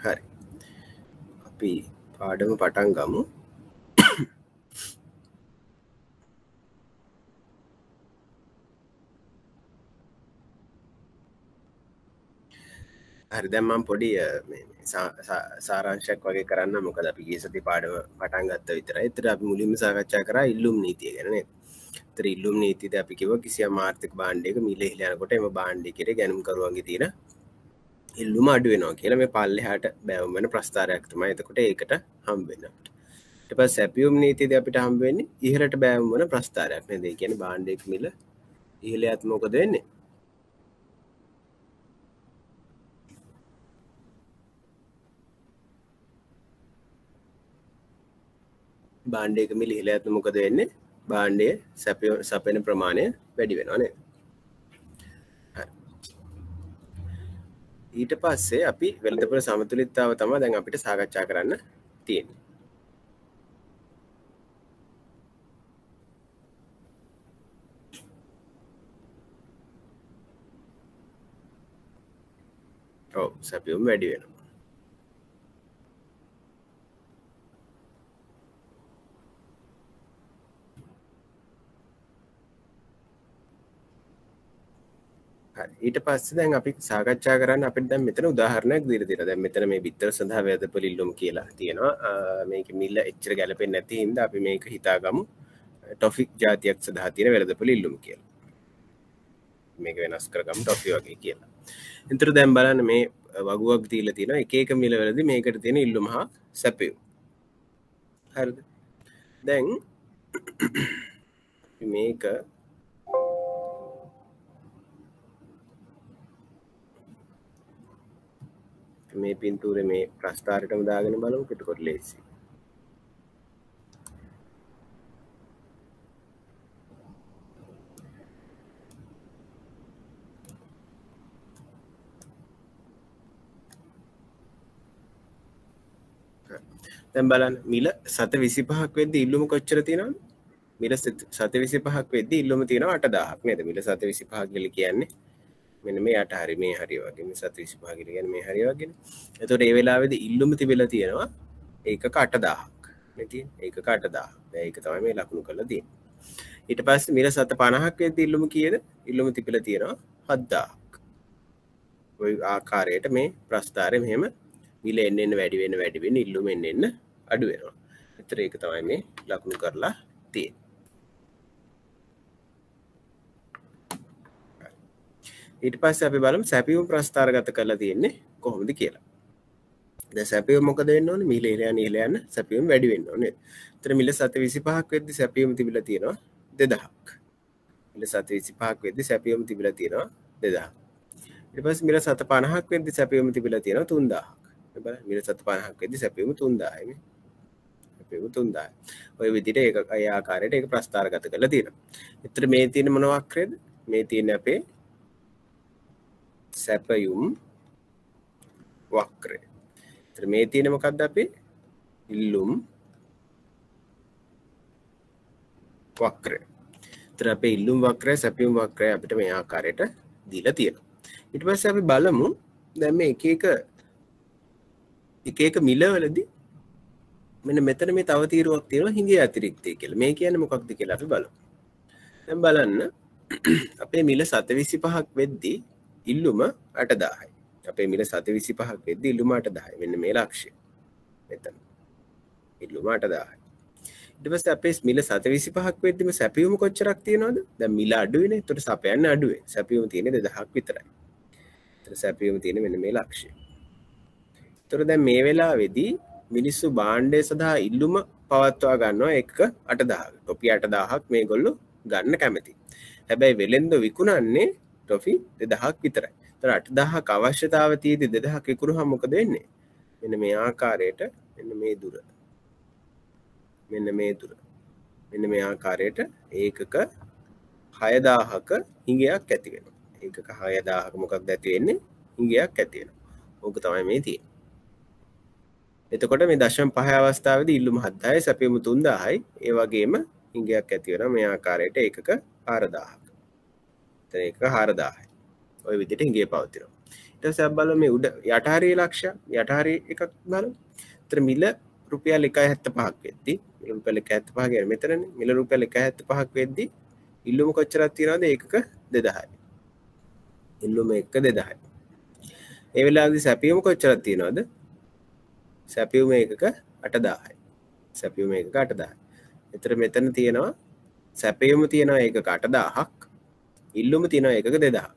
හරි. අපි පාඩම පටන් ගමු. හරි දැන් මම පොඩි සාරාංශයක් වගේ කරන්න. මොකද අපි ගිය සති පාඩම පටන් ගත්ත විතරයි. ඒතර අපි මුලින්ම සාකච්ඡා කරා ඉල්ලුම් නීතිය ගැන නේද? ඒතර ඉල්ලුම් නීතියද අපි කිව්වා කිසියම් ආර්ථික භාණ්ඩයක මිල ඉහළ යනකොට එම භාණ්ඩය කෙරේ ගැනුම්කරුවන්ගේ තියෙන ඉල්ලුම අඩු වෙනවා කියලා මේ පල්ලෙහාට බැවුම් වෙන ප්‍රස්තාරයක් තමයි. එතකොට ඒකට හම්බ වෙනවා. ඊට පස්සේ සැපියුම් නීතියද අපිට හම්බ වෙන්නේ ඉහළට බැවුම් වෙන ප්‍රස්තාරයක් නේද? ඒ කියන්නේ භාණ්ඩයක මිල ඉහළ යත් මොකද වෙන්නේ? භාණ්ඩයක මිල ඉහළ යත් මොකද වෙන්නේ? භාණ්ඩය සපයන ප්‍රමාණය වැඩි වෙනවා නේද? ඊට පස්සේ අපි වෙළඳපොළ සමතුලිතතාව තමයි දැන් අපිට සාකච්ඡා කරන්න තියෙන්නේ. ඔව් සැපියුම් වැඩි වෙනවා. ඊට පස්සේ දැන් අපි සාකච්ඡා කරන්න අපිට දැන් මෙතන උදාහරණයක් දීලා තියෙනවා. දැන් මෙතන මේ බිත්තර සඳහා වැදපොළ ඉල්ලුම් කියලා තියෙනවා. මේක මිල එච්චර ගැලපෙන්නේ නැති හින්දා අපි මේක හිතාගමු ටොෆි జాතියක් සඳහා තියෙන වැදපොළ ඉල්ලුම් කියලා. මේක වෙනස් කරගමු ටොෆි වගේ කියලා. එතන දැන් බලන්න මේ වගුවක් දීලා තියෙනවා. එක එක මිල වලදී මේකට තියෙන ඉල්ලුම හා සැපයුම්. හරිද? දැන් මේක මේ පින්තූරේ මේ ප්‍රස්ථාරයටම දාගෙන බලමු පිටකොට ලේසි. දැන් බලන්න මිල 725ක් වෙද්දී ඉල්ලුම කොච්චර තියෙනවද? මිල 725ක් වෙද්දී ඉල්ලුම තියෙනවා 8000ක් නේද? මිල 725 කියලා කියන්නේ මෙන්න මේ 8 හරි මේ හරි වගේ. මේ 725 කියලා කියන්නේ මේ හරි වගේනේ. එතකොට මේ වෙලාවේදී ඉල්ලුම තිබිලා තියෙනවා ඒකක 8000ක්. නේ තියෙන්නේ. ඒකක 8000. දැන් ඒක තමයි මේ ලකුණු කරලා තියෙන්නේ. ඊට පස්සේ මිල 750ක් වෙද්දී ඉල්ලුම කීයද? ඉල්ලුම තිබිලා තියෙනවා 7000ක්. ওই ආකාරයට මේ ප්‍රස්ථාරය මෙහෙම මිල එන්න වැඩි වෙන ඉල්ලුම එන්න අඩු වෙනවා. ඒතර ඒක තමයි මේ ලකුණු කරලා තියෙන්නේ. ඊට පස්සේ අපි බලමු සැපියුම් ප්‍රස්ථාරගත කරලා තියෙන්නේ කොහොමද කියලා. දැන් සැපියුම් මොකද වෙන්න ඕනේ? මිල ඉහළ යන සැපියුම් වැඩි වෙන්න ඕනේ. ඒතර මිල 725ක් වෙද්දී සැපියුම් තිබිලා තියෙනවා 2000ක්. මිල 725ක් වෙද්දී සැපියුම් තිබිලා තියෙනවා 2000ක්. ඊට පස්සේ මිල 750ක් වෙද්දී සැපියුම් තිබිලා තියෙනවා 3000ක්. බලන්න මිල 750ක් වෙද්දී සැපියුම 3000යි නේ. සැපියුම 3000යි. ඔය විදිහට ඒක ඒ ආකාරයට ඒක ප්‍රස්ථාරගත කරලා තියෙනවා. ඒතර මේ තියෙන මොන වක්‍රයේද? මේ තියෙන අපේ සැපයුම් වක්‍රය. ඒතර මේ තියෙන මොකක්ද අපේ? ඉල්ලුම් වක්‍රය. ඒතර අපේ ඉල්ලුම් වක්‍රය සැපයුම් වක්‍රය අපිට මේ ආකාරයට දීලා තියෙනවා. ඊට පස්සේ අපි බලමු දැන් මේ එක එක මිලවලදී මෙන්න මෙතන මේ තව තීරුවක් තියෙනවා හිඟේ අතිරික්තය කියලා. මේ කියන්නේ මොකක්ද කියලා අපි බලමු. දැන් බලන්න අපේ මිල 725ක් වෙද්දී ඉල්ලුම 8000යි. අපේ මිල 725ක් වෙද්දී ඉල්ලුම 8000යි. මෙන්න මේ ලක්ෂ්‍ය. මෙතන. ඉල්ලුම 8000යි. ඊට පස්සේ අපේ මිල 725ක් වෙද්දිම සැපියුම කොච්චරක් තියෙනවද? දැන් මිල අඩුයිනේ. ඒතකොට සපයන්න අඩුවේ. සැපියුම තියෙන්නේ 2000ක් විතරයි. ඒතර සැපියුම තියෙන්නේ මෙන්න මේ ලක්ෂ්‍ය. ඒතර දැන් මේ වෙලාවේදී මිනිස්සු භාණ්ඩය සඳහා ඉල්ලුම පවත්වා ගන්නවා එකක 8000ක්. ටොපි 8000ක් මේගොල්ලෝ ගන්න කැමති. හැබැයි වෙලෙන්ද විකුණන්නේ ටොෆි 2000ක් විතරයි. ඒතර 8000ක් අවශ්‍යතාව තියෙදි 2000ක් විකුණුවම මොකද වෙන්නේ? මෙන්න මේ ආකාරයට මෙන්න මේ දුර. මෙන්න මේ දුර. මෙන්න මේ ආකාරයට ඒකක 6000ක හිඟයක් ඇති වෙනවා. ඒකක 6000ක මොකක්ද ඇති වෙන්නේ? හිඟයක් ඇති වෙනවා. ඕක තමයි මේ තියෙන්නේ. එතකොට මේ 0.5 අවස්ථාවේදී ඉල්ලුම 7000යි සැපයුම 3000යි. ඒ වගේම හිඟයක් ඇති වෙනවා මේ ආකාරයට ඒකක 4000ක. එතන ඒකක 4000යි. ওই විදිහට හිඟේ පවතිනවා. ඊට පස්සේ අපි බලමු මේ උඩ යට හරිය ලක්ෂය යට හරිය එකක් බලමු. ඒතර මිල රුපියල් 1.75ක් වෙද්දී මිල රුපියල් 1.75 කියන්නේ මෙතනනේ. මිල රුපියල් 1.75ක් වෙද්දී ඉල්ලුම කොච්චරක් තියනවද? ඒකක 2000යි. ඉල්ලුම එක 2000යි. ඒ වෙලාවේදී සැපියුම කොච්චරක් තියනවද? සැපියුම එකක 8000යි. සැපියුම එකක 8000යි. එතන මෙතන තියෙනවා සැපියුම තියෙනවා එකක 8000ක්. ඉල්ලුම තියෙනවා එකක 2000ක්.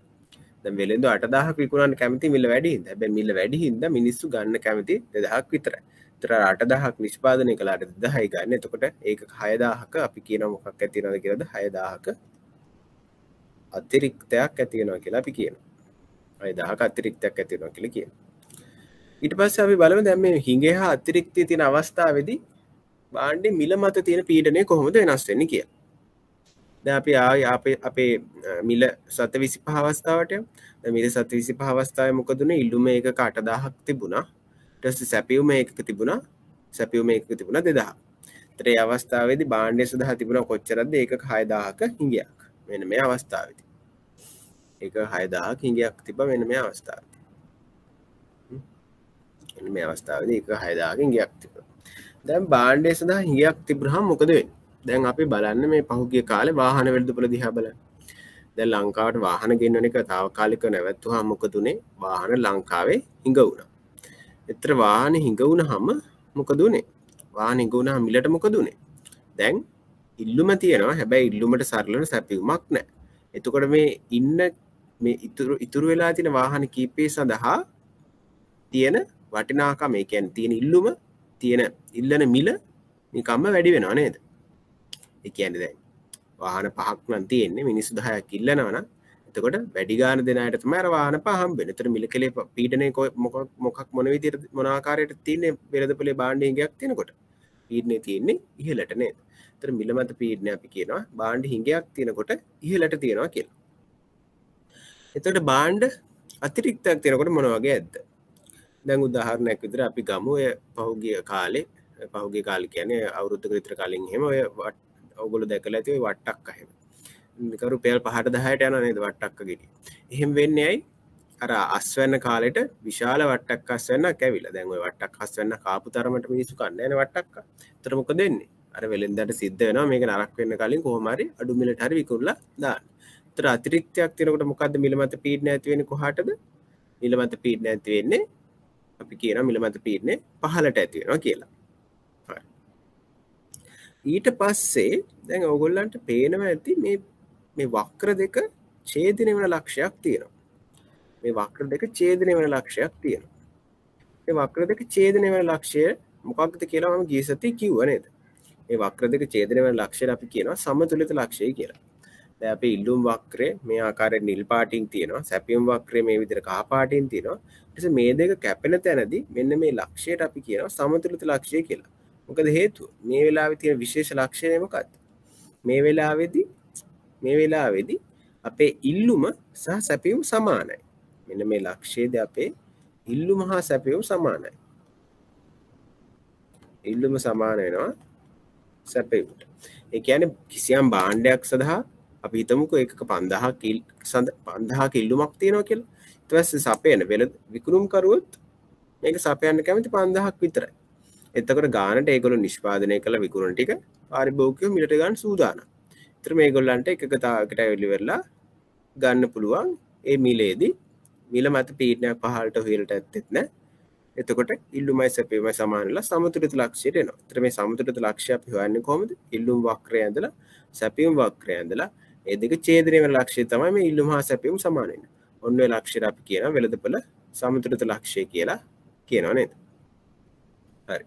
දැන් වෙලෙන්දු 8000ක් විකුණන්න කැමති මිල වැඩි හින්දා. හැබැයි මිල වැඩි හින්දා මිනිස්සු ගන්න කැමති 2000ක් විතරයි. ඒතර 8000ක් නිෂ්පාදනය කළාට 2000යි ගන්න. එතකොට ඒක 6000ක අපි කියනවා මොකක් ඇති වෙනවද කියලාද? 6000ක අතිරික්තයක් ඇති වෙනවා කියලා අපි කියනවා. 6000ක අතිරික්තයක් ඇති වෙනවා කියලා කියනවා. ඊට පස්සේ අපි බලමු දැන් මේ හිඟේ හා අතිරික්තය තියෙන අවස්ථාවේදී භාණ්ඩේ මිල මත තියෙන පීඩනය කොහොමද වෙනස් වෙන්නේ කියලා. දැන් අපි අපේ මිල 725 අවස්ථාවට යමු. දැන් මිල 725 අවස්ථාවේ මොකද උනේ? ඉල්ලුම එකක 8000ක් තිබුණා. ඊට පස්සේ සැපියුම එකක තිබුණා. සැපියුම එකක තිබුණා 2000. ඒතර ඒ අවස්ථාවේදී භාණ්ඩය සඳහා තිබුණා කොච්චරද? ඒකක 6000ක හිඟයක්. මෙන්න මේ අවස්ථාවේදී. ඒක 6000ක හිඟයක් තිබ්බා මෙන්න මේ අවස්ථාවේදී. මෙන්න මේ අවස්ථාවේදී ඒක 6000ක හිඟයක් තිබුණා. දැන් භාණ්ඩය සඳහා හිඟයක් තිබුණාම මොකද වෙන්නේ? දැන් අපි බලන්න මේ පහුගිය කාලේ වාහන වෙළඳපොළ දිහා බලන්න. දැන් ලංකාවට වාහන ගෙන්වන එක తాවකාලිකව නැවතුනහම මොකද උනේ? වාහන ලංකාවේ හිඟ වුණා. ඒතර වාහන හිඟ වුණාම මොකද උනේ? වාහන හිඟ වුණාම මිලට මොකද උනේ? දැන් ඉල්ලුම තියෙනවා. හැබැයි ඉල්ලුමට සරලව සැපියුමක් නැහැ. එතකොට මේ ඉන්න මේ ඉතුරු වෙලා තියෙන වාහන කීපේ සඳහා තියෙන වටිනාකම, ඒ කියන්නේ තියෙන ඉල්ලුම, තියෙන ඉල්ලන මිල නිකම්ම වැඩි වෙනවා නේද? ඒ කියන්නේ දැන් වාහන 5ක් නම් තියෙන්නේ, මිනිස්සු 10ක් ඉල්ලනවා නම් එතකොට වැඩි ගාණ දෙන අයට තමයි අර වාහන 5 හම්බ වෙන්නේ. ඒතර මිල කෙලේ පීඩනය මොකක් මොන විදිහට මොන ආකාරයකට තියෙන්නේ? වෙළඳපොලේ භාණ්ඩ හිඟයක් තියෙනකොට පීඩනය තියෙන්නේ ඉහළට නේද? ඒතර මිල මත පීඩනය අපි කියනවා භාණ්ඩ හිඟයක් තියෙනකොට ඉහළට තියෙනවා කියලා. එතකොට භාණ්ඩ අතිරික්තයක් තියෙනකොට මොන වගේ ඇද්ද? දැන් උදාහරණයක් විදිහට අපි ගමු ඔය පහුගිය කාලේ කියන්නේ අවුරුද්දක විතර කලින් එහෙම ඔය ඔයගොල්ලෝ දැකලා ඇති ඔය වට්ටක්ක එහෙම. නික රුපියල් 5ට 10ට යනවා නේද වට්ටක්ක ගෙඩිය. එහෙම වෙන්නේ ඇයි? අර අස්වැන්න කාලෙට විශාල වට්ටක්ක අස්වැන්නක් ඇවිල්ලා. දැන් ඔය වට්ටක්ක අස්වැන්න කාපු තරමට මිනිස්සු කන්නේ නැහැ නේ වට්ටක්ක. ඒතර මොකද වෙන්නේ? අර වෙලෙන්දාට සිද්ධ වෙනවා මේක නරක වෙන්න කලින් කොහොම හරි අඩු මිලට හරි විකුණලා දාන්න. ඒතර අතිරික්තයක් තියෙනකොට මොකද්ද මිල මත පීඩනය ඇති වෙන්නේ කොහාටද? මිල මත පීඩනය ඇති වෙන්නේ අපි කියනවා මිල මත පීඩනය පහළට ඇති වෙනවා කියලා. හරි. ඊට පස්සේ දැන් ඕගොල්ලන්ට පේනවා ඇති මේ වක්‍ර දෙක ඡේදනය වෙන ලක්ෂයක් තියෙනවා. මේ වක්‍ර දෙක ඡේදනය වෙන ලක්ෂයක් තියෙනවා. මේ වක්‍ර දෙක ඡේදනය වෙන ලක්ෂය මොකක්ද කියලා මම ගිය සතියේ කිව්වා නේද? මේ වක්‍ර දෙක ඡේදනය වෙන ලක්ෂයට අපි කියනවා සමතුලිත ලක්ෂය කියලා. දැන් අපි ඉල්ලුම් වක්‍රය මේ ආකාරයෙන් නිල් පාටින් තියෙනවා. සැපියුම් වක්‍රය මේ විදිහට කහ පාටින් තියෙනවා. ඊට පස්සේ මේ දෙක කැපෙන තැනදී මෙන්න මේ ලක්ෂයට අපි කියනවා සමතුලිත ලක්ෂය කියලා. මොකද හේතුව? මේ වෙලාවේ තියෙන විශේෂ ලක්ෂණය මොකක්ද? මේ වෙලාවේදී අපේ ඉල්ලුම සහ සැපියුම සමානයි. මෙන්න මේ ලක්ෂයේදී අපේ ඉල්ලුම හා සැපියුම සමානයි. ඉල්ලුම සමාන වෙනවා සැපියුමට. ඒ කියන්නේ කිසියම් භාණ්ඩයක් සඳහා අපි හිතමුකෝ ඒකක 5000ක ඉල්ලුමක් තියෙනවා කියලා. ඊට පස්සේ සපයන විකුණුම් කරුවොත් මේක සපයන්න කැමති 5000ක් විතරයි. එතකොට ගානට ඒගොල්ලෝ නිෂ්පාදනය කළ විකුණන ටික පාරිභෝගිකයෝ මිලට ගන්න සූදානම්. ඒතර මේගොල්ලන්ට එකක තාවකට ඇවිල්ලා ගන්න පුළුවන් ඒ මිලේදී මිල මත පීඩනයක් පහළට ඉහළට ඇත්තෙත් නැහැ. එතකොට ඉල්ලුමයි සැපයුමයි සමාන වෙලා සමතුලිත ලක්ෂයට එනවා. ඒතර මේ සමතුලිත ලක්ෂය අපි හොයන්නේ කොහොමද? ඉල්ලුම් වක්‍රය ඇඳලා සැපයුම් වක්‍රය ඇඳලා ඒ දෙක ඡේදනය වෙන ලක්ෂය තමයි මේ ඉල්ලුම හා සැපයුම සමාන වෙන්නේ. ඔන්න ඔය ලක්ෂයට අපි කියනවා වෙළඳපොළ සමතුලිත ලක්ෂය කියලා කියනවා නේද? හරි.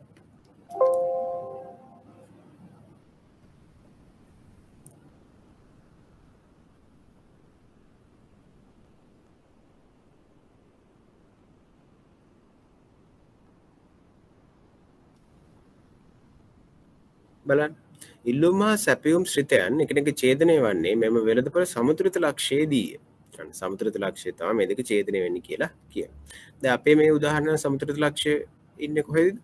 බලන්න ඉල්ලුම හා සැපයුම් ශ්‍රිතයන් එකිනෙක ඡේදනය වන්නේ මෙම වෙළඳපොළ සමතුලිත ලක්ෂයේදී. සමතුලිත ලක්ෂය තමයි මේ දෙක ඡේදනය වෙන්නේ කියලා කියනවා. දැන් අපේ මේ උදාහරණ සමතුලිත ලක්ෂය ඉන්නේ කොහෙද?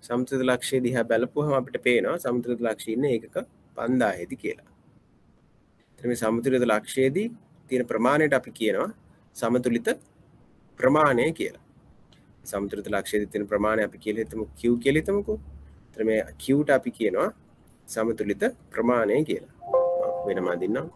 සමතුලිත ලක්ෂය දිහා බලපුවහම අපිට පේනවා සමතුලිත ලක්ෂය ඉන්නේ ඒකක 5000 කියලා. එතන මේ සමතුලිත ලක්ෂයේදී තියෙන ප්‍රමාණයට අපි කියනවා සමතුලිත ප්‍රමාණය කියලා. සමතුලිත ලක්ෂ්‍යයේ තියෙන ප්‍රමාණය අපි කියලා හිතමු Q කියලා හිතමුකෝ. එතන මේ Q ට අපි කියනවා සමතුලිත ප්‍රමාණය කියලා. වෙනම අදින්නම්.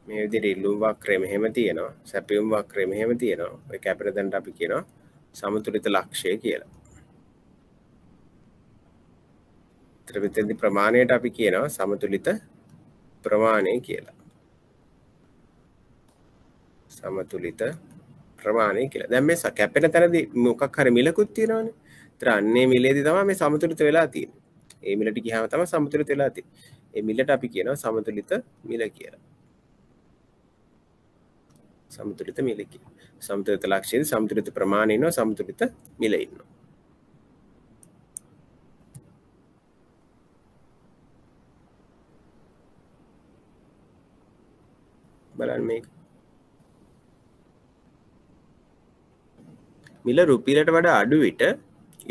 මේ විදිහට ඉල්ලුම් වක්‍රය මෙහෙම තියෙනවා. සැපයුම් වක්‍රය මෙහෙම තියෙනවා. ඔය කැපෙන තැනට අපි කියනවා සමතුලිත ලක්ෂ්‍ය කියලා. ඊට මෙතෙන්දී ප්‍රමාණයට අපි කියනවා සමතුලිත ප්‍රමාණය කියලා. සමතුලිත ප්‍රමාණය කියලා. දැන් මේ කැපෙන තැනදී මොකක් හරි මිලකුත් තියෙනවනේ. ඒතර අන්නේ මිලේදී තමයි මේ සමතුලිත වෙලා තියෙන්නේ. ඒ මිලට ගියාම තමයි සමතුලිත වෙලා තියෙන්නේ. ඒ මිලට අපි කියනවා සමතුලිත මිල කියලා. සමතුලිත මිල කියලා. සමතුලිත ලක්ෂ්‍යයේ සමතුලිත ප්‍රමාණය ඉන්නවා, සමතුලිත මිල ඉන්නවා. බලන්න මේක. මිල රුපියලට වඩා අඩු විට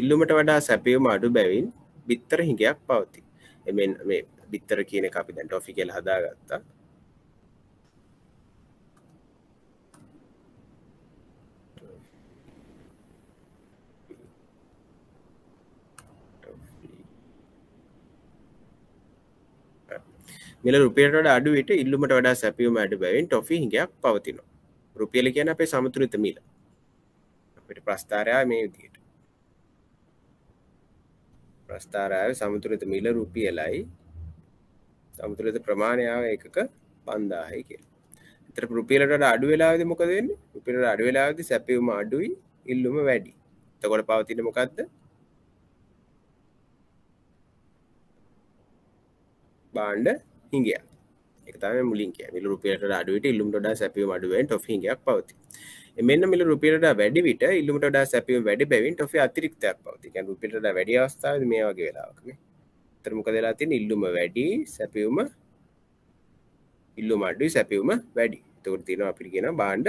ඉල්ලුමට වඩා සැපයුම අඩු බැවින් බිත්තර හිඟයක් පවතී. එමෙන් මේ බිත්තර කියන එක අපි දැන් ටොෆි කියලා හදාගත්තා. මිල රුපියලට වඩා අඩු විට ඉල්ලුමට වඩා සැපයුම අඩු බැවින් ටොෆි හිඟයක් පවතිනවා. රුපියල කියන්නේ අපේ සමතුලිත මිල. අපිට ප්‍රස්ථාරය මේ විදිහට. ප්‍රස්ථාරය සමතුලිත මිල රුපියලයි සමතුලිත ප්‍රමාණය ආව ඒකක 5000යි කියලා. ඒතර රුපියලට වඩා අඩු වෙලාවෙදී මොකද වෙන්නේ? රුපියලට අඩු වෙලාවෙදී සැපයුම අඩුයි, ඉල්ලුම වැඩි. එතකොට පවතින්නේ මොකද්ද? භාණ්ඩ හිඟයක්. ඒක තමයි මුලින් කියන්නේ. මිල රුපියලට වඩා අඩු විට ඉල්ලුමට වඩා සැපයුම අඩු වෙන ටොෆි හිඟයක් පවතී. මෙන්න මිල රුපියලට වඩා වැඩි විට ඉල්ලුමට වඩා සැපයුම වැඩි බැවින් ටොෆි අතිරික්තයක් පවතී. කියන්නේ රුපියලට වඩා වැඩි අවස්ථාවේදී මේ වගේ වෙලාවක නේ. ඒතර මොකද වෙලා තියෙන්නේ? ඉල්ලුම වැඩි, සැපයුම ඉල්ලුම අඩුයි, සැපයුම වැඩි. එතකොට තියෙනවා අපිට කියනවා භාණ්ඩ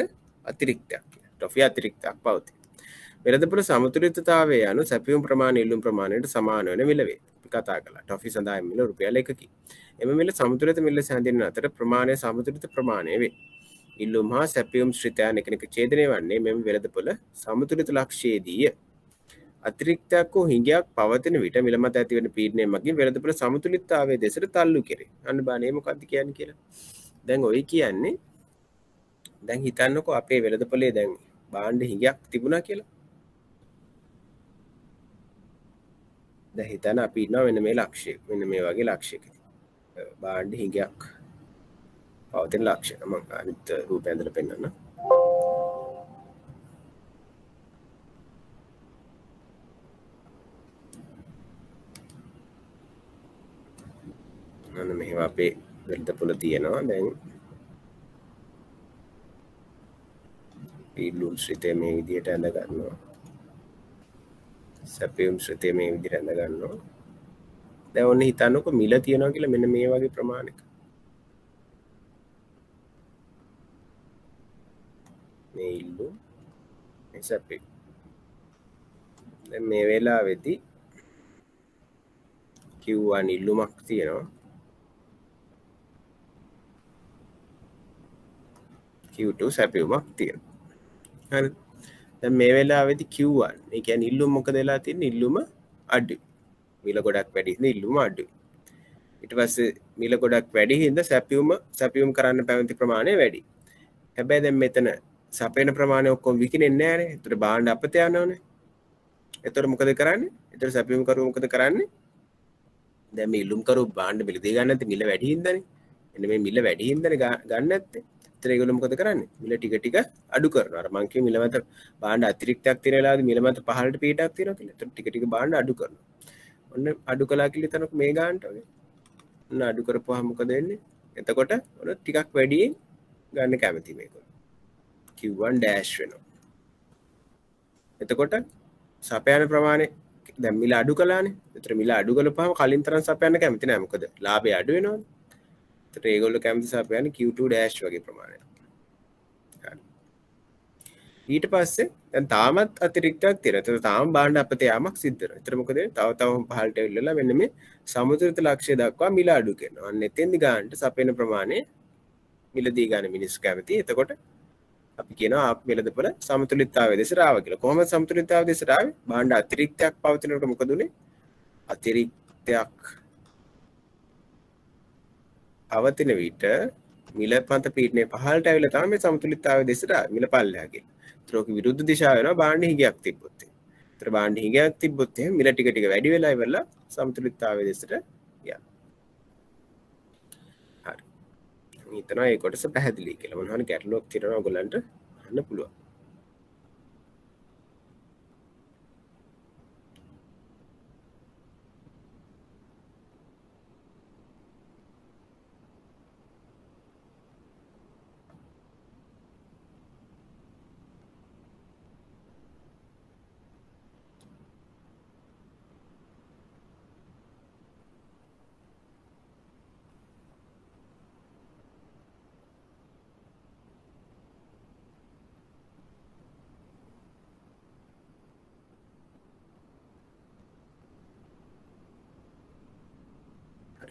අතිරික්තයක් කියලා. ටොෆි අතිරික්තයක් පවතී. වෙළඳපොළ සමතුලිතතාවය යනු සැපයුම් ප්‍රමාණය ඉල්ලුම් ප්‍රමාණයට සමාන වෙන මිල වේ. අපි කතා කළා. ටොෆි සඳහා මිල රුපියල් 1කි. එම මිල සමතුලිත මිල සැඳෙන අතර ප්‍රමාණය සමතුලිත ප්‍රමාණය වේ. ඉල්ලුම් හා සැපයුම් ශ්‍රිතයන් එකිනෙක ඡේදනය වන්නේ මෙම වෙළඳපොළ සමතුලිත ලක්ෂ්‍යයේදීය. අතිරික්තයක් හෝ හිඟයක් පවතින විට මිල මත ඇතිවන පීඩනය මගින් වෙළඳපොළ සමතුලිතතාවයේ දෙසට තල්ලු කෙරේ. අන්න බලන්න මේ මොකක්ද කියන්නේ කියලා. දැන් ඔය කියන්නේ දැන් හිතන්නකෝ අපේ වෙළඳපොලේ දැන් භාණ්ඩ හිඟයක් තිබුණා කියලා. දැන් හිතන්න අපි ඉන්නවා මෙන්න මේ ලක්ෂ්‍ය. මෙන්න මේ වගේ ලක්ෂයක. භාණ්ඩ හිඟයක් පවතින ලක්ෂ්‍ය. මම අනිත් රූපය ඇඳලා පෙන්නන්න. අන්න මෙහෙම අපේ වෙළඳපොළ තියෙනවා. දැන් ඉල්ලුම් ශ්‍රිතය මේ විදිහට ඇඳ ගන්නවා. සැපයුම් ශ්‍රිතය මේ විදිහට ඇඳ ගන්නවා. දැන් ඔන්න හිතන්නකො මිල තියනවා කියලා මෙන්න මේ වගේ ප්‍රමාණයක. මේ ඉල්ලුම් මේ සැපයුම්. දැන් මේ වෙලාවේදී Q1 ඉල්ලුමක් තියෙනවා. Q2 සැපයුමක් තියෙනවා. හරි. දැන් මේ වෙලාවේදී Q1 ඒ කියන්නේ ඉල්ලුම මොකද වෙලා තියෙන්නේ? ඉල්ලුම අඩුයි. මිල ගොඩක් වැඩි හින්දා ඉල්ලුම අඩුයි. ඊට පස්සේ මිල ගොඩක් වැඩි හින්දා සැපයුම් කරන්න පැවති ප්‍රමාණය වැඩි. හැබැයි දැන් මෙතන සපයන ප්‍රමාණය ඔක්කොම විකිනෙන්නේ නැහැනේ. ඒතර භාණ්ඩ අපත යනවනේ. ඒතර මොකද කරන්නේ? ඒතර සැපයුම් කරුවෝ මොකද කරන්නේ? දැන් මේ ඉල්ලුම් කරුවෝ භාණ්ඩ මිලදී ගන්න නැත්නම් මිල වැඩි හින්දානේ. එන්න මේ මිල වැඩි හින්දානේ ගන්න නැත්තේ. ඒතර ඒගොල්ලෝ මොකද කරන්නේ? මිල ටික ටික අඩු කරනවා. අර මං කිය මිල මත භාණ්ඩ අතිරික්තයක් තියෙන වෙලාවදී මිල මත පහළට පීඩක් තියෙනවා කියලා. ඒතර ටික ටික භාණ්ඩ අඩු කරනවා. ඔන්න අඩු කළා කියලා හිතනකො මේ ගානට වගේ. අඩු කරපුවාම මොකද වෙන්නේ? එතකොට ඔන්න ටිකක් වැඩියෙන් ගන්න කැමති මේගොල්ලෝ. Q1 dash වෙනවා. එතකොට සපයන ප්‍රමාණය දැන් මිල අඩු කළානේ. ඒතර මිල අඩු කළපුවාම කලින් තරම් සපයන්න කැමති නෑ. මොකද ලාභය අඩු වෙනවනේ. ඒතර ඒගොල්ලෝ කැමති සපයන්නේ Q2 dash වගේ ප්‍රමාණයක්. හරි. ඊට පස්සේ දැන් තාමත් අතිරික්තයක් තියෙනවා. ඒතර තාම බාණ්ඩ අපතේ යාමක් සිද්ධ වෙනවා. ඒතර මොකද තව පහළට එල්ලලා මෙන්න මේ සමතුලිත ලක්ෂ්‍ය දක්වා මිල අඩු කරනවා. අන්න එතෙන්දි ගන්නට සපයන ප්‍රමාණය මිලදී ගන්න මිනිස්සු කැමති. එතකොට අපි කියනවා වෙළඳපොළ සමතුලිතතාවය දෙසට ආවා කියලා. කොහොමද සමතුලිතතාවය දෙසට ආවේ? බාණ්ඩ අතිරික්තයක් පවතිනකොට මොකද උනේ? අතිරික්තයක් පවතින විට මිල පන්ත පීඩනය පහළට ඇවිල්ලා තමයි මේ සමතුලිතතාවය දෙසට මිල පල්ලෙහා ගිහින්. ඒතර ඔක විරුද්ධ දිශාව වෙනවා බාණ්ඩ හිගයක් තිබ්බොත්. ඒතර බාණ්ඩ හිගයක් තිබ්බොත් එහෙනම් මිල ටික ටික වැඩි වෙලා ඉවරලා සමතුලිතතාවය දෙසට යනවා. හිතනවා ඒ කොටස පැහැදිලි කියලා. මොනවා හරි ගැටලුවක් තියෙනවා ඔයගොල්ලන්ට අහන්න පුළුවන්.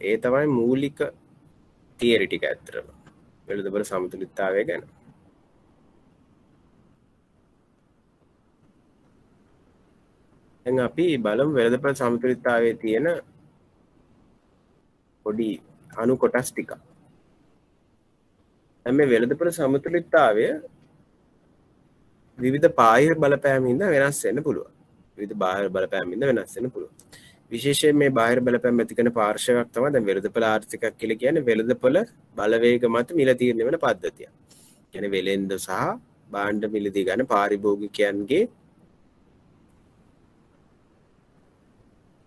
ඒ තමයි මූලික තියරි ටික ඇත්තටම වෙළඳපොළ සමතුලිතතාවය ගැන. දැන් අපි බලමු වෙළඳපොළ සමතුලිතතාවයේ තියෙන පොඩි අණු කොටස් ටික. දැන් මේ වෙළඳපොළ සමතුලිතතාවය විවිධ බාහිර බලපෑම් හින්දා වෙනස් වෙන්න පුළුවන්. විවිධ බාහිර බලපෑම් හින්දා වෙනස් වෙන්න පුළුවන්. විශේෂයෙන් මේ බාහිර බලපෑම් ඇති කරන පාර්ශවයක් තමයි දැන් වෙළඳපොළ ආර්ථිකයක් කියලා කියන්නේ වෙළඳපොළ බලවේග මත මිල තීරණය වෙන පද්ධතියක්. කියන්නේ වෙළෙන්ද සහ භාණ්ඩ මිලදී ගන්න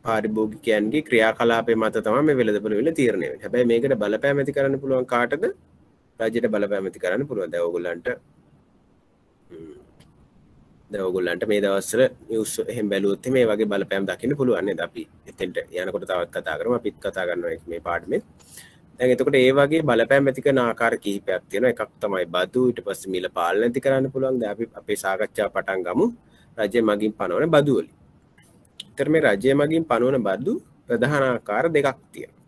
පාරිභෝගිකයන්ගේ ක්‍රියාකලාපය මත තමයි මේ වෙළඳපොළ මිල තීරණය වෙන්නේ. හැබැයි මේකට බලපෑම් ඇති කරන්න පුළුවන් කාටද? රජයට බලපෑම් ඇති කරන්න පුළුවන්. දැන් ඔයගොල්ලන්ට මේ දවස්වල නිවුස් එහෙම බැලුවොත් මේ වගේ බලපෑම් දකින්න පුළුවන් නේද? අපි එතෙන්ට යනකොට තවත් කතා කරමු. අපිත් කතා කරනවා මේ පාඩමේ. දැන් එතකොට ඒ වගේ බලපෑම් ඇති කරන ආකාර කිහිපයක් තියෙනවා. එකක් තමයි බදු, ඊට පස්සේ මිල පාලනය ඇති කරන්න පුළුවන්. දැන් අපි අපේ සාකච්ඡාව පටන් ගමු. රජය මගින් පනවන බදු වලින්. ඊතර මේ රජය මගින් පනවන බදු ප්‍රධාන ආකාර දෙකක් තියෙනවා.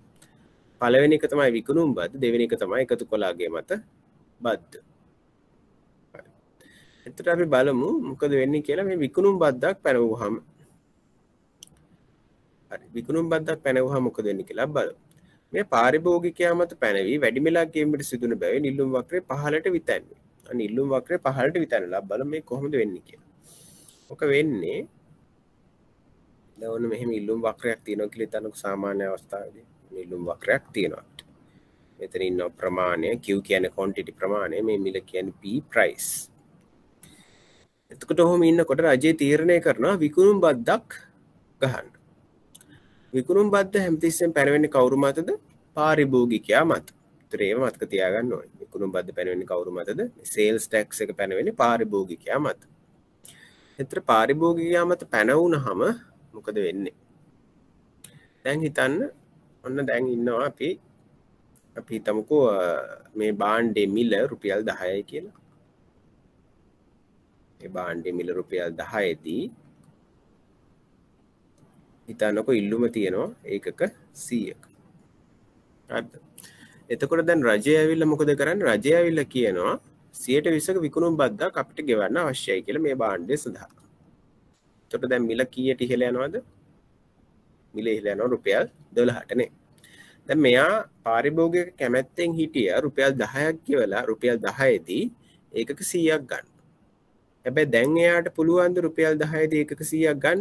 පළවෙනි එක තමයි විකුණුම් බදු, දෙවෙනි එක තමයි එකතු කොලාගේ මත බදු. එතකොට අපි බලමු මොකද වෙන්නේ කියලා මේ විකුණුම් බද්දක් පැනවුවාම. හරි විකුණුම් බද්දක් පැනවුවාම මොකද වෙන්නේ කියලා බලමු. මේ පාරිභෝගිකයා මත පැනවි වැඩි මිලක් ගෙවීමට සිදුවන බැවින් ඉල්ලුම් වක්‍රය පහළට විතැන්වේ. අන්න ඉල්ලුම් වක්‍රය පහළට විතැනලා බලමු මේ කොහොමද වෙන්නේ කියලා. ඔක වෙන්නේ දැන් ඔන්න මෙහෙම ඉල්ලුම් වක්‍රයක් තියෙනවා කියලා හිතන්නකො සාමාන්‍ය අවස්ථාවේදී. මේ ඉල්ලුම් වක්‍රයක් තියෙනවා. මෙතන ඉන්න ප්‍රමාණය Q කියන්නේ quantity ප්‍රමාණය, මේ මිල කියන්නේ P price. එතකොට ඔහොම ඉන්නකොට රජය තීරණය කරනවා විකුණුම් බද්දක් ගහන්න. විකුණුම් බද්ද හැමතිස්සෙම පැනවෙන්නේ කවුරු මතද? පාරිභෝගිකයා මත. ඒතර ඒව මතක තියාගන්න ඕනේ. විකුණුම් බද්ද පැනවෙන්නේ කවුරු මතද? සේල්ස් ටැක්ස් එක පැනවෙන්නේ පාරිභෝගිකයා මත. ඒතර පාරිභෝගිකයා මත පැනවුනහම මොකද වෙන්නේ? දැන් හිතන්න ඔන්න දැන් ඉන්නවා අපි හිතමුකෝ මේ භාණ්ඩේ මිල රුපියල් 10යි කියලා. මේ භාණ්ඩේ මිල රුපියල් 10 දී හිතන්නකො ඉල්ලුම තියෙනවා ඒකක 100ක. හරිද? එතකොට දැන් රජය ඇවිල්ලා මොකද කරන්නේ? රජය ඇවිල්ලා කියනවා 120ක විකුණුම් බද්දක් අපිට ගෙවන්න අවශ්‍යයි කියලා මේ භාණ්ඩය සඳහා. එතකොට දැන් මිල කීයට ඉහළ යනවද? මිල ඉහළ යනවා රුපියල් 12ට නේ. දැන් මෙයා පාරිභෝගික කැමැත්තෙන් හිටියා රුපියල් 10ක් ගෙවලා රුපියල් 10 දී ඒකක 100ක් ගන්න. හැබැයි දැන් එයාට පුළුවන් ද රුපියල් 10 දී ඒකක 100ක් ගන්න?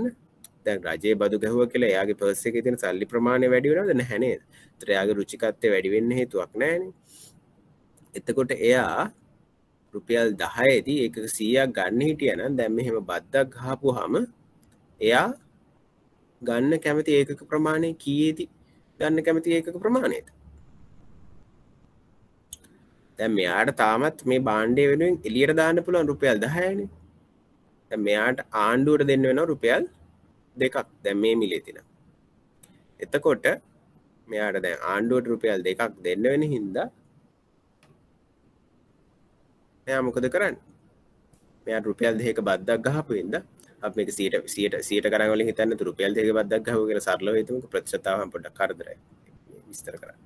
දැන් රජයේ බදු ගැහුවා කියලා එයාගේ පර්ස් එකේ තියෙන සල්ලි ප්‍රමාණය වැඩි වෙනවද? නැහැ නේද? ඒතර එයාගේ රුචිකත්වය වැඩි වෙන්න හේතුවක් නැහැනේ. එතකොට එයා රුපියල් 10 දී ඒකක 100ක් ගන්න හිටියා නම් දැන් මෙහෙම බද්දක් ගහපුවාම එයා ගන්න කැමති ඒකක ප්‍රමාණය කීයේදී ගන්න කැමති ඒකක ප්‍රමාණයද? දැන් මෙයාට තාමත් මේ භාණ්ඩය වෙනුවෙන් එළියට දාන්න පුළුවන් රුපියල් 10නේ. දැන් මෙයාට ආණ්ඩුවට දෙන්න වෙනවා රුපියල් 2ක් දැන් මේ මිලේ තියෙන. එතකොට මෙයාට දැන් ආණ්ඩුවට රුපියල් 2ක් දෙන්න වෙන හින්දා මෙයා මොකද කරන්නේ? මෙයාට රුපියල් 2ක බද්දක් ගහපු හින්දා අපි මේක 100ට ගණන් වලින් හිතන්න රුපියල් 2ක බද්දක් ගහුවා කියලා සරලව හිතමුකෝ. ප්‍රතිශතතාවයන් පොඩ්ඩක් කරදරයි විස්තර කරන්න.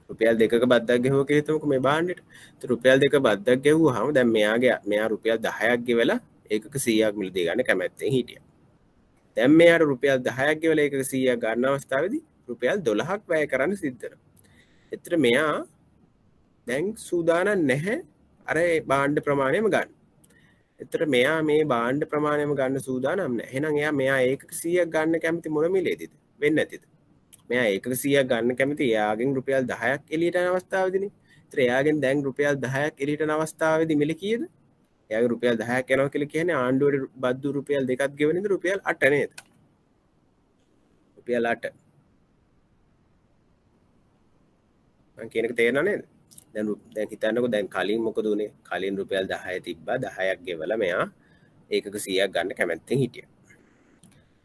රුපියල් 2ක බද්දක් ගෙවුවා කියලා හිතමුකෝ මේ භාණ්ඩෙට. ඒත් රුපියල් 2ක බද්දක් ගෙවුවාම දැන් මෙයා රුපියල් 10ක් ගෙවලා ඒකක 100ක් මිලදී ගන්න කැමැත්තෙන් හිටියා. දැන් මෙයාට රුපියල් 10ක් ගෙවලා ඒකක 100ක් ගන්න අවස්ථාවේදී රුපියල් 12ක් වැය කරන්න සිද්ධ වෙනවා. එතකොට මෙයා දැන් සූදානම් නැහැ අර භාණ්ඩ ප්‍රමාණයම ගන්න. එතකොට මෙයා මේ භාණ්ඩ ප්‍රමාණයම ගන්න සූදානම් නැහැ. එහෙනම් මෙයා ඒකක 100ක් ගන්න කැමති මොන මිලේදීද? වෙන්නේ නැතිද? මෙයා ඒකක 100ක් ගන්න කැමති එයාගෙන් රුපියල් 10ක් එළියට යන අවස්ථාවේදීනේ. ඒතර එයාගෙන් දැන් රුපියල් 10ක් එළියට යන අවස්ථාවේදී මිල කීයද? එයාගේ රුපියල් 10ක් යනවා කියලා කියන්නේ ආණ්ඩුවට බද්දු රුපියල් 2ක් ගෙවන ඉඳ රුපියල් 8 නේද? රුපියල් 8. මම කියන එක තේරෙනව නේද? දැන් හිතන්නකෝ දැන් කලින් මොකද උනේ? කලින් රුපියල් 10 තිබ්බා 10ක් ගෙවලා මෙයා ඒකක 100ක් ගන්න කැමැත්තෙන් හිටියා.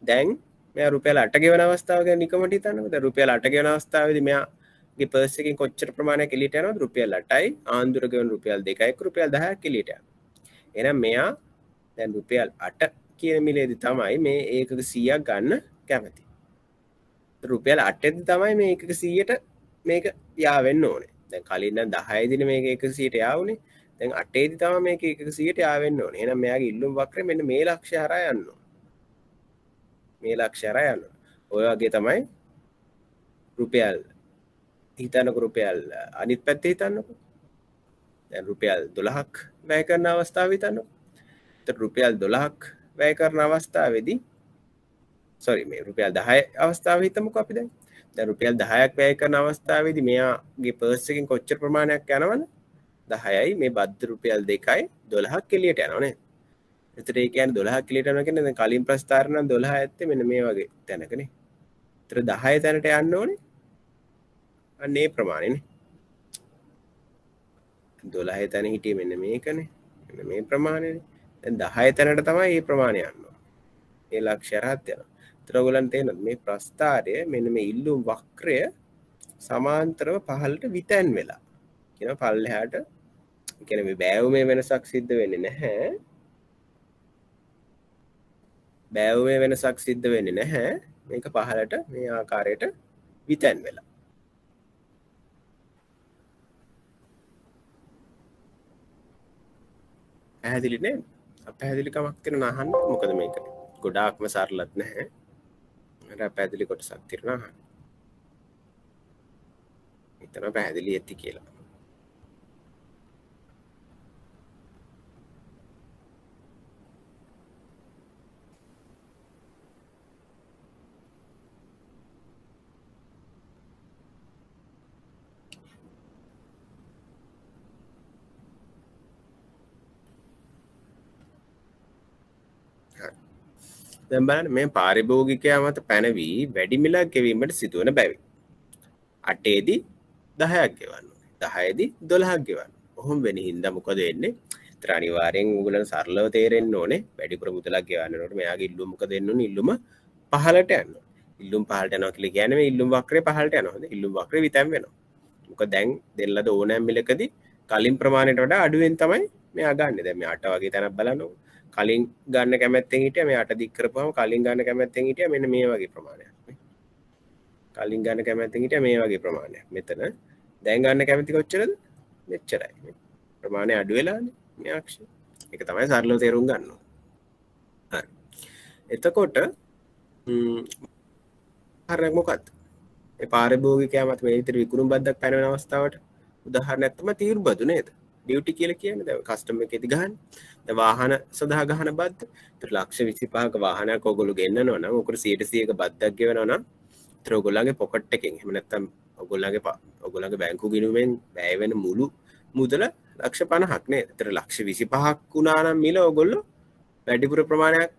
දැන් මෙයා රුපියල් 8 ගෙවන අවස්ථාව ගැන නිකමට හිතන්නකෝ. දැන් රුපියල් 8 ගෙවන අවස්ථාවේදී මෙයාගේ පර්ස් එකෙන් කොච්චර ප්‍රමාණයක් එළියට යනවද? රුපියල් 8යි ආන්දුර ගෙවන රුපියල් 2යි රුපියල් 10ක් එළියට යනවා. එහෙනම් මෙයා දැන් රුපියල් 8 කියන මිලේදී තමයි මේ ඒකක 100ක් ගන්න කැමති. රුපියල් 8 දී තමයි මේ ඒකක 100ට මේක යාවෙන්න ඕනේ. දැන් කලින් නම් 10 දින මේක 100ට යාවුනේ. දැන් 8 දී තමයි මේක 100ට යාවෙන්න ඕනේ. එහෙනම් මෙයාගේ ඉල්ලුම් වක්‍රය මෙන්න මේ ලක්ෂ්‍ය හරහා යන්න ඕනේ. මේ ලක්ෂ්‍ය හරහා යන්න ඕනේ. ඔය වගේ තමයි රුපියල් හිතන්නකො රුපියල් අනිත් පැත්තේ හිතන්නකො. දැන් රුපියල් 12ක් වැය කරන අවස්ථාව හිතන්නකො. එතකොට රුපියල් 12ක් වැය කරන අවස්ථාවේදී මේ රුපියල් 10 අවස්ථාව හිතමුකෝ අපි දැන්. දැන් රුපියල් 10ක් වැය කරන අවස්ථාවේදී මෙයාගේ පර්ස් එකෙන් කොච්චර ප්‍රමාණයක් යනවද? 10යි මේ බද්ද රුපියල් 2යි 12ක් එළියට යනවා නේද? එතකොට ඒ කියන්නේ 12ක් එළියට යනවා කියන්නේ දැන් කලින් ප්‍රස්ථාර නම් 12 ඇත්තේ මෙන්න මේ වගේ තැනකනේ. එතකොට 10 තැනට යන්න ඕනේ. අන්න ඒ ප්‍රමාණයනේ. 12 තැන හිටියේ මෙන්න මේකනේ. මෙන්න මේ ප්‍රමාණයනේ. දැන් 10 තැනට තමයි මේ ප්‍රමාණය යන්න ඕනේ. මේ ලක්ෂ්‍ය රහත් යනවා. ඒතර ඔයගොල්ලන් තේරෙනවද මේ ප්‍රස්ථාරය මෙන්න මේ ඉල්ලුම් වක්‍රය සමාන්තරව පහළට විතැන් වෙලා කියන පල්ලෙහාට කියන්නේ මේ බෑවුමේ වෙනසක් සිද්ධ වෙන්නේ නැහැ. බෑවුමේ වෙනසක් සිද්ධ වෙන්නේ නැහැ. මේක පහළට මේ ආකාරයට විතැන් වෙලා. පැහැදිලි නේද? අපැහැදිලිකමක් තියෙනවා අහන්න. මොකද මේක ගොඩාක්ම සරලත් නැහැ. අර පැහැදිලි කොටසක් තියෙනවා අහන්න. හිතනවා පැහැදිලි ඇති කියලා. දැන් බලන්න මේ පාරිභෝගිකයා මත පැනවී වැඩි මිලක් ගෙවීමට සිදුවන බැවි. 8 දී 10ක් ගෙවන්න ඕනේ. 10 දී 12ක් ගෙවන්න. ඔහොම වෙන හින්දා මොකද වෙන්නේ? ඒතර අනිවාර්යෙන් උගලන් සරලව තේරෙන්න ඕනේ. වැඩිපුර මුදලක් ගෙවන්නකොට මෙයාගේ ඉල්ලුම මොකද වෙන්න ඕනේ? ඉල්ලුම පහළට යන්න ඕනේ. ඉල්ලුම පහළට යනවා කියලා කියන්නේ මේ ඉල්ලුම් වක්‍රය පහළට යනවා. හොඳ ඉල්ලුම් වක්‍රය විතැන් වෙනවා. මොකද දැන් දෙන්නද ඕනෑම මිලකදී කලින් ප්‍රමාණයට වඩා අඩුවෙන් තමයි මෙයා ගන්න. දැන් මේ 8 වගේ තැනක් බලන්නකො. කලින් ගන්න කැමැත්තෙන් හිටියා මේ 8 දික් කරපුවම කලින් ගන්න කැමැත්තෙන් හිටියා මෙන්න මේ වගේ ප්‍රමාණයක් නේ. කලින් ගන්න කැමැත්තෙන් හිටියා මේ වගේ ප්‍රමාණයක්. මෙතන දැන් ගන්න කැමැති කොච්චරද? මෙච්චරයි නේ. ප්‍රමාණය අඩු වෙලානේ මේ අක්ෂය. ඒක තමයි සරලව තේරුම් ගන්න ඕන. හරි. එතකොට හරියක් මොකක්ද? ඒ පාරිභෝගිකයා මත මේ විතර විකුණුම් බද්දක් පැනවෙන අවස්ථාවට උදාහරණයක් තමයි තීරු බදු නේද? ඩියුටි කියලා කියන්නේ දැන් කස්ටමර් එකේදී ගහන්නේ. දැන් වාහන සඳහා ගහන බද්ද. ඒතර ලක්ෂ 25ක වාහනයක් ඔයගොල්ලෝ ගෙන්නනවා නම් ඔකට 100%ක බද්දක් ගෙවනවා නම් ඒතර ඔයගොල්ලන්ගේ පොකට් එකෙන් එහෙම නැත්නම් ඔයගොල්ලන්ගේ බැංකු ගිණුමෙන් වැය වෙන මුළු මුදල ලක්ෂ 50ක් නේද? ඒතර ලක්ෂ 25ක් වුණා නම් මිල ඔයගොල්ලෝ වැඩිපුර ප්‍රමාණයක්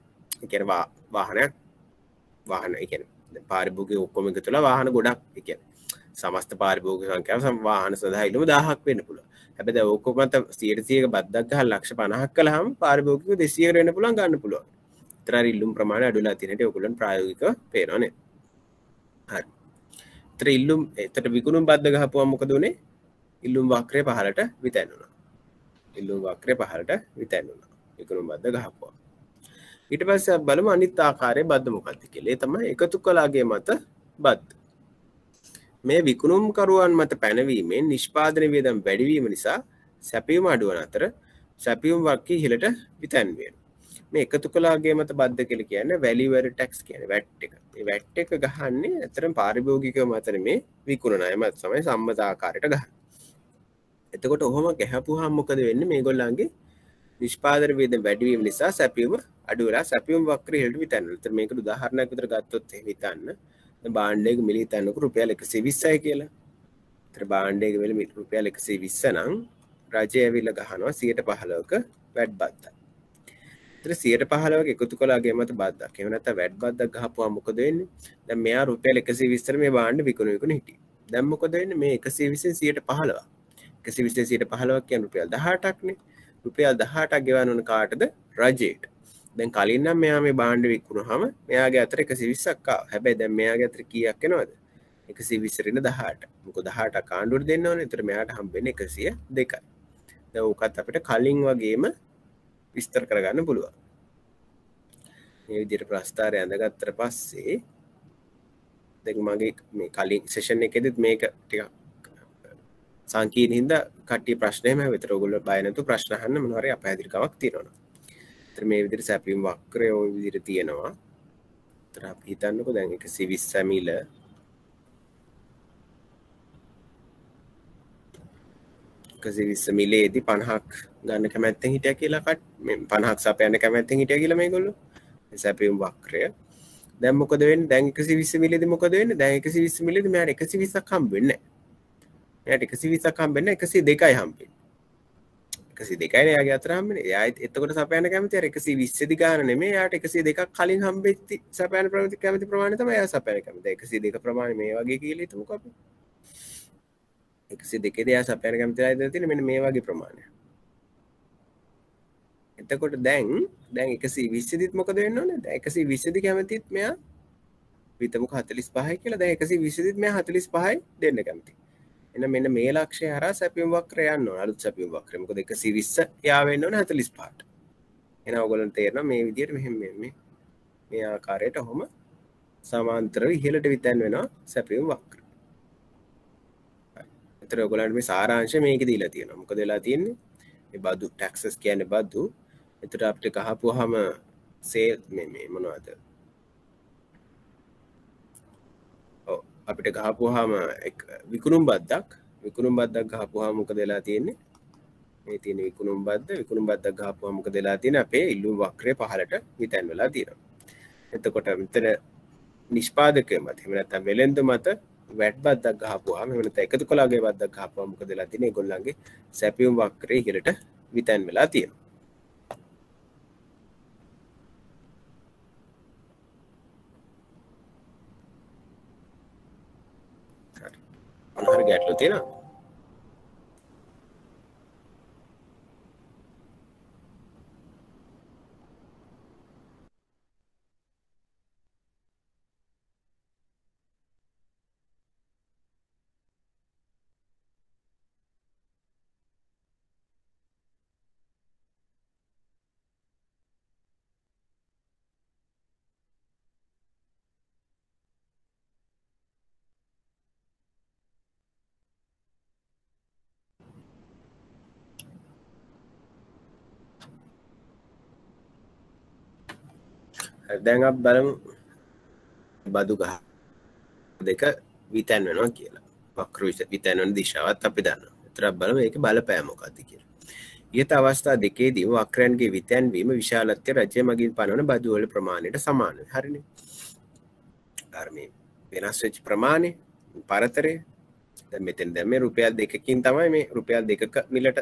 ඒ කියන්නේ වාහන ඒ කියන්නේ පාරිභෝගික ඔක්කොම එකතුලා වාහන ගොඩක් ඒ කියන්නේ සමස්ත පාරිභෝගික සංඛ්‍යාව වාහන සඳහා ඉල්ලුම 1000ක් වෙන්න පුළුවන්. හැබැයි දැන් ඕක මත 100%ක බද්දක් ගහලා ලක්ෂ 50ක් කළාම පාරිභෝගික 200කට වෙන්න පුළුවන් ගන්න පුළුවන්. ඒතර අර ඉල්ලුම් ප්‍රමාණය අඩු වෙලා තියෙන හැටි ඔයගොල්ලන් ප්‍රායෝගිකව පේනවා නේද? හරි. ඒතර ඉල්ලුම් ඒතර විකුණුම් බද්ද ගහපුවම මොකද උනේ? ඉල්ලුම් වක්‍රය පහළට විතැන්නුණා. ඉල්ලුම් වක්‍රය පහළට විතැන්නුණා. විකුණුම් බද්ද ගහපුවා. ඊට පස්සේ බලමු අනිත් ආකාරයේ බද්ද මොකක්ද කියලා. ඒ තමයි එකතු කලාගේ මත බද්ද. මේ විකුණුම් කරුවන් මත පැනවීමෙන් නිෂ්පාදන වියදම් වැඩිවීම නිසා සැපයුම අඩුවන අතර සැපයුම් වක්‍රය ඉහළට විතැන් වෙනවා. මේ එකතු කලාගේ මත බද්ද කියලා කියන්නේ වැලියු ඇඩඩ් ටැක්ස් කියන්නේ වැට් එක. මේ වැට් එක ගහන්නේ අතරම පාරිභෝගිකව මත නෙමේ විකුණන අය මත තමයි සම්මත ආකාරයට ගහන්නේ. එතකොට ඔහොම ගහපුවාම මොකද වෙන්නේ? මේගොල්ලන්ගේ නිෂ්පාදන වියදම් වැඩිවීම නිසා සැපයුම අඩු වෙලා සැපයුම් වක්‍රය ඉහළට විතැන්වෙනවා. ඒතර මේකට උදාහරණයක් විතර ගත්තොත් එහෙම හිතන්න. බාණ්ඩයක මිල හිතන්නකො රුපියල් 120යි කියලා. ඒතර බාණ්ඩයක මිල රුපියල් 120 නම් රජය ඇවිල්ලා ගහනවා 115ක වැට් බද්දක්. ඒතර 115ක එකතු කළාගේ මත බද්දක්. එහෙම නැත්නම් වැට් බද්දක් ගහපුවා මොකද වෙන්නේ? දැන් මෙයා රුපියල් 120ට මේ බාණ්ඩ විකුණන හිටියේ. දැන් මොකද වෙන්නේ? මේ 120න් 115ක්. 120න් 115ක් කියන්නේ රුපියල් 18ක් නේ. රුපියල් 18ක් ගෙවන්න ඕන කාටද? රජයට. දැන් කලින් නම් මෙයා මේ භාණ්ඩ විකුණුවාම මෙයාගේ අතර 120ක් ආවා. හැබැයි දැන් මෙයාගේ අතර කීයක් එනවද? 120 රින 18. මොකද 18ක් ආණ්ඩුවට දෙන්න ඕනේ. ඒතර මෙයාට හම්බෙන්නේ 102යි. දැන් ඕකත් අපිට කලින් වගේම විස්තර කරගන්න පුළුවන්. මේ විදිහට ප්‍රස්තාරය ඇඳගත්තට පස්සේ දැන් මගේ මේ කලින් සෙෂන් එකේදීත් මේක ටිකක් සංකීර්ණ හින්දා කට්ටිය ප්‍රශ්න එහෙම විතර ඔයගොල්ලෝ බය නැතුව ප්‍රශ්න අහන්න මොනවා හරි අපහැදිලිකමක් තියෙනවා. ඒතර මේ විදිහට සැපයුම් වක්‍රය ওই විදිහට තියෙනවා. ඒතර අපි හිතන්නකෝ දැන් 120 මිල 120 මිලේදී 50ක් ගන්න කැමැත්තෙන් හිටියා කියලා මේ 50ක් සපයන්න කැමැත්තෙන් හිටියා කියලා මේගොල්ලෝ. මේ සැපයුම් වක්‍රය. දැන් මොකද වෙන්නේ? දැන් 120 මිලේදී මොකද වෙන්නේ? දැන් 120 මිලේදී මෙයාට 120ක් හම්බෙන්නේ නැහැ. මෙයාට 120ක් හම්බෙන්නේ 102යි හම්බෙන්නේ. 102යි යාගේ අතර හම්බෙන්නේ. එයා එතකොට සපයන්න කැමති අර 120 දී ගන්න නෙමෙයි. එයාට 102ක් කලින් හම්බෙච්චි සපයන්න කැමති ප්‍රමාණය තමයි එයා සපයන්න කැමති. 102 ප්‍රමාණය මේ වගේ කියලා හිතමුකෝ අපි. 102 දී එයා සපයන්න කැමතිලා ඉඳලා තියෙන මෙන්න මේ වගේ ප්‍රමාණය. එතකොට දැන් 120 දිත් මොකද වෙන්න ඕනේ? දැන් 120 දී කැමතිත් මෙයා හිතමුකෝ 45යි කියලා. දැන් 120 දිත් මෙයා 45යි දෙන්න කැමතියි. එන්න මෙන්න මේ ලක්ෂය හරහා සැපයුම් වක්‍රය යන්න ඕන. අලුත් සැපයුම් වක්‍රය. මොකද 120 යා වෙන්න ඕන 45ට. එහෙනම් ඔයගොල්ලන්ට තේරෙනවා මේ විදිහට මෙහෙම මේ ආකාරයට ඔහොම සමාන්තරව ඉහළට විතැන් වෙනවා සැපයුම් වක්‍රය. හරි. ඒතර ඔයගොල්ලන්ට මේ සාරාංශය මේකේ දීලා තියෙනවා. මොකද වෙලා තියෙන්නේ? මේ බදු ටැක්සස් කියන්නේ බදු. ඒතර අපිට ගහපුවාම සේල් මේ මොනවද? අපිට ගහපුවාම විකුණුම් බද්දක් ගහපුවාම මොකද වෙලා තියෙන්නේ? මේ තියෙන විකුණුම් බද්දක් ගහපුවාම මොකද වෙලා තියෙන්නේ? අපේ ඉල්ලුම් වක්‍රය පහළට විතැන් වෙලා තියෙනවා. එතකොට මෙතන නිෂ්පාදකය මත එහෙම නැත්නම් වෙළෙන්ද මත වැට් බද්දක් ගහපුවාම එහෙම නැත්නම් එකතු කළාගේ බද්දක් ගහපුවාම මොකද වෙලා තියෙන්නේ? ඒගොල්ලන්ගේ සැපයුම් වක්‍රය ඉහළට විතැන් වෙලා තියෙනවා. මොනවාරි ගැටලු තියෙනවද? දැන් අපි බලමු බදු ගහ දෙක විතැන් වෙනවා කියලා. වක්‍ර විතැන් වෙන දිශාවත් අපි දන්නවා. ඒතර අපි බලමු ඒකේ බලපෑම මොකක්ද කියලා. ඊට අවස්ථා දෙකේදී වක්‍රයන්ගේ විතැන් වීම විශාලත්වය රජය මගින් පනවන බදු වල ප්‍රමාණයට සමානයි. හරිනේ. අර මේ වෙනස් වෙච්ච ප්‍රමාණය පරතරය දැන් මෙතෙන් දැන් මේ රුපියල් 2කින් තමයි මේ රුපියල් 2ක මිලට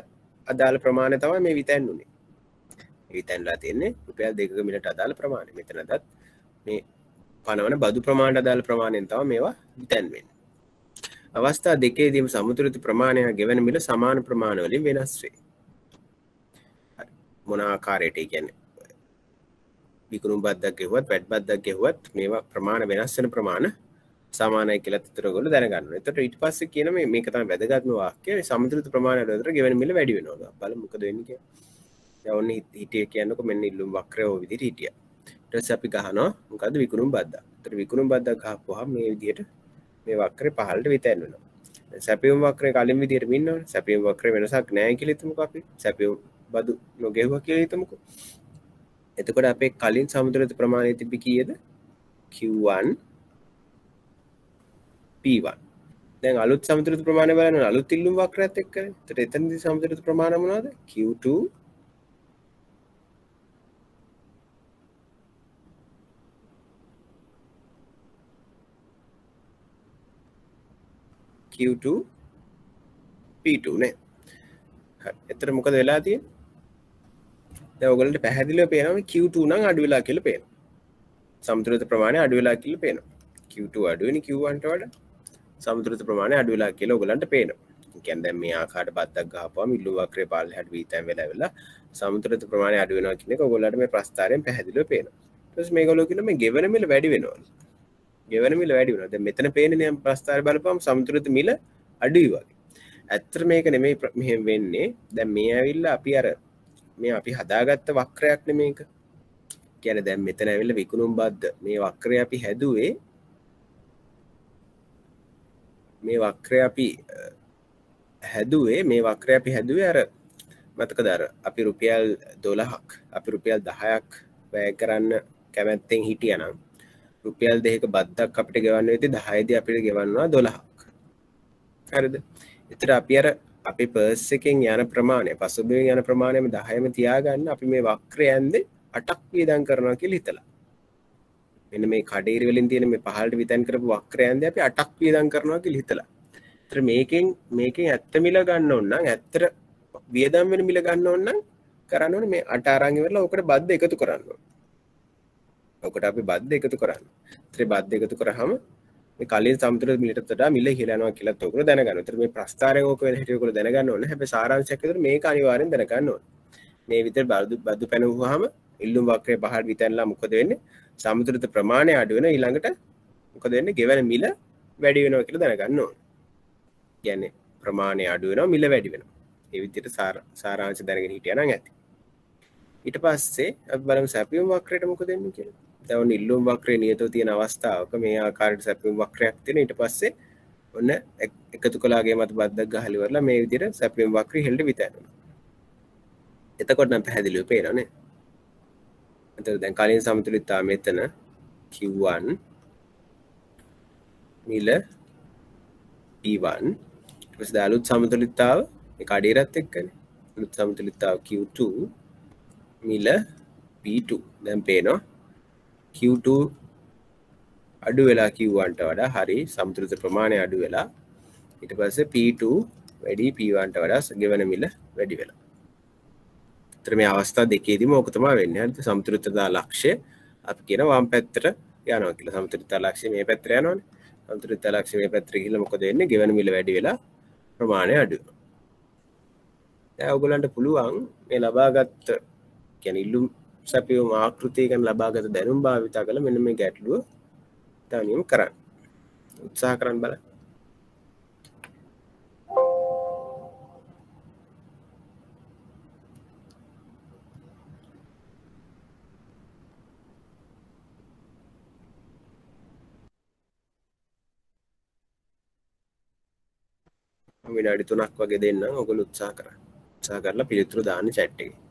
අදාළ ප්‍රමාණය තමයි මේ විතැන් උනේ. විතැන්ලා තියෙන්නේ රුපියල් 2ක මිලට අදාළ ප්‍රමාණය. මෙතනදත් මේ පනවන බදු ප්‍රමාණයට අදාළ ප්‍රමාණයෙන් තමයි මේවා විතැන් වෙන්නේ. අවස්ථා දෙකේදීම සමතුලිත ප්‍රමාණය ගෙවන මිල සමාන ප්‍රමාණ වලින් වෙනස් වේ. මොන ආකාරයට කියන්නේ විකුණුම් බද්දක් ගෙවුවත් වැට් බද්දක් ගෙවුවත් මේවා ප්‍රමාණ වෙනස් වෙන ප්‍රමාණ සමානයි කියලා අතට ඔයගොල්ලෝ දැනගන්න ඕනේ. එතකොට ඊට පස්සේ කියන මේක තමයි වැදගත්ම වාක්‍යය. සමතුලිත ප්‍රමාණයට විතර ගෙවන මිල වැඩි වෙනවා. බලමු මොකද වෙන්නේ කියලා. දැන් ඔන්න හිටියේ කියන්නකො මෙන්න ඉල්ලුම් වක්‍රය ඔය විදිහට හිටියා. ඊට පස්සේ අපි ගහනවා මොකද්ද විකුණුම් බද්දක්. එතකොට විකුණුම් බද්දක් ගහපුවාම මේ විදිහට මේ වක්‍රය පහළට විතැන් වෙනවා. සැපියුම් වක්‍රය කලින් විදිහට ඉන්නවනේ. සැපියුම් වක්‍රය වෙනසක් නැහැ කියලා හිතමුකෝ අපි. සැපියුම් බදු නොගෙවුවා කියලා හිතමුකෝ. එතකොට අපේ කලින් සමතුලිත ප්‍රමාණය තිබි කීයද? Q1 P1. දැන් අලුත් සමතුලිත ප්‍රමාණය බලන්න අලුත් ඉල්ලුම් වක්‍රයත් එක්කනේ. එතකොට එතනදී සමතුලිත ප්‍රමාණය මොනවද? Q2 Q2 P2 නේ. හරි. එතකොට මොකද වෙලා තියෙන්නේ? දැන් ඔයගොල්ලන්ට පැහැදිලිව පේනවා මේ Q2 නම් අඩු වෙලා කියලා පේනවා. සමතුලිත ප්‍රමාණය අඩු වෙලා කියලා පේනවා. Q2 අඩු වෙන්නේ Q1ට වඩා. සමතුලිත ප්‍රමාණය අඩු වෙලා කියලා ඔයගොල්ලන්ට පේනවා. ඒ කියන්නේ දැන් මේ ආකාරයට බද්දක් ගහපුවාම ඉල්ලුම් වක්‍රය පල්ලෙහාට වීතැන් වෙලා සමතුලිත ප්‍රමාණය අඩු වෙනවා කියන එක ඔයගොල්ලන්ට මේ ප්‍රස්තාරයෙන් පැහැදිලිව පේනවා. ඊට පස්සේ මේගොල්ලෝ කියනවා මේ ගෙවන මිල වැඩි වෙනවා. ගෙවන මිල වැඩි වෙනවා. දැන් මෙතන පේන්නේ නම් ප්‍රස්තාරය බලපුවම සමතුලිත මිල අඩුයි වගේ. ඇත්තට මේක නෙමෙයි මෙහෙම වෙන්නේ. දැන් මේ ඇවිල්ලා අපි අර මේ අපි හදාගත්ත වක්‍රයක් නෙමේක. කියන්නේ දැන් මෙතන ඇවිල්ලා විකුණුම් බද්ද මේ වක්‍රය අපි හැදුවේ මේ වක්‍රය අපි හැදුවේ අර මතකද අර අපි රුපියල් 12ක් අපි රුපියල් 10ක් වැය කරන්න කැමැත්තෙන් හිටියනම් රුපියල් 2ක බද්දක් අපිට ගෙවන්න වෙද්දි 10 දී අපිට ගෙවන්නවා 12ක්. හරිද? ඒතර අපි අර අපේ පර්ස් එකෙන් යන ප්‍රමාණය පසුබිමින් යන ප්‍රමාණයම 10ම තියාගන්න අපි මේ වක්‍රය ඇන්දේ 8ක් වියදම් කරනවා කියලා හිතලා. මෙන්න මේ කඩේරි වලින් තියෙන මේ පහළට විතන් කරපු වක්‍රය ඇන්දේ අපි 8ක් වියදම් කරනවා කියලා හිතලා. ඒතර මේකෙන් ඇත්ත මිල ගන්න ඕන නම් ඇත්තට වියදම් වෙන මිල ගන්න ඕන නම් කරන්න ඕනේ මේ 8 අරන් ඉවරලා ඔකට බද්ද එකතු කරන්න ඕනේ. ඔකට අපි බද්ද එකතු කරන්න. ඒතර බද්ද එකතු කරාම මේ කලින් සමතුලිත මිලට වඩා මිල ඉහළ යනවා කියලා ඔයගොල්ලෝ දැනගන්න. ඒතර මේ ප්‍රස්තාරයෙන් ඕක වෙන හැටි ඔයගොල්ලෝ දැනගන්න ඕනේ. හැබැයි සාරාංශයක් විතර මේක අනිවාර්යෙන් දැනගන්න ඕනේ. මේ විතර බද්දු පැනුවාම ඉල්ලුම් වක්‍රය පහළ විතැන්ලා මොකද වෙන්නේ? සමතුලිත ප්‍රමාණය අඩු වෙන ඊළඟට මොකද වෙන්නේ? ගෙවන මිල වැඩි වෙනවා කියලා දැනගන්න ඕනේ. කියන්නේ ප්‍රමාණය අඩු වෙනවා මිල වැඩි වෙනවා. ඒ විදිහට සාරාංශ දැනගෙන හිටියා නම් ඇති. ඊට පස්සේ අපි බලමු සැපියුම් වක්‍රයට මොකද වෙන්නේ කියලා. දැන් ඔන්න ඉල්ලුම් වක්‍රය නියතව තියෙන අවස්ථාවක මේ ආකාරයට සැපියුම් වක්‍රයක් තියෙන ඊට පස්සේ ඔන්න එකතු කළාගේ මත බද්දක් ගහලා ඉවරලා මේ විදිහට සැපියුම් වක්‍රය හෙල්ල විතැන්නවා. එතකොට නම් පැහැදිලිව පේනවා නේ. එතකොට දැන් කලින් සමතුලිතතාව මෙතන Q1 මිල P1 ඊට පස්සේ අලුත් සමතුලිතතාව මේ කඩේරත් එක්කනේ. අලුත් සමතුලිතතාව Q2 මිල P2 දැන් පේනවා Q2 අඩු වෙලා Q1ට වඩා හරි සමතුලිත ප්‍රමාණය අඩු වෙලා ඊට පස්සේ P2 වැඩි P1ට වඩා ගෙවන මිල වැඩි වෙලා. ඒතර මේ අවස්ථා දෙකේදීම ඕක තමයි වෙන්නේ. හරිද? සමතුලිතතා ලක්ෂ්‍ය අපි කියන වම් පැත්තට යනවා කියලා. සමතුලිතතා ලක්ෂ්‍ය මේ පැත්තට යනවානේ. සමතුලිතතා ලක්ෂ්‍ය මේ පැත්තට ගිහිල්ලා මොකද වෙන්නේ? ගෙවන මිල වැඩි වෙලා ප්‍රමාණය අඩු වෙනවා. දැන් ඔයගොල්ලන්ට පුළුවන් මේ ලබාගත් කියන්නේ ඉල්ලුම් සැපයුම් ආකෘතිය ගැන ලබාගත දැනුම් භාවිතා කරලා මෙන්න මේ ගැටලුව තනියම කරන්න. උත්සාහ කරන්න බලන්න. විනාඩි 3ක් වගේ දෙන්නම් ඔයගොල්ලෝ උත්සාහ කරන්න. උත්සාහ කරලා පිළිතුරු දාන්න chat එකේ.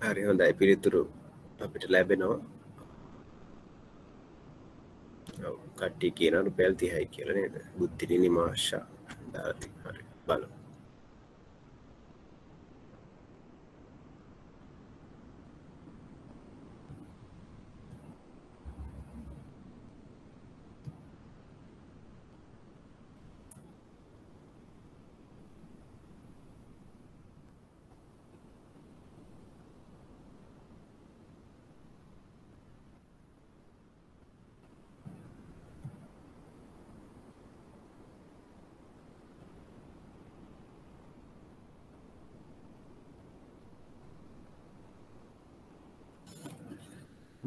හරි හොඳයි පිළිතුරු අපිට ලැබෙනවා. ඔව් කට්ටිය කියනවා රුපියල් 30යි කියලා නේද? බුද්ධිනි නිමාෂා දාලා තියෙනවා. හරි බලමු.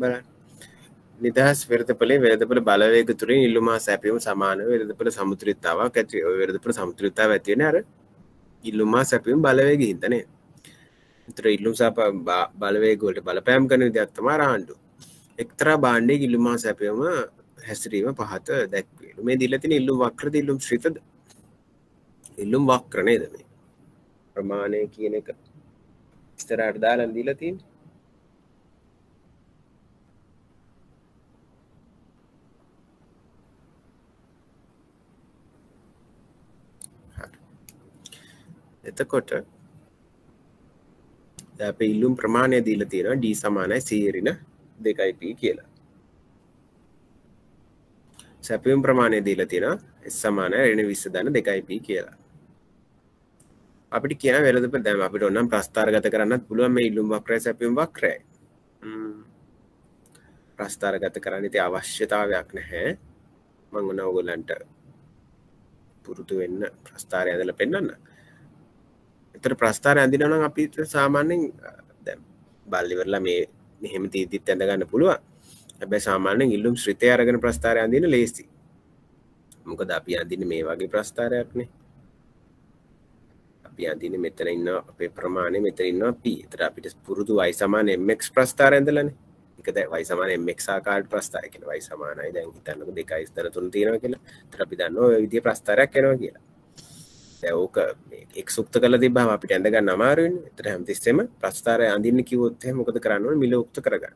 බලන්න. නිදහස් වෙළඳපොලේ වෙළඳපොළ බලවේග තුලින් ඉල්ලුම හා සැපයීම සමාන වෙළඳපොළ සමතුලිතතාවක් ඇති වෙයි. ඔය වෙළඳපොළ සමතුලිතතාව ඇති වෙන්නේ අර ඉල්ලුම හා සැපයීම බලවේගය හින්දා නේද? ඒතර ඉල්ලුම සහ බලවේග වලට බලපෑම් කරන විදිහක් තමයි ආණ්ඩුව. එක්තරා භාණ්ඩයක ඉල්ලුම හා සැපයීම හැසිරීම පහත දැක්වේ. මේ දීලා තියෙන ඉල්ලුම් වක්‍රද ඉල්ලුම් ශ්‍රිතද? ඉල්ලුම් වක්‍ර නේද මේ? ප්‍රමාණය කියන එක ඉස්සරහට දාලා දීලා තියෙන්නේ. එතකොට අපේ ඉල්ලුම් ප්‍රමාණය දීලා තියෙනවා D සමානයි C ඍණ 2p කියලා. සැපයුම් ප්‍රමාණය දීලා තියෙනවා S සමානයි ඍණ 20 ධන 2p කියලා. අපිට කියන වෙළඳපොළ දැන් අපිට ඕනම් ප්‍රස්ථාරගත කරන්නත් පුළුවන් මේ ඉල්ලුම් වක්‍රය සැපයුම් වක්‍රයයි. ප්‍රස්ථාරගත කරන්න ඉතින් අවශ්‍යතාවයක් නැහැ. මම ඕගොල්ලන්ට පුරුදු වෙන්න ප්‍රස්ථාරය ඇඳලා පෙන්නන්න. ඒතර ප්‍රස්ථාරය අඳිනවා නම් අපිට සාමාන්‍යයෙන් දැන් බල්ලි ඉවරලා මේ මෙහෙම තීද්දිත් ඇඳ ගන්න පුළුවන්. හැබැයි සාමාන්‍යයෙන් ඉල්ලුම් ශ්‍රිතය අරගෙන ප්‍රස්ථාරය අඳින්න ලේසි. මොකද අපි අඳින්නේ මේ වගේ ප්‍රස්ථාරයක්නේ. අපි අඳින්නේ මෙතන ඉන්න අපේ ප්‍රමාණය මෙතන ඉන්නවා p. ඒතර අපිට පුරුදු y සමාන mx ප්‍රස්ථාරය ඇඳලානේ. ඒක දැන් y සමාන mx ආකාර ප්‍රස්ථාරය කියන්නේ y සමානයි දැන් හිතන්නකො 2.3 තියෙනවා කියලා. ඒතර අපි දන්නවා ඔය විදිහේ ප්‍රස්ථාරයක් එනවා කියලා. දැන් ඕක එක් උක්ත කරලා තිබ්බම අපිට ඇඳ ගන්න අමාරු වෙන්නේ. ඒතර හැමතිස්සෙම ප්‍රස්ථාරය අඳින්න කිව්වොත් එහෙනම් මොකද කරන්න ඕනේ? මිල උක්ත කරගන්න.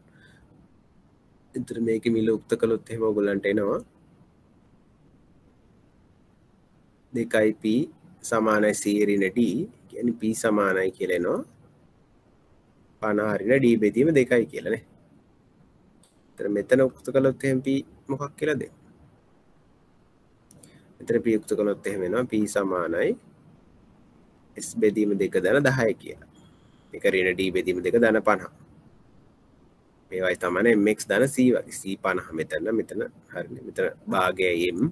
ඒතර මේකේ මිල උක්ත කළොත් එහෙම ඔයගොල්ලන්ට එනවා 2p සමානයි c ඍණ d කියන්නේ p සමානයි කියලා එනවා 50 ඍණ d බෙදීම 2යි කියලා නේ. ඒතර මෙතන උක්ත කළොත් එහෙම p මොකක් කියලාද? මෙතන p උක්ත කළොත් එහෙම එනවා p සමානයි s බෙදීම 2 ධන 10 කියලා. මේක ඍණ d බෙදීම 2 ධන 50. මේවයි තමයි mx ධන c වගේ. c 50 මෙතන හරිනේ. මෙතන භාගයයි m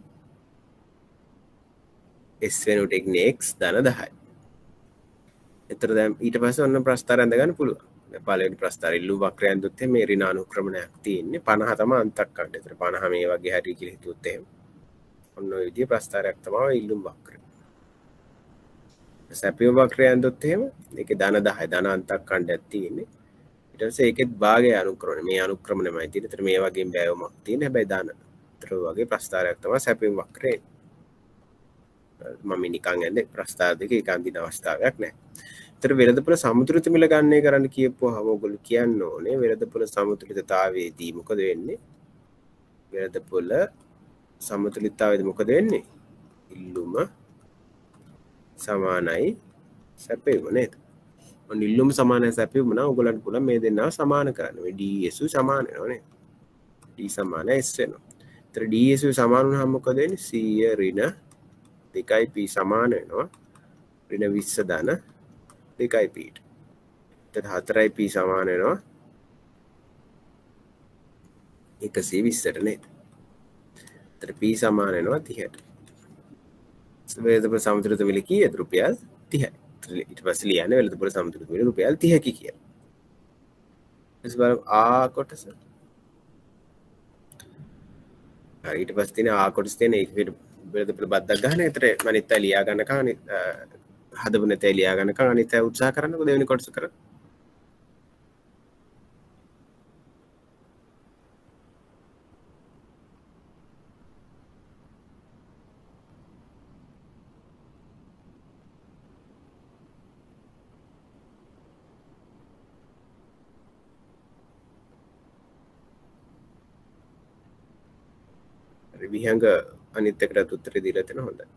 s වෙනුවට ඉන්නේ x ධන 10යි. එතකොට දැන් ඊට පස්සේ ඔන්න ප්‍රස්ථාරය අඳ ගන්න පුළුවන්. දැන් පළවෙනි ප්‍රස්ථාරය ඉල්ලුම් වක්‍රය ඇඳුත් මේ ඍණ අනුක්‍රමණයක් තියෙන්නේ 50 තමයි අන්තක්කණ්ඩ. ඒතර 50 මේ වගේ හරි කියලා හිතුවොත් එහෙම. ඔන්න ඔය විදිහේ ප්‍රස්ථාරයක් තමයි ඉල්ලුම් වක්‍රය. සැපයුම් වක්‍රය ඇඳුත් එහෙම ඒකේ ධන 10 ධන අන්තක්කණ්ඩයක් තියෙන්නේ. ඊට පස්සේ ඒකෙත් භාගය අනුක්‍රමණය. මේ අනුක්‍රමණයමයි තියෙන්නේ. ඒතර මේ වගේ බෑවමක් තියෙන හැබැයි ධන. ඒතර වගේ ප්‍රස්ථාරයක් තමයි සැපයුම් වක්‍රය. මම නිකන් ඇඳේ ප්‍රස්ථාර දෙක එක අඳින අවස්ථාවක් නැහැ. ඒතර වෙළඳපොළ සමතුලිත මිල ගණනය කරන්න කියපුවාම ඔයගොල්ලෝ කියන්න ඕනේ වෙළඳපොළ සමතුලිතතාවයේදී මොකද වෙන්නේ? වෙළඳපොළ සමතුලිතතාවයේදී මොකද වෙන්නේ? ඉල්ලුම සමානයි සැපයුම නේද? ඔන්න ඉල්ලුම සමානයි සැපයුම නම් ඔයගොල්ලන්ට පුළුවන් මේ දෙන්නා සමාන කරන්න. මේ DSU සමාන වෙනවා නේද? D සමානයි S වෙනවා. ඒතර DSU සමාන වුණාම මොකද වෙන්නේ? 100 ඍණ 2p සමාන වෙනවා ඍණ 20 ධන 2p ට. එතකොට 4p සමාන වෙනවා 120ට නේද? එතකොට p සමාන වෙනවා 30ට. වෙළඳපොළ සමතුලිත මිල කීයද? රුපියල් 30යි. ඊට පස්සේ ලියන්නේ වෙළඳපොළ සමතුලිත මිල රුපියල් 30කි කියලා. ඊට බලමු ආ කොටස. හරි ඊට පස්සේ තියෙන ආ කොටස තියෙන ඒක වෙළඳපොළ බද්දක් ගන්න. ඒතර මනිත් ලියා ගන්නකම් හදපු නැතේ ලියා ගන්නකම් අනිත් අය උත්සාහ කරන්නකෝ දෙවෙනි කොටස කරන්න. හරි විහඟ අනිත් එකටත් උත්තරේ දීලා තියෙන හොඳයි.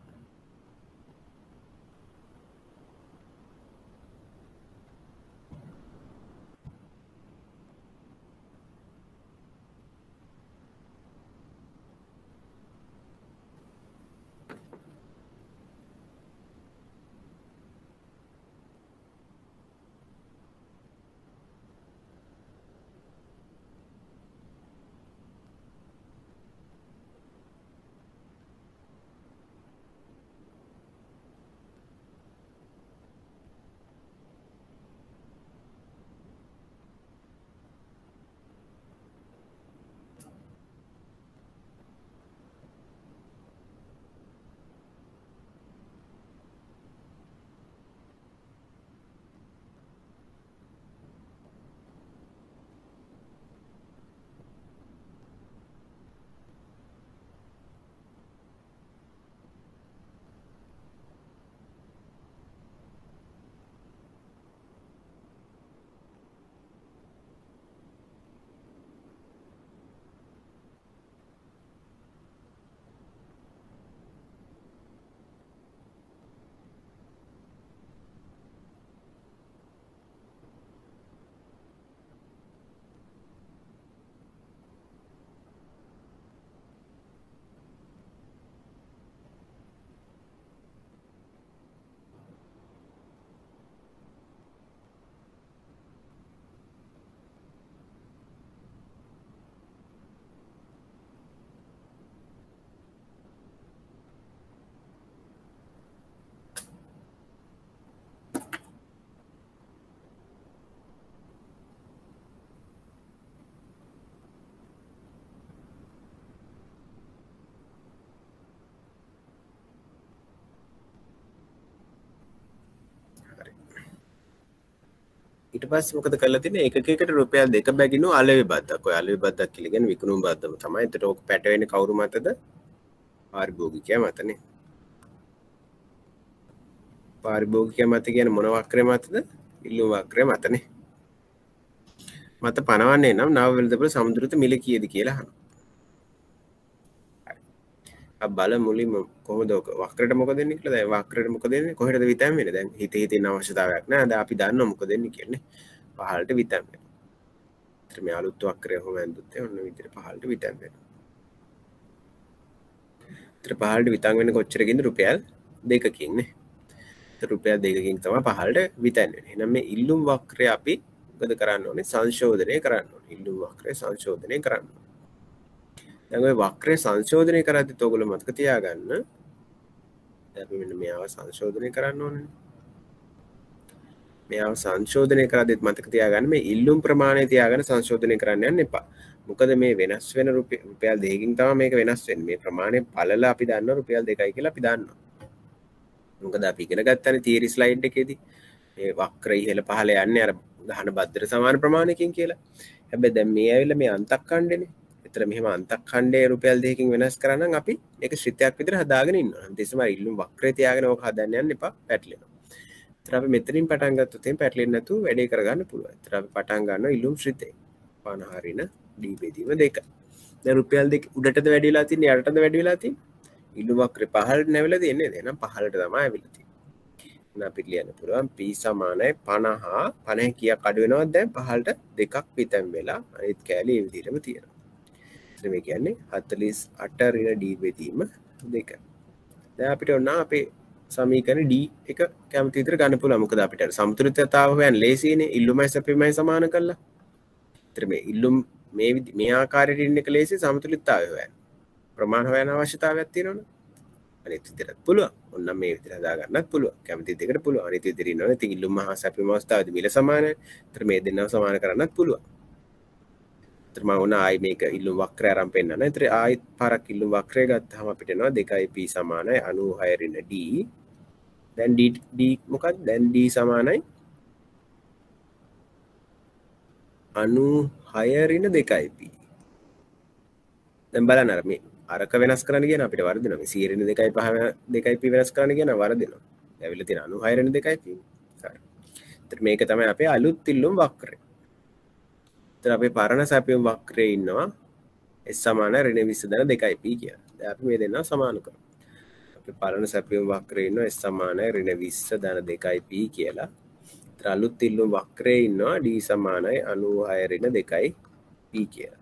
ඊට පස්සේ මොකද කරලා තියෙන්නේ එකකයකට රුපියල් 2 බැගිනු අලෙවි බද්දක්. ඔය අලෙවි බද්දක් කියලා කියන්නේ විකුණුම් බද්දම තමයි. ඒතර ඕක පැටවෙන්නේ කවුරු මතද? පාරිභෝගිකයා මතනේ. පාරිභෝගිකයා මත කියන්නේ මොන වක්‍රය මතද? ඉල්ලුම් වක්‍රය මතනේ. මත පනවන්නේ නම් නව වෙළඳපොළ සමුද්‍රිත මිල කීයද කියලා අහනවා. බල මුලින්ම කොහොමද වක්‍රයට මොකද දෙන්නේ කියලා. දැන් වක්‍රයට මොකද දෙන්නේ? කොහෙටද විතම් වෙන්නේ? දැන් හිතේ තියෙන අවශ්‍යතාවයක් නෑ. දැන් අපි දන්නවා මොකද දෙන්නේ කියන්නේ. පහළට විතම් වෙනවා. ඒතර මේ අලුත් වක්‍රය කොහොම ඇඳුත් ඔන්න විදිහට පහළට විතම් වෙනවා. ඒතර පහළට විතම් වෙන්නේ කොච්චරකින්ද? රුපියල් 2කින් නේ. ඒතර රුපියල් 2කින් තමයි පහළට විතම් වෙන්නේ. එහෙනම් මේ ඉල්ලුම් වක්‍රය අපි මොකද කරන්න ඕනේ? සංශෝධනය කරන්න ඕනේ. ඉල්ලුම් වක්‍රය සංශෝධනය කරන්න ඕනේ. දැන් ඔය වක්‍රය සංශෝධනය කරද්දිත් ඔයගොල්ලෝ මතක තියාගන්න දැන් අපි මෙන්න මෙයාව සංශෝධනය කරන්න ඕනේ. මෙයාව සංශෝධනය කරද්දිත් මතක තියාගන්න මේ ඉල්ලුම් ප්‍රමාණය තියාගෙන සංශෝධනය කරන්න යන්න එපා. මොකද මේ වෙනස් වෙන රුපියල් 2කින් තමයි මේක වෙනස් වෙන්නේ. මේ ප්‍රමාණය පළල අපි දන්නවා රුපියල් 2යි කියලා අපි දන්නවා. මොකද අපි ඉගෙන ගත්තනේ තියරි ස්ලයිඩ් එකේදී මේ වක්‍රය ඉහළ පහළ යන්නේ අර ගහන බද්දට සමාන ප්‍රමාණයකින් කියලා. හැබැයි දැන් මේ ඇවිල්ලා මේ අන්තක්ඛණ්ඩනේ. ඒතර මෙහෙම අන්තක්ඛණ්ඩයේ රුපියල් 2කින් වෙනස් කරා නම් අපි මේක ශ්‍රිතයක් විදිහට හදාගෙන ඉන්නවා. හැමතිස්සෙම ඉල්ලුම් වක්‍රය තියාගෙන ඕක හදන්න යන්න එපා පැටලෙනවා. ඒතර අපි මෙතනින් පටන් ගත්තොත් එහෙනම් පැටලෙන්නේ නැතුව වැඩේ කරගන්න පුළුවන්. ඒතර අපි පටන් ගන්නවා ඉල්ලුම් ශ්‍රිතේ. 50 හරින D බෙදීම 2. දැන් රුපියල් 2 උඩටද වැඩි වෙලා තින්නේ යටටද වැඩි වෙලා තින්නේ? ඉල්ලුම් වක්‍රේ පහළට නැවිලා තියෙන්නේ. එහෙනම් පහළට තමයි ඇවිල්ලා තියෙන්නේ. එහෙනම් අපිට ලියන්න පුළුවන් P සමානයි 50 50 කීයක් අඩු වෙනවද දැන් පහළට 2ක් විතර වෙලා අනිත් කෑලි මේ විදිහටම තියෙනවා. එතන මේ කියන්නේ 48 ඍණ D බෙදීම 2. දැන් අපිට ඔන්න අපේ සමීකරණ D එක කැමති විදිහට ගන්න පුළුවන්. මොකද අපිට සමතුලිතතාව හොයන්න ලේසියිනේ. ඉල්ලුමයි සැපීමයි සමාන කරලා. ඒතර මේ ඉල්ලුම් මේ ආකාරයට ඉන්න එක ලේසි සමතුලිතතාවය හොයන්න. ප්‍රමාණ හොයන අවශ්‍යතාවයක් තියෙනවනේ. අනිත් විදිහට පුළුවන්. ඔන්න මේ විදිහට හදා ගන්නත් පුළුවන්. කැමති දෙයකට පුළුවන්. අනිත් විදිහට ඉන්නවනේ. ඉතින් ඉල්ලුම් මහා සැපීම අවස්ථාවේදී මිල සමානයි. ඒතර මේ දෙන්නව සමාන කරන්නත් පුළුවන්. ඒතර මම ඕන ආයි මේක ඉල්ලුම් වක්‍රය අරන් පෙන්නන්න. ඒතර ආයිත් පාරක් ඉල්ලුම් වක්‍රය ගත්තාම අපිට එනවා 2යි P සමානයි 96 ඍණ D. දැන් D මොකක්ද? දැන් D සමානයි 96 ඍණ 2යි P. දැන් බලන්න අර මේ අරක වෙනස් කරන්න කියන අපිට වරදිනවා. මේ 100 ඍණ 2යි 5 2යි P වෙනස් කරන්න කියන වරදිනවා. ඇවිල්ලා තියෙන 96 ඍණ 2යි P. හරි. ඒතර මේක තමයි අපේ අලුත් ඉල්ලුම් වක්‍රය. ඒතර අපේ පරණ සැපයුම් වක්‍රයේ ඉන්නවා S සමාන ඍණ 20 ධන 2යි P කියලා. අපි මේ දෙන්නා සමාන කරමු. අපි පරණ සැපයුම් වක්‍රයේ ඉන්නවා s සමානයි ඍණ 20 ධන 2යි p කියලා. ඒතර අලුත් ඉල්ලුම් වක්‍රයේ ඉන්නවා d සමානයි 96 ඍණ 2යි p කියලා.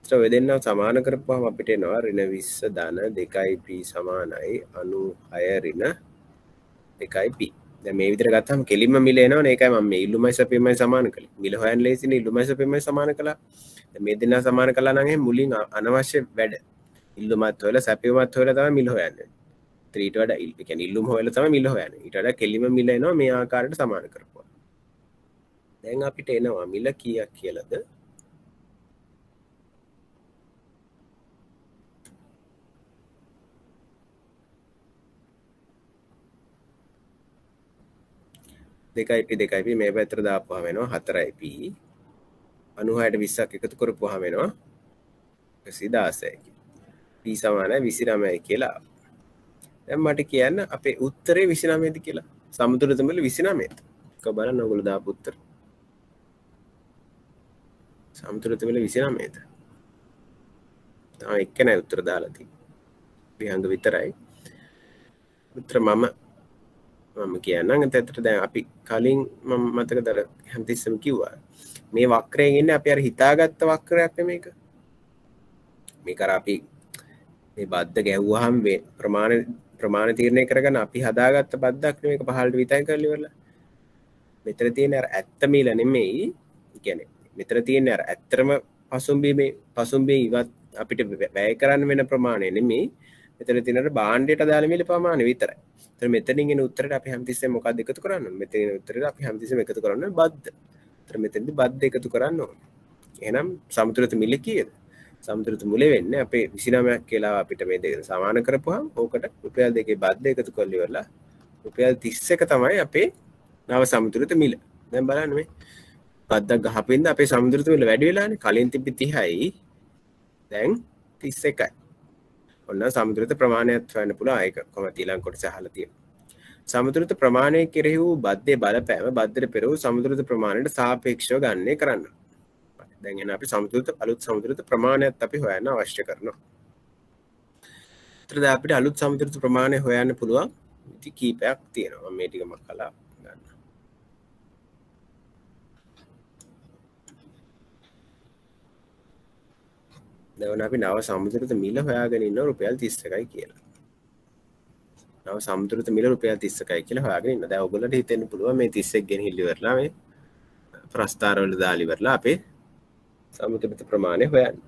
ඒතර ඔය දෙන්නා සමාන කරපුවාම අපිට එනවා ඍණ 20 ධන 2යි p සමානයි 96 ඍණ 2යි p. දැන් මේ විදිහට ගත්තාම කෙලින්ම මිල එනවනේ. ඒකයි මම මේ ඉල්ලුමයි සැපයුමයි සමාන කළේ. මිල හොයන්න ලේසිනේ ඉල්ලුමයි සැපයුමයි සමාන කළා. දැන් මේ දෙන්නා සමාන කළා නම් මුලින් අනවශ්‍ය වැඩ ඉල්ලුමත් හොයලා සැපයුමත් හොයලා තමයි මිල හොයන්නේ. ඊට වඩා ඒ කියන්නේ ඉල්ලුම හොයලා තමයි මිල හොයන්නේ. ඊට වඩා කෙලින්ම මිල එනවා මේ ආකාරයට සමාන කරපුවා. දැන් අපිට එනවා මිල කීයක් කියලාද? දෙකයි මේ පැත්තට දාපුවාම වෙනවා 4p 96ට 20ක් එකතු කරපුවාම වෙනවා 116යි. p සමානයි 29යි කියලා. දැන් මට කියන්න අපේ උත්තරේ 29ද කියලා. සමතුලිත මිල 29ද. කො බලන්න ඔයගොල්ලෝ දාපු උත්තර. සමතුලිත මිල 29ද. තාම එක්කෙනා උත්තර දාලා තියෙන්නේ. විහංග විතරයි. උත්තර මම කියන්නම්. එතකොට දැන් අපි කලින් මම මතකද හැමතිස්සෙම කිව්වා. මේ වක්‍රයෙන් ඉන්නේ අපි අර හිතාගත්ත වක්‍රයක් නෙමේක. මේක අර අපි මේ බද්ද ගැහුවාම මේ ප්‍රමාණ තීරණය කරගන්න අපි හදාගත්ත බද්දක් නෙමේක 15ට විතයි කරලා ඉවරලා. මෙතන තියෙන අර ඇත්ත මිල නෙමෙයි. කියන්නේ මෙතන තියෙන අර ඇත්තම පසුම්බියේ ඉවත් අපිට වැය කරන්න වෙන ප්‍රමාණය නෙමෙයි. මෙතන තියෙන අර භාණ්ඩයට දාලා මිල ප්‍රමාණය විතරයි. එතන මෙතනින් එන උත්තරයට අපි හැමතිස්සෙම මොකක්ද එකතු කරන්න ඕනේ? මෙතන එන උත්තරයට අපි හැමතිස්සෙම එකතු කරන්න ඕනේ බද්ද. එතන මෙතනදී බද්ද එකතු කරන්න ඕනේ. එහෙනම් සමතුලිත මිල කීයද? සමතුලිත මුල වෙන්නේ අපේ 29ක් කියලා අපිට මේ දෙක සමාන කරපුවාම ඕකට රුපියල් 2 බද්ද එකතු කරලා ඉවරලා රුපියල් 31 තමයි අපේ නව සමතුලිත මිල. දැන් බලන්න මේ බද්දක් ගහපින්ද අපේ සමතුලිත මිල වැඩි වෙලානේ. කලින් තිබ්බ 30යි දැන් 31යි. ඔන්න සමතුලිත ප්‍රමාණයත් හොයන්න පුළුවන්. ඒක කොහොමද ඊළඟ කොටස අහලා තියෙනවා. සමතුලිත ප්‍රමාණය කෙරෙහි වූ බද්දේ බලපෑම බද්දට පෙර වූ සමතුලිත ප්‍රමාණයට සාපේක්ෂව ගණනය කරන්න. දැන් එන අපි අලුත් සමතුලිත ප්‍රමාණයත් අපි හොයන්න අවශ්‍ය කරනවා. ඒතර අපිට අලුත් සමතුලිත ප්‍රමාණය හොයන්න පුළුවන් විදි කීපයක් තියෙනවා. මම මේ ටික මකලා ගන්න. දැන් අපි නව සමතුලිත මිල හොයාගෙන ඉන්නවා රුපියල් 31යි කියලා. නව සමතුලිත මිල රුපියල් 31යි කියලා හොයාගෙන ඉන්නවා. දැන් ඔයගොල්ලන්ට හිතෙන්න පුළුවන් මේ 31 ගෙන හිල්ල ඉවරලා මේ ප්‍රස්ථාර වල දාලා ඉවරලා අපේ සමතුලිත ප්‍රමාණය හොයන්න.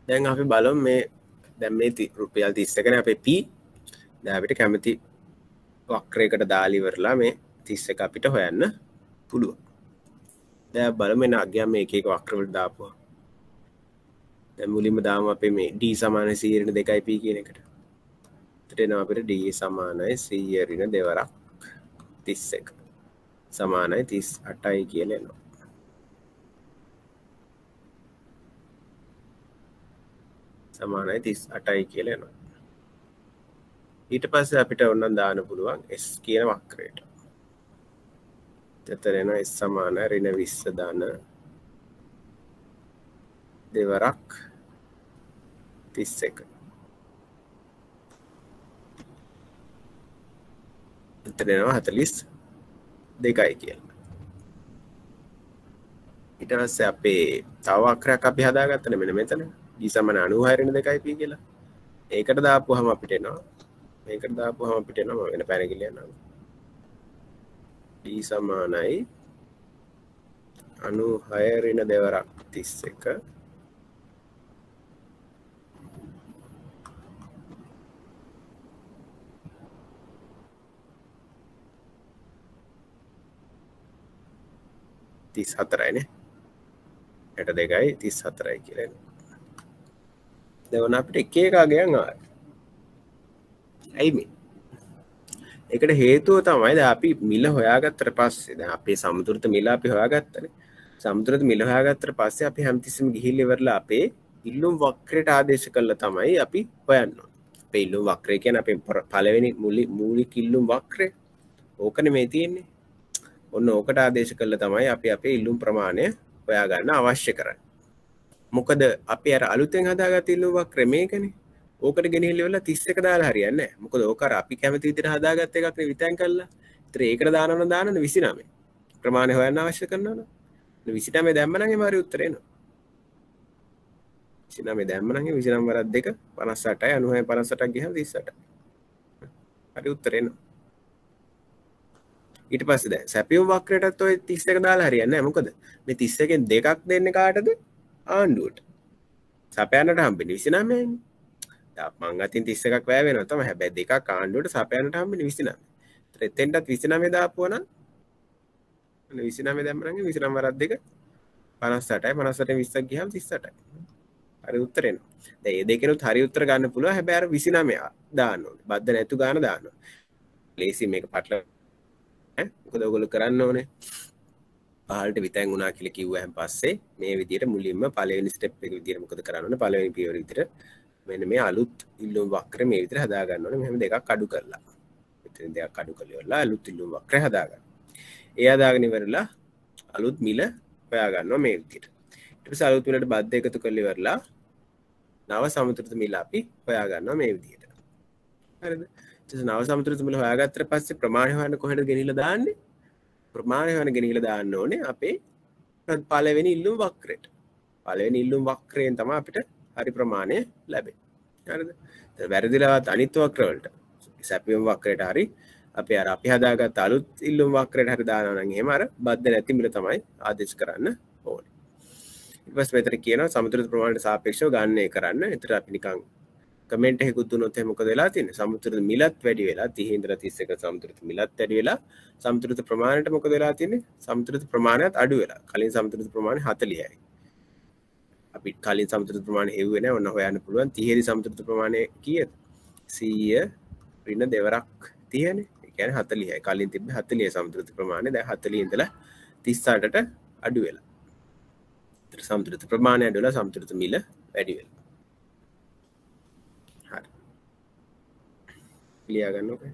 දැන් අපි බලමු මේ දැන් මේ රුපියල් 31 නේ අපේ p. දැන් අපිට කැමති වක්‍රයකට දාලා ඉවරලා මේ 31 අපිට හොයන්න පුළුවන්. දැන් බලමු එන අගයන් මේ එක එක වක්‍ර වලට දාපුවා. දැන් මුලින්ම දාමු අපේ මේ d සමානයි 100 ඍණ 2යි p කියන එකට. එතකොට එනවා අපිට d සමානයි 100 ඍණ 2 වරක් 31 සමානයි 38යි කියලා එනවා. සමානයි 38යි කියලා එනවා. ඊට පස්සේ අපිට ඕනනම් දාන්න පුළුවන් s කියන වක්‍රයට. එතන එනවා s සමානයි ඍණ 20 ධන දෙවරක් 31. එතන එනවා 42යි කියලා. ඊට පස්සේ අපේ තව වක්‍රයක් අපි හදාගත්තනේ මෙන්න මෙතන. d සමාන 96 ඍණ 2යි p කියලා. ඒකට දාපුවාම අපිට එනවා. මේකට දාපුවාම අපිට එනවා වෙන පැනගිල්ල යනවා. d සමානයි 96 ඍණ 2 වරක් 31 34යි නේ. 62යි 34යි කියලා එනවා. දැන් අපිට එක එක අගයන් ආවා. ඇයි මේ? ඒකට හේතුව තමයි දැන් අපි මිල හොයාගත්තට පස්සේ දැන් අපේ සමුද්‍රත මිල අපි හොයාගත්තනේ. සමුද්‍රත මිල හොයාගත්තට පස්සේ අපි හැමතිස්සෙම ගිහිල්ලා ඉවරලා අපේ ඉල්ලුම් වක්‍රයට ආදේශ කළා තමයි අපි හොයන්න ඕනේ. අපේ ඉල්ලුම් වක්‍රය කියන්නේ අපේ පළවෙනි මූලික ඉල්ලුම් වක්‍රය. ඕකනේ මේ තියෙන්නේ. ඔන්න ඕකට ආදේශ කළා තමයි අපි අපේ ඉල්ලුම් ප්‍රමාණය හොයාගන්න අවශ්‍ය කරන්නේ. මොකද අපි අර අලුතෙන් හදාගත්ත ඉල්ලුම් වක්‍රය මේකනේ. ඕකට ගෙනහිල්ල වෙලා 31 දාලා හරියන්නේ නැහැ. මොකද ඕක අර අපි කැමති විදිහට හදාගත්ත එකක් නේ විතැන් කළා. ඒතර ඒකට දානවනම් දානනේ 29. ප්‍රමාණය හොයන්න අවශ්‍ය කරනවනේ. 29 දැම්ම නම් එම හරි උත්තරේ එනවා. 29 දැම්ම නම් 29 වරක් 2 58යි 96 58ක් ගියහම 38යි. හරි උත්තරේ එනවා. ඊට පස්සේ දැන් සැපියුම් වක්‍රයටත් ඔය 31 දාලා හරියන්නේ නැහැ. මොකද මේ 31කින් දෙකක් දෙන්නේ කාටද? ආණ්ඩුවට. සපයන්නට හම්බෙන්නේ 29යිනේ. මං අතින් 31ක් වැය වෙනවා තමයි. හැබැයි දෙකක් ආණ්ඩුවට සපයන්නට හම්බෙන්නේ 29. ඒතර එතෙන්ටත් 29 දාපුවා නම් 29 දැම්ම නම් 29 වරක් 2 58යි 58න් 20ක් ගියහම 38යි. හරි උත්තර එනවා. දැන් මේ දෙකෙනුත් හරි උත්තර ගන්න පුළුවන්. හැබැයි අර 29 දාන්න ඕනේ. බද්ද නැතු ගාන දාන්න ඕනේ. ලේසි මේක පටල මොකද ඔයගොල්ලෝ කරන්න ඕනේ. පහළට විතැන් වුණා කියලා කිව්වහන් පස්සේ මේ විදිහට මුලින්ම පළවෙනි ස්ටෙප් එක විදිහට මොකද කරන්න ඕනේ? පළවෙනි පියවර විදිහට මෙන්න මේ අලුත් ඉල්ලුම් වක්‍රය මේ විදිහට හදා ගන්න ඕනේ. මෙහෙම දෙකක් අඩු කරලා. මෙතන දෙකක් අඩු කරලා ඉවරලා අලුත් ඉල්ලුම් වක්‍රය හදා ගන්න. ඒ හදාගෙන ඉවරලා අලුත් මිල හොයා ගන්නවා මේ විදිහට. ඊට පස්සේ අලුත් මිලට බද්ධ එකතු කරලා ඉවරලා නව සමුද්‍රිත මිල අපි හොයා ගන්නවා මේ විදිහට. හරිද? ඊට නව සමුද්‍රිත මිල හොයාගත්තට පස්සේ ප්‍රමාණය හොයන්න කොහෙද ගෙනිහිලා දාන්නේ? ප්‍රමාණය හොයන්න ගෙනිහිලා දාන්න ඕනේ අපේ පළවෙනි ඉල්ලුම් වක්‍රයට. පළවෙනි ඉල්ලුම් වක්‍රයෙන් තමයි අපිට හරි ප්‍රමාණය ලැබෙන්නේ. හරිද? වැරදිලවත් අනිත් වක්‍ර වලට සැපියුම් වක්‍රයට හරි අපි හදාගත්ත අලුත් ඉල්ලුම් වක්‍රයට හරි දානවා නම් එහෙම අර බද්ධ නැති මිල තමයි ආදේශ කරන්න ඕනේ. ඊට පස්සේ මෙතන කියනවා සමුද්‍රිත ප්‍රමාණයට සාපේක්ෂව ගණනය කරන්න. ඒතර අපි නිකන් කමෙන්ට් එකකුත් දුන්නොත් එහෙනම් මොකද වෙලා තියෙන්නේ? සමුද්‍රිත මිලත් වැඩි වෙලා 30 ඉඳලා 31 සමුද්‍රිත මිලත් වැඩි වෙලා සමුද්‍රිත ප්‍රමාණයට මොකද වෙලා තියෙන්නේ? සමුද්‍රිත ප්‍රමාණයත් අඩු වෙලා. කලින් සමුද්‍රිත ප්‍රමාණය 40යි. අපි කලින් සමුද්‍රිත ප්‍රමාණය හෙව්වේ නැහැ. ඔන්න හොයන්න පුළුවන් 30 දී සමුද්‍රිත ප්‍රමාණය කීයද? 100 ඍණ දෙවරක් 30නේ. ඒ කියන්නේ 40යි. කලින් තිබ්බේ 40 සමුද්‍රිත ප්‍රමාණය. දැන් 40 ඉඳලා 38ට අඩු වෙලා. ඒතර සමුද්‍රිත ප්‍රමාණය අඩු වෙලා සමුද්‍රිත මිල වැඩි වෙලා. හරි. ලියා ගන්නකො.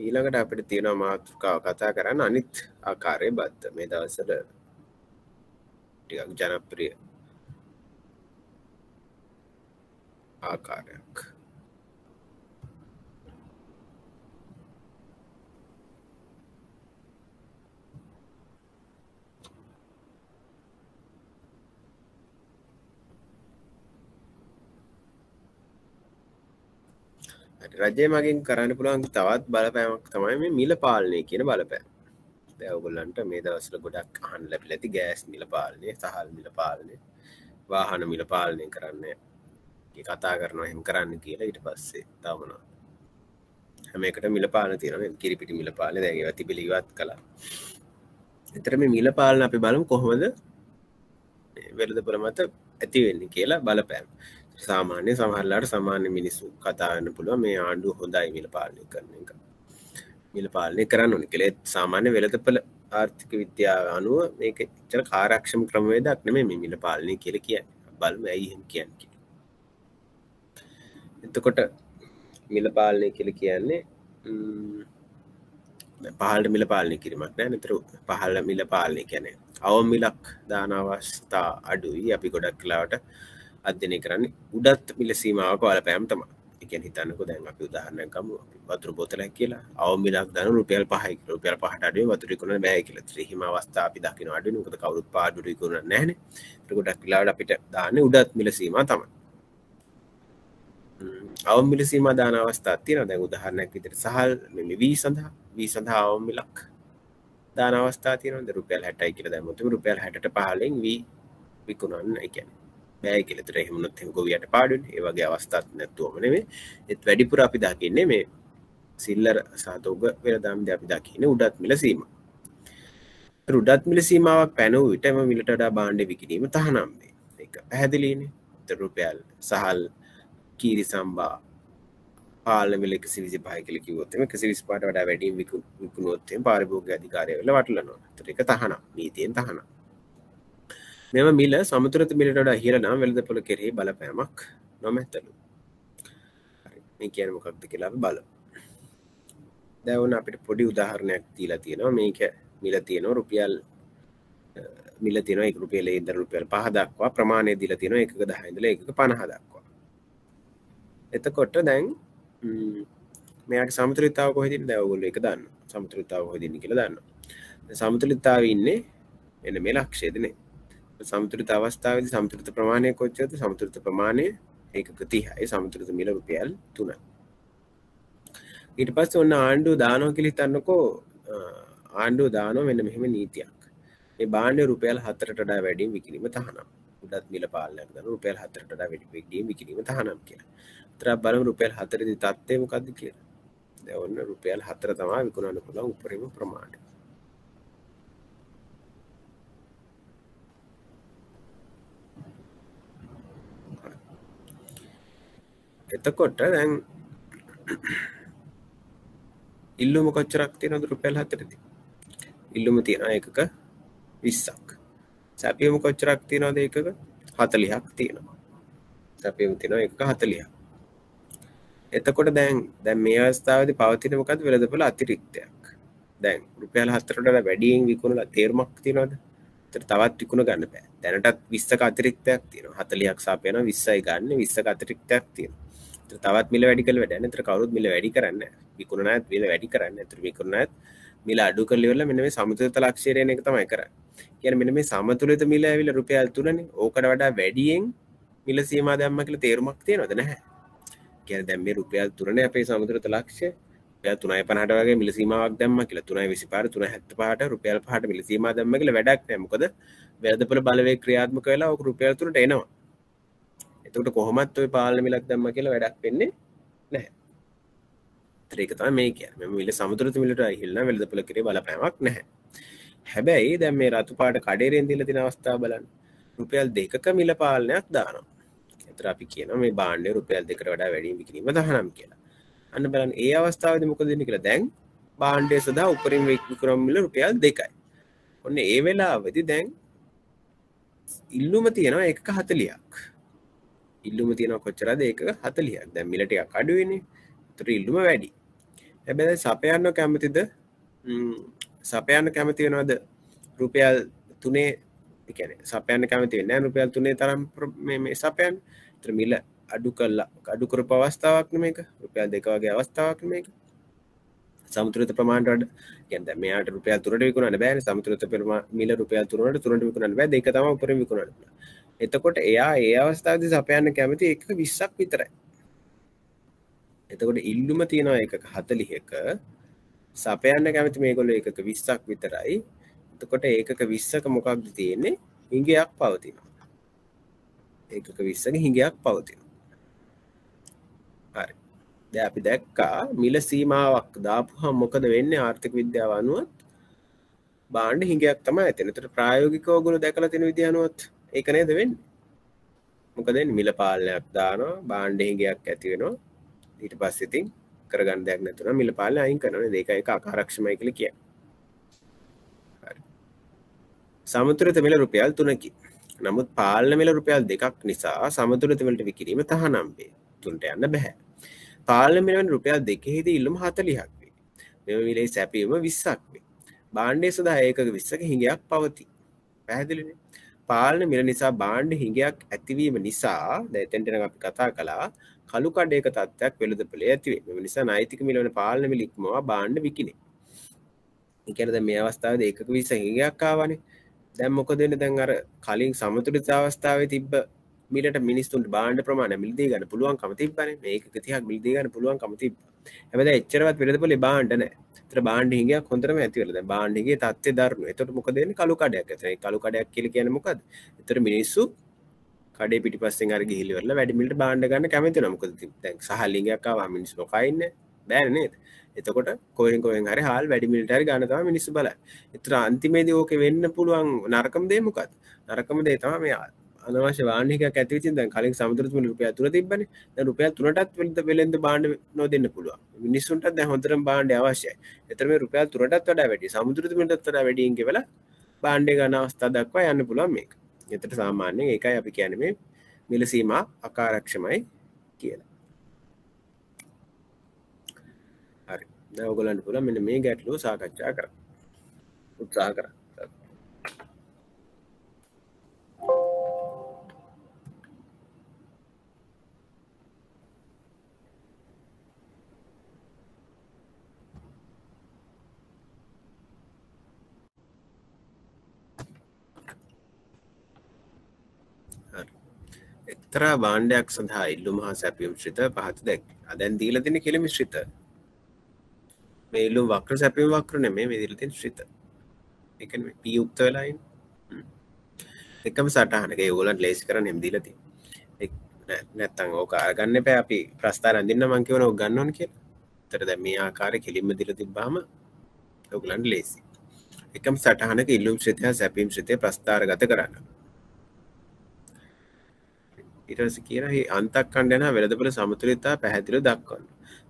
ඊළඟට අපිට තියෙනවා මාතෘකාව කතා කරන්න අනිත් ආකාරයේ බද්ද මේ දවස්වල ටිකක් ජනප්‍රිය ආකාරයක්. රජය මගින් කරන්න පුළුවන් තවත් බලපෑමක් තමයි මේ මිල පාලනය කියන බලපෑම. දැන් ඔයගොල්ලන්ට මේ දවස්වල ගොඩක් අහන්න ලැබිලා ඇති ගෑස් මිල පාලනය, සහල් මිල පාලනය, වාහන මිල පාලනය කරන්න කතා කරනවා එහෙම කරන්න කියලා. ඊට පස්සේ තව මොනවද? හැම එකට මිල පාලන තියෙනවා. කිරිපිටි මිල පාලනය දැන් ඒවා තිබිලි ඉවත් කළා. ඒතර මේ මිල පාලන අපි බලමු කොහොමද වෙළඳපොළ මත ඇති වෙන්නේ කියලා බලපෑම. සාමාන්‍ය සමහරලාට සාමාන්‍ය මිනිස්සු කතා වෙන්න පුළුවන් මේ ආණ්ඩුව හොඳයි මිල පාලනය කරන එක. මිල පාලනය කරන්න ඕනේ කියලා. ඒත් සාමාන්‍ය වෙළඳපොළ ආර්ථික විද්‍යාව අනුව මේක ඇත්තට කාර්යක්ෂම ක්‍රමවේදයක් නෙමෙයි මේ මිල පාලනය කියලා කියන්නේ. බලමු ඇයි එහෙම කියන්නේ කියලා. එතකොට මිල පාලනය කියලා කියන්නේ පහළට මිල පාලනය කිරීමක් නෑ. නතර පහළ මිල පාලනය කියන්නේ අවම මිලක් දාන අවස්ථා අඩුයි. අපි ගොඩක් වෙලාවට අධ්‍යයනය කරන්නේ උඩත් මිල සීමාවක බලපෑම තමයි. ඒ කියන්නේ හිතන්නකෝ දැන් අපි උදාහරණයක් ගමු. වතුර බෝතලයක් කියලා අවම මිලක් දාන රුපියල් 5යි කියලා. රුපියල් 5ට අඩුවෙන් වතුර විකුණන්න බෑ කියලා. ඒ හිම අවස්ථා අපි දකින්න අඩුවෙන්. මොකද කවුරුත් පාඩුවට විකුණන්නේ නැහනේ. ඒක ගොඩක් වෙලාවට අපිට දාන්නේ උඩත් මිල සීමාව තමයි. අවම මිල සීමා දාන අවස්ථාවක් තියෙනවා. දැන් උදාහරණයක් විදිහට සහල් මේ වී සඳහා අවම මිලක් දාන අවස්ථාවක් තියෙනවා. දැන් රුපියල් 60යි කියලා දැම්මොත් රුපියල් 60ට 15න් වී විකුණන්න ඒ කියන්නේ බෑ කියලා. ඒතර එහෙම වුණොත් එහෙම ගොවියට පාඩුනේ. ඒ වගේ අවස්ථාවක් නැත්තුවම නෙමෙයි. ඒත් වැඩිපුර අපි දකින්නේ මේ සිල්ලර සාතෝග වෙළඳාම්දී අපි දකින්නේ උඩත් මිල සීමා. උඩත් මිල සීමාවක් පැනවූ විට එම මිලට වඩා භාණ්ඩ විකිණීම තහනම් වේ. ඒක පැහැදිලිනේ. ඒතර රුපියල් සහල් කීරි සම්බා පාලන මිල 125 කියලා කිව්වොත් එimhe 125ට වඩා වැඩියෙන් විකුණුවොත් එimhe පාරිභෝගික අධිකාරිය වෙලා වටලනවා. ඒතර ඒක තහනම්. නීතියෙන් තහනම්. මෙම මිල සමතුලිත මිලට වඩා ඉහළ නම් වෙළඳපොළ කෙරෙහි බලපෑමක් නොමැතලු. හරි. මේ කියන්නේ මොකක්ද කියලා අපි බලමු. දැන් ඕන අපිට පොඩි උදාහරණයක් දීලා තියෙනවා. මේක මිල තියෙනවා රුපියල් මිල තියෙනවා 1 රුපියලේ ඉඳන් රුපියල් 5 දක්වා ප්‍රමාණය දීලා තියෙනවා 1.10 ඉඳලා 1.50 දක්වා. එතකොට දැන් මෙයාගේ සමතුලිතතාව කොහෙද ඉන්නේ? දැන් ඔයගොල්ලෝ ඒක දන්නවා. සමතුලිතතාව කොහෙද ඉන්නේ කියලා දන්නවා. දැන් සමතුලිතතාවය ඉන්නේ එන්න මේ ලක්ෂයේදනේ. සමතුලිත අවස්ථාවේදී සමතුලිත ප්‍රමාණය කොච්චරද? සමතුලිත ප්‍රමාණය 1.30යි. සමතුලිත මිල රුපියල් 3යි. ඊට පස්සේ ඔන්න ආණ්ඩුව දානවා කියලා හිතන්නකෝ. ආණ්ඩුව දානවා මෙන්න මෙහෙම නීතියක්. මේ භාණ්ඩය රුපියල් 4ට වඩා වැඩියෙන් විකිණීම තහනම්. උඩත් මිල පාලනයක් දාන රුපියල් 4ට වඩා වැඩියෙන් විකිණීම තහනම් කියලා. ඒතර බලමු රුපියල් 4 දී තත්ත්වය මොකද්ද කියලා. දැන් ඔන්න රුපියල් 4 තමයි විකුණන්න පුළුවන් උපරිම ප්‍රමාණය. එතකොට දැන් ඉල්ලුම කොච්චරක් තියෙනවද රුපියල් 4දී? ඉල්ලුම තියෙනවා එකක 20ක්. සැපයුම කොච්චරක් තියෙනවද එකක 40ක් තියෙනවා. සැපයුම තියෙනවා එකක 40ක්. එතකොට දැන් මේ අවස්ථාවේදී පවතින මොකද්ද? වෙළඳපොළ අතිරික්තයක්. දැන් රුපියල් 4ට වඩා වැඩියෙන් විකුණලා තේරුමක් තියෙනවද? ඒතර තවත් විකුණ ගන්න බෑ. දැනටත් 20ක අතිරික්තයක් තියෙනවා. 40ක් සාපේන 20යි ගන්න 20ක අතිරික්තයක් තියෙනවා. ඒතර තවත් මිල වැඩි කළ වැඩ නැහැ. ඒතර කවුරුත් මිල වැඩි කරන්නේ නැහැ. විකුණන අයත් මිල වැඩි කරන්නේ. ඒතර විකුණන අයත් මිල අඩු කරලා ඉවරලා මෙන්න මේ සමතුලිත ලක්ෂ්‍යය එන එක තමයි කරන්නේ. කියන්නේ මෙන්න මේ සමතුලිත මිල ඇවිල්ලා රුපියල් 3නේ. ඕකට වඩා වැඩියෙන් මිල සීමා දැම්මා කියලා තේරුමක් තියෙනවද? නැහැ. කියන්නේ දැන් මේ රුපියල් 3නේ අපේ සමතුලිත ලක්ෂ්‍යය. රුපියල් 3.50ට වගේ මිල සීමාවක් දැම්මා කියලා 3.25ට 3.75ට රුපියල් 5ට මිල සීමාව දැම්මා කියලා වැඩක් නැහැ. මොකද වෙළඳපොළ බලවේග ක්‍රියාත්මක වෙලා ඕක රුපියල් 3ට එනවා. එතකොට කොහොමත් ඔය පාලන මිලක් දැම්මා කියලා වැඩක් වෙන්නේ නැහැ. ඒක තමයි මේ කියන්නේ. මේ මිල සමතුලිත මිලට ඉහිල්ල නම් වෙළඳපොළ කෙරේ බලපෑමක් නැහැ. හැබැයි දැන් මේ රතු පාට කඩේරෙන් දීලා තියෙන අවස්ථාව බලන්න. රුපියල් 2ක මිල පාලනයක් දානවා. ඒතර අපි කියනවා මේ භාණ්ඩය රුපියල් 2කට වඩා වැඩියෙන් විකිණීම තහනම් කියලා. අන්න බලන්න ඒ අවස්ථාවේදී මොකද වෙන්නේ කියලා. දැන් භාණ්ඩය සදා උපරිම විකුණන මිල රුපියල් 2යි. ඔන්න ඒ වෙලාවේදී දැන් ඉල්ලුම තියෙනවා 1.40ක්. ඉල්ලුම තියෙනවා කොච්චරද? 1.40ක්. දැන් මිල ටිකක් අඩු වෙන්නේ. ඒතර ඉල්ලුම වැඩි. හැබැයි සපයන්න කැමතිද සපයන්න කැමති වෙනවද රුපියල් 3 කියන්නේ සපයන්න කැමති වෙන්නේ නැහැ රුපියල් 3 තරම් මේ සපයන්න. ඒතර මිල අඩු කළා අඩු කරපු අවස්ථාවක් නෙමේක. රුපියල් 2 වගේ අවස්ථාවක් නෙමේක. සමතුලිත ප්‍රමාණයට වඩා කියන්නේ දැන් මෙයාට රුපියල් 3ට විකුණන්න බෑනේ. සමතුලිත මිල රුපියල් 3ට විකුණන්න බෑ. දෙක තමයි උඩරින් විකුණන්න පුළුවන්. එතකොට එයා ඒ අවස්ථාවේදී සපයන්න කැමති 1.20ක් විතරයි. එතකොට ඉල්ලුම තියෙනවා 1.40ක සපයන්න කැමති මේගොල්ලෝ 1.20ක් විතරයි. එතකොට 1.20ක මොකක්ද තියෙන්නේ? හිඟයක් පවතිනවා. 1.20ක හිඟයක් පවතිනවා. හරි. දැන් අපි දැක්කා මිල සීමාවක් දාපුවම මොකද වෙන්නේ ආර්ථික විද්‍යාව අනුව භාණ්ඩ හිඟයක් තමයි ඇති. එතකොට ප්‍රායෝගිකව ඔයගොල්ලෝ දැකලා තියෙන විදිහ අනුවත් ඒක නේද වෙන්නේ? මොකද වෙන්නේ මිල පාලනයක් දානවා භාණ්ඩ හිඟයක් ඇති වෙනවා. ඊට පස්සේ ඉතින් කරගන්න දෙයක් නැතුණා මිල පාලනය අයින් කරනවා නේද? ඒක අකාර්යක්ෂමයි කියලා කියන්නේ. හරි. සමතුලිත මිල රුපියල් 3කි. නමුත් පාලන මිල රුපියල් 2ක් නිසා සමතුලිත මිලට විකිණීම තහනම් වේ. 3ට යන්න බෑ. පාලන මිල රුපියල් 2කේදී ඉල්ලුම 40ක් වේ. මෙම මිලේ සැපයීම 20ක් වේ. භාණ්ඩය සඳහා 1.20ක හිඟයක් පවතී. පැහැදිලිනේ? පාලන මිල නිසා භාණ්ඩ හිඟයක් ඇතිවීම නිසා දැන් එතෙන්ට අපි කතා කළා කළු කඩේක තත්ත්වයක් වෙළඳපොලේ ඇති වේ. මේ නිසා නෛතික මිල වන පාලන මිල ඉක්මවා භාණ්ඩ විකිණේ. ඒ කියන්නේ දැන් මේ අවස්ථාවේදී 1.20 හිඟයක් ආවනේ. දැන් මොකද වෙන්නේ දැන් අර කලින් සමතුලිත අවස්ථාවේ තිබ්බ මිලට මිනිස්සුන්ට භාණ්ඩ ප්‍රමාණය මිලදී ගන්න පුළුවන්කම තිබ්බනේ. මේ 1.30ක් මිලදී ගන්න පුළුවන්කම තිබ්බා. හැබැයි දැන් එච්චරවත් වෙළඳපොලේ භාණ්ඩ නැහැ. ඒතර භාණ්ඩ හිඟයක් හොඳටම ඇති වෙලා. දැන් භාණ්ඩ හිඟේ තත්ත්වය දරුණු. එතකොට මොකද වෙන්නේ? කළු කඩයක් ඇති වෙනවා. ඒ කළු කඩයක් කියලා කියන්නේ මොකද්ද? ඒතර මිනිස්සු කඩේ පිටිපස්සෙන් අර ගිහිලි වල වැඩි මිලට භාණ්ඩ ගන්න කැමති වෙනවා. මොකද දැන් සහලින්ගයක් ආවම මිනිස්සු නොකා ඉන්නේ බෑනේ නේද? එතකොට කොහෙන් හරි හාල් වැඩි මිලට හරි ගන්න තමයි මිනිස්සු බලන්නේ. ඒතර අන්තිමේදී ඕකේ වෙන්න පුළුවන් නරකම දේ මොකද්ද? නරකම දේ තමයි මේ අනවශ්‍ය වාහනිකයක් ඇති වෙච්චින් දැන් කලින් සමුද්‍ර මිල රුපියල් 3 තිබ්බනේ. දැන් රුපියල් 3ටත් වෙලෙන්ද භාණ්ඩ නොදෙන්න පුළුවන්. මිනිස්සුන්ටත් දැන් හොඳටම භාණ්ඩය අවශ්‍යයි. ඒතර මේ රුපියල් 3ටත් වඩා වැඩි සමුද්‍ර මිලටත් වඩා වැඩියෙන් ගෙවලා භාණ්ඩය ගන්න අවස්ථා දක්වා යන්න පුළුවන් මේක. එතට සාමාන්‍යයෙන් ඒකයි අපි කියන්නේ මේ මිල සීමා අකාර්යක්ෂමයි කියලා. හරි. දැන් ඔයගොල්ලන්ට පුළුවන් මෙන්න මේ ගැටලුව සාකච්ඡා කරන්න. උත්සාහ කරන්න. එක්තරා භාණ්ඩයක් සඳහා ඉල්ලුම හා සැපයුම් ශ්‍රිත පහත දැක්වේ. දැන් දීලා තියෙන කෙලෙම ශ්‍රිත. මේ ඉල්ලුම් වක්‍ර සැපයුම් වක්‍ර නෙමෙයි මේ දීලා තියෙන ශ්‍රිත. ඒ කියන්නේ P යුක්ත වෙලා ඉන්නේ. එකම සටහනක ඒගොල්ලන් ලේසි කරන්න හැම දීලා තියෙනවා. නැත්තම් ඕක අරගන්න එපා අපි ප්‍රස්තාර අඳින්න මං කියවන ඕක ගන්න ඕන කියලා. ඒතර දැන් මේ ආකාරයේ කෙලින්ම දීලා තිබ්බාම ඕගොල්ලන්ට ලේසි. එකම සටහනක ඉල්ලුම් ශ්‍රිතය සැපයුම් ශ්‍රිතය ප්‍රස්තාරගත කරන්න. ඊට පස්සේ කියනවා මේ අන්තක්ඛණ්ඩ යන වෙළඳපොළ සමතුලිතතාව පැහැදිලිව දක්වන්න.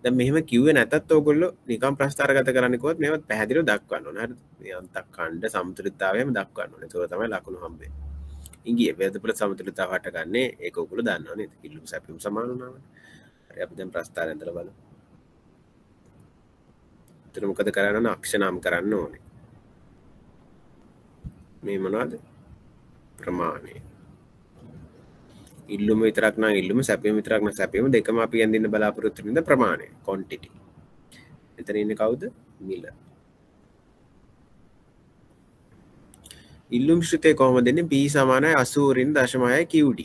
දැන් මෙහෙම කිව්වේ නැතත් ඕගොල්ලෝ නිකම් ප්‍රස්තාරගත කරන්න කිව්වොත් මේවත් පැහැදිලිව දක්වන්න ඕන. හරිද? මේ අන්තක්ඛණ්ඩ සමතුලිතතාවයම දක්වන්න ඕනේ. ඒක තමයි ලකුණු හම්බෙන්නේ. ඉංගිය වෙළඳපොළ සමතුලිතතාව හටගන්නේ ඒක ඕගොල්ලෝ දන්නවා නේද? ඉල්ලුම් සැපයුම් සමාන වුණාම. හරි අපි දැන් ප්‍රස්තාරය ඇඳලා බලමු. එතන මොකද කරන්න ඕන? අක්ෂ නාම කරන්න ඕනේ. මේ මොනවද? ප්‍රමාණය. ඉල්ලුම විතරක් නම් ඉල්ලුම සැපයීම විතරක් නම් සැපයීම දෙකම අපි අඳින්න බලාපොරොත්තු වෙන ප්‍රමාණය quantity. එතන ඉන්නේ කවුද? මිල. ඉල්ලුම් ශ්‍රිතය කොහොමද දෙන්නේ? P සමානයි 80.6 QD.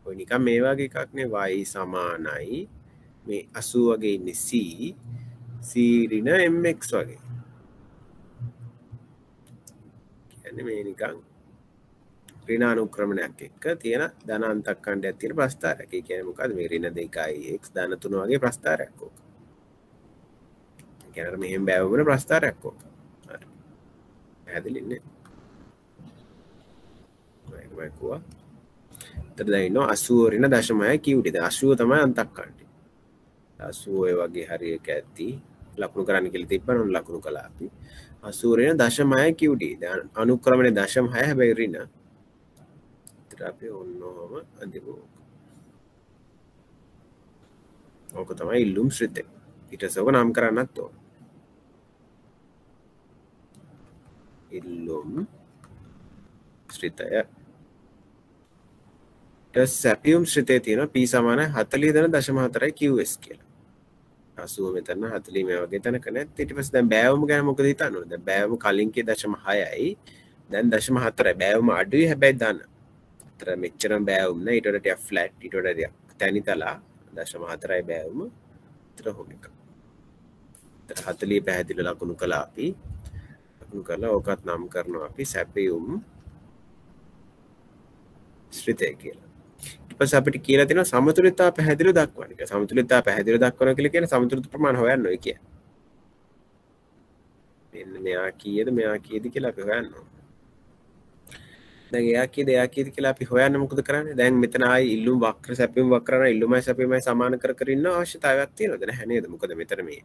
ඔය නිකන් මේ වගේ එකක් නේ y සමානයි මේ 80 වගේ ඉන්නේ C ඍණ mx වගේ. කියන්නේ මේ නිකන් ඍණ අනුක්‍රමණයක් එක්ක තියෙන ධන අන්තක්ඛණ්ඩයක් තියෙන ප්‍රස්තාරයක්. ඒ කියන්නේ මොකද්ද මේ ඍණ 2යි x ධන 3 වගේ ප්‍රස්තාරයක් ඕක. ඒ කියන්නේ මෙහෙම බෑවුන ප්‍රස්තාරයක් ඕක. හරි. පැහැදිලිනේ. මම කිව්වා. එතන දැන් ඉන්නවා 80 ඍණ 0.6 QD. දැන් 80 තමයි අන්තක්ඛණ්ඩය. 80 වගේ හරි එක ඇති. ලකුණු කරන්න කියලා තිබ්බනම් ලකුණු කළා අපි. 80 ඍණ 0.6 QD. දැන් අනුක්‍රමණය 0.6 හැබැයි ඍණ අපි ඔන්නෝම අඳිමු. ඕක තමයි ඉල්ලුම් ශ්‍රිතය. ඊට පස්සේ ඔක නම් කරන්නත් ඕන. ඉල්ලුම් ශ්‍රිතය. සැපියුම් ශ්‍රිතය තියෙනවා p සමානයි 40.4යි qs කියලා. 80 මෙතන 40 මේ වගේ තැනක නැත්. ඊට පස්සේ දැන් බෑවුම ගැන මොකද හිතන්න ඕනේ? දැන් බෑවුම කලින් කී 0.6යි දැන් 0.4යි. බෑවුම අඩුයි හැබැයි දාන්න. අතර මෙච්චරම බෑවුම් නෑ. ඊට වඩා ටිකක් ෆ්ලැට් ඊට වඩා ටිකක් තැනිතලා 0.4යි බෑවුම. අතර හොම එක. අතර 40 පැහැදිලිව ලකුණු කළා අපි. ලකුණු කරලා ඕකත් නම් කරනවා අපි සැපියුම් ශ්‍රිතය කියලා. ඊට පස්සේ අපිට කියලා තියෙනවා සමතුලිතතාව පැහැදිලිව දක්වන්න කියලා. සමතුලිතතාව පැහැදිලිව දක්වනවා කියලා කියන්නේ සමතුලිත ප්‍රමාණය හොයන්න ඕයි කියන්නේ. මෙන්න මෙයා කීයද කියලා අපි හොයන්න ඕනේ. දැන් එයා කීයද කියලා අපි හොයන්න මොකද කරන්නේ? දැන් මෙතන ආයි ඉල්ලුම් වක්‍ර සැපියුම් වක්‍ර කරන ඉල්ලුමයි සැපියුමයි සමාන කර ඉන්න අවශ්‍යතාවයක් තියෙනවද නැහැ නේද? මොකද මෙතන මේ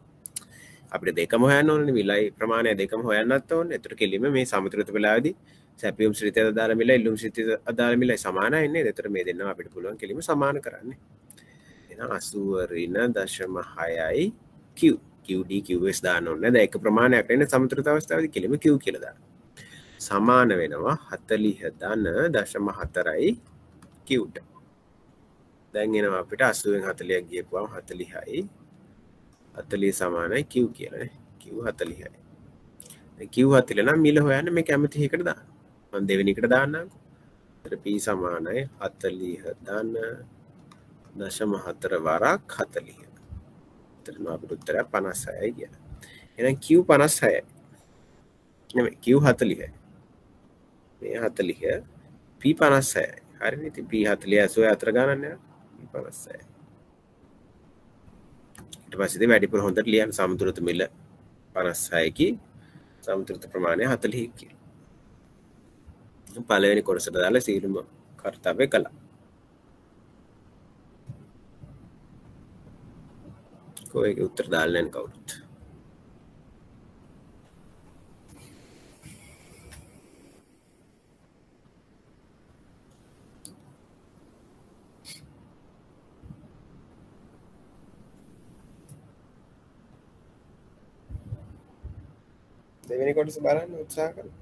අපිට දෙකම හොයන්න ඕනේ මිලයි ප්‍රමාණය දෙකම හොයන්නත් ඕනේ. ඒතර කෙලින්ම මේ සමතුලිත වෙලාවේදී සැපියුම් ශ්‍රිතය අදාළ මිල ඉල්ලුම් ශ්‍රිතය අදාළ මිලයි සමානයි නේද? ඒතර මේ දෙන්නම අපිට පුළුවන් කෙලින්ම සමාන කරන්න. එහෙනම් 80.6යි q qd qs දාන්න ඕනේ. දැන් එක ප්‍රමාණයක් නෙන්න සමතුලිත අවස්ථාවේදී කෙලින්ම q කියලා දාන්න. සමාන වෙනවා 40.4යි qට. දැන් එනවා අපිට 80න් 40ක් ගියපුවම 40යි 40 සමානයි q කියලා නේ. q 40යි. දැන් q 40 නම් මිල හොයන්න මේ කැමති එකකට දාන්න. මම දෙවෙනි එකට දාන්නම්කෝ. ඒතර p සමානයි 40.4 වරක් 40. එතන අපිට උත්තරය 56යි කියලා. එහෙනම් q 56යි. නෙමෙයි q 40යි. මේ 40 p 56යි. හරිනේ. ඉතින් p 40 80 අතර ගණන් නෑ. p 56යි. ඊට පස්සේ ඉතින් වැඩිපුර හොඳට ලියන්න සමතුලිත මිල 56කි සමතුලිත ප්‍රමාණය 40 කියලා. පළවෙනි කොටසට දාලා සීලම කර්තව්‍ය කළා. කොහේක උත්තර දාලා නැහැ කවුරුත්. දෙවෙනි කොටස බලන්න උත්සාහ කරන්න.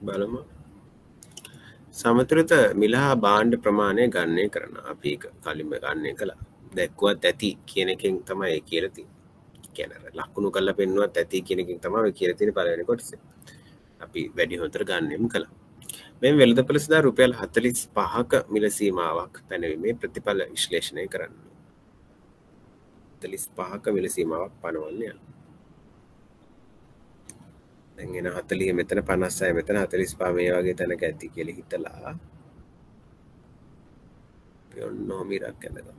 බලමු. සමතුලිත මිල හා භාණ්ඩ ප්‍රමාණය ගණනය කරන අපි කලින්ම ගණනය කළා. දැක්කුවත් ඇති කියන එකෙන් තමයි ඒ කියලා තියෙන්නේ. කියන්නේ ලකුණු කරලා පෙන්නුවත් ඇති කියන එකෙන් තමයි කියලා තියෙන පළවෙනි කොටසේ. අපි වැඩි හොඳට ගණනෙම කළා. මේ වෙළඳපොළ සඳහා රුපියල් 45ක මිල සීමාවක් පැනවීමේ ප්‍රතිඵල විශ්ලේෂණය කරන්න. 45ක මිල සීමාවක් පනවන්න යනවා. දැන් එන 40 මෙතන 56 මෙතන 45 මේ වගේ තැනක ඇති කියලා හිතලා අපි ඔන්න ඔමිරක් ඇඳගමු.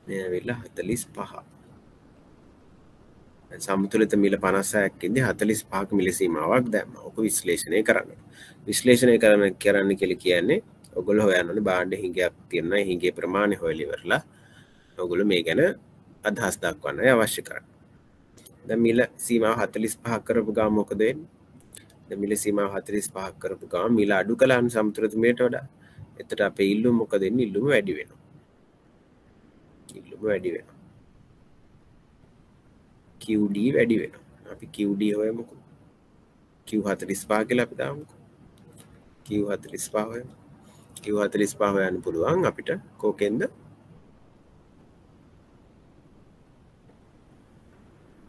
මේ ඇවිල්ලා 45. දැන් සමතුලිත මිල 56ක් ඉඳි 45ක මිල සීමාවක් දැම්මා. ඔක විශ්ලේෂණය කරන්න. විශ්ලේෂණය කරන්න කියලා කියන්නේ ඔයගොල්ලෝ හොයන්න ඕනේ භාණ්ඩ හිඟයක් තියෙනවා. හිඟේ ප්‍රමාණය හොයලා ඉවරලා ඔයගොල්ලෝ මේ ගැන අදහස් දක්වන්න අවශ්‍ය කරන්නේ. දැන් මිල සීමාව 45ක් කරපු ගාම මොකද වෙන්නේ? දැන් මිල සීමාව 45ක් කරපු ගාම මිල අඩු කළාම සමතුලිත මිලට වඩා. එතකොට අපේ ඉල්ලුම මොකද වෙන්නේ? ඉල්ලුම වැඩි වෙනවා. ඉල්ලුම වැඩි වෙනවා. QD වැඩි වෙනවා. අපි QD හොයමුකෝ. Q45 කියලා අපි දාමුකෝ. Q45 හොයමු. Q45 හොයන්න පුළුවන් අපිට කෝකෙන්ද?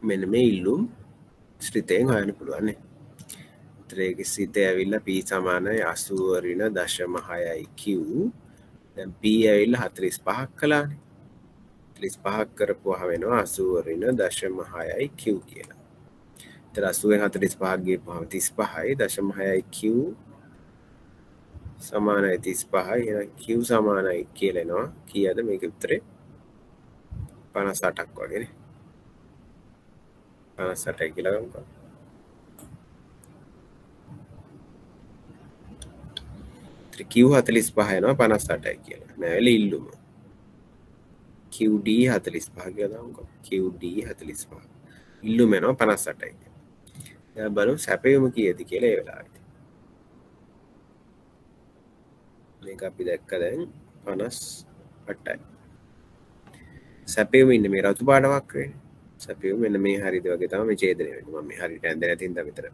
මෙන්න මේ ඉල්ලුම් ශ්‍රිතයෙන් හොයන්න පුළුවන් නේ. ඒකේ සිතේ ඇවිල්ලා P සමානයි 80.6යි Q. දැන් P ඇවිල්ලා 45ක් කළානේ. 45ක් කරපුවා වෙනවා 80.6යි Q කියලා. ඒතර 80ෙන් 45ක් ගියපුවාම 35.6යි Q සමානයි 35යි. එහෙනම් Q සමානයි කියලා එනවා. කීයද මේකේ උත්තරේ? 58ක් වගේ නේ. 58යි කියලා ගමුකෝ. Q45 එනවා 58යි කියලා. නෑ ඉල්ලුම. QD 45 කියලා දාමුකෝ. QD 45. ඉල්ලුම එනවා 58යි. දැන් බලමු සැපයුම කීයද කියලා ඒ වෙලාවට. මේක අපි දැක්ක දැන් 58යි. සැපයුම ඉන්නේ මේ රතු පාට වක්‍රේ. සැපයුම මෙන්න මේ හරියද වගේ තමයි මේ ඡේදනය වෙන්නේ. මම මේ හරියට ඇඳලා නැතිනම් විතර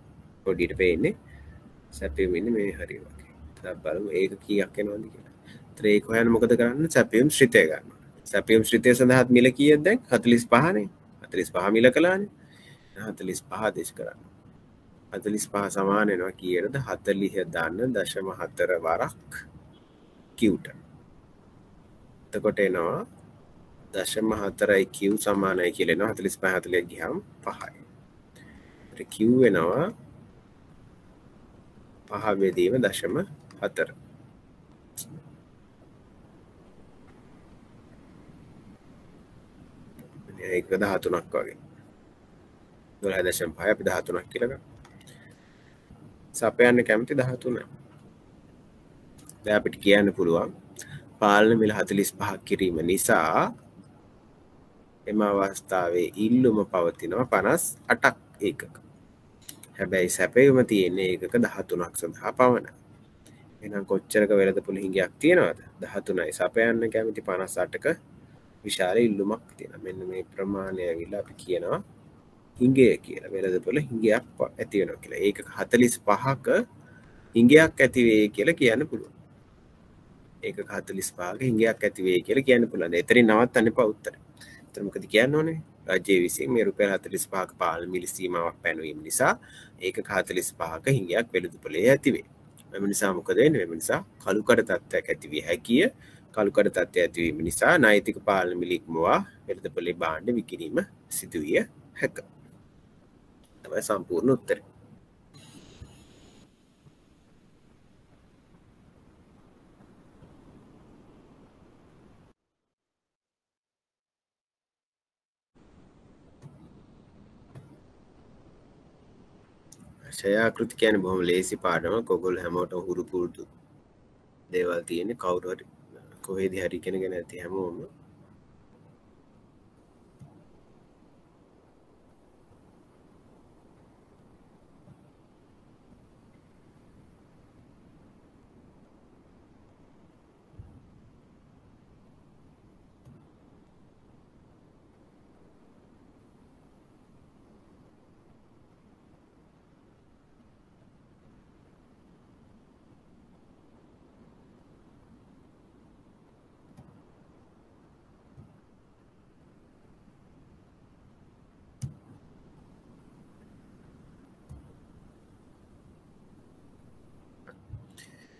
පොඩියට පේන්නේ. සැපයුම ඉන්නේ මේ හරිය වගේ. දැන් බලමු ඒක කීයක් එනවද කියලා. ඒතර ඒක හොයන්න මොකද කරන්නේ? සැපයුම් ශ්‍රිතය ගන්නවා. සැපයුම් ශ්‍රිතය සඳහා මිල කීයද දැන්? 45නේ. 45 මිල කළානේ. 45 දේශ කරන්න. 45 සමාන වෙනවා කීයටද? 40.4 වරක් Qට. එතකොට එනවා 0.4යි Q සමානයි කියලා එනවා 45 40 ගියාම 5යි. ඒත් Q වෙනවා 5 බෙදීම 0.4. ඒක 13ක් වගේ. 12.5 අපි 13ක් කියලා ගමු. සපයන්න කැමති 13. දැන් අපිට කියන්න පුළුවන් පාලන මිල 45ක් කිරීම නිසා එම අවස්ථාවේ ඉල්ලුම පවතිනවා 58ක් ඒකක. හැබැයි සැපයුම තියෙන්නේ ඒකක 13ක් සඳහා පමණයි. එහෙනම් කොච්චරක වෙළඳපොළ හිඟයක් තියෙනවද? 13යි සපයන්න කැමති 58ක විශාල ඉල්ලුමක් තියෙනවා. මෙන්න මේ ප්‍රමාණය ඇවිල්ලා අපි කියනවා හිඟය කියලා. වෙළඳපොළ හිඟයක් ඇති වෙනවා කියලා. ඒකක 45ක හිඟයක් ඇති වෙයි කියලා කියන්න පුළුවන්. ඒකක 45ක හිඟයක් ඇති වෙයි කියලා කියන්න පුළුවන්. එතනින් නවත්තන්න එපා උත්තරේ. එතන මොකද කියන්න ඕනේ? රජයේ විසින් මේ රුපියල් 45ක පාලන මිල සීමාවක් පැනවීම නිසා ඒකක 45ක හිඟයක් වෙළඳපොළේ ඇති වේ. එම නිසා මොකද වෙන්නේ? එම නිසා කළුකඩ තත්ත්වයක් ඇති විය හැකිය. කළුකඩ තත්ත්වය ඇතිවීම නිසා නෛතික පාලන මිල ඉක්මවා වෙළඳපොළේ භාණ්ඩ විකිණීම සිදු විය හැක. තමයි සම්පූර්ණ උත්තරය. ඡයාකෘති කියන්නේ බොහොම ලේසි පාඩමක්. ඔයගොල්ලෝ හැමෝටම හුරු පුරුදු දේවල් තියෙන්නේ. කවුරු හරි කොහෙද හරි ඉගෙනගෙන ඇති හැමෝම.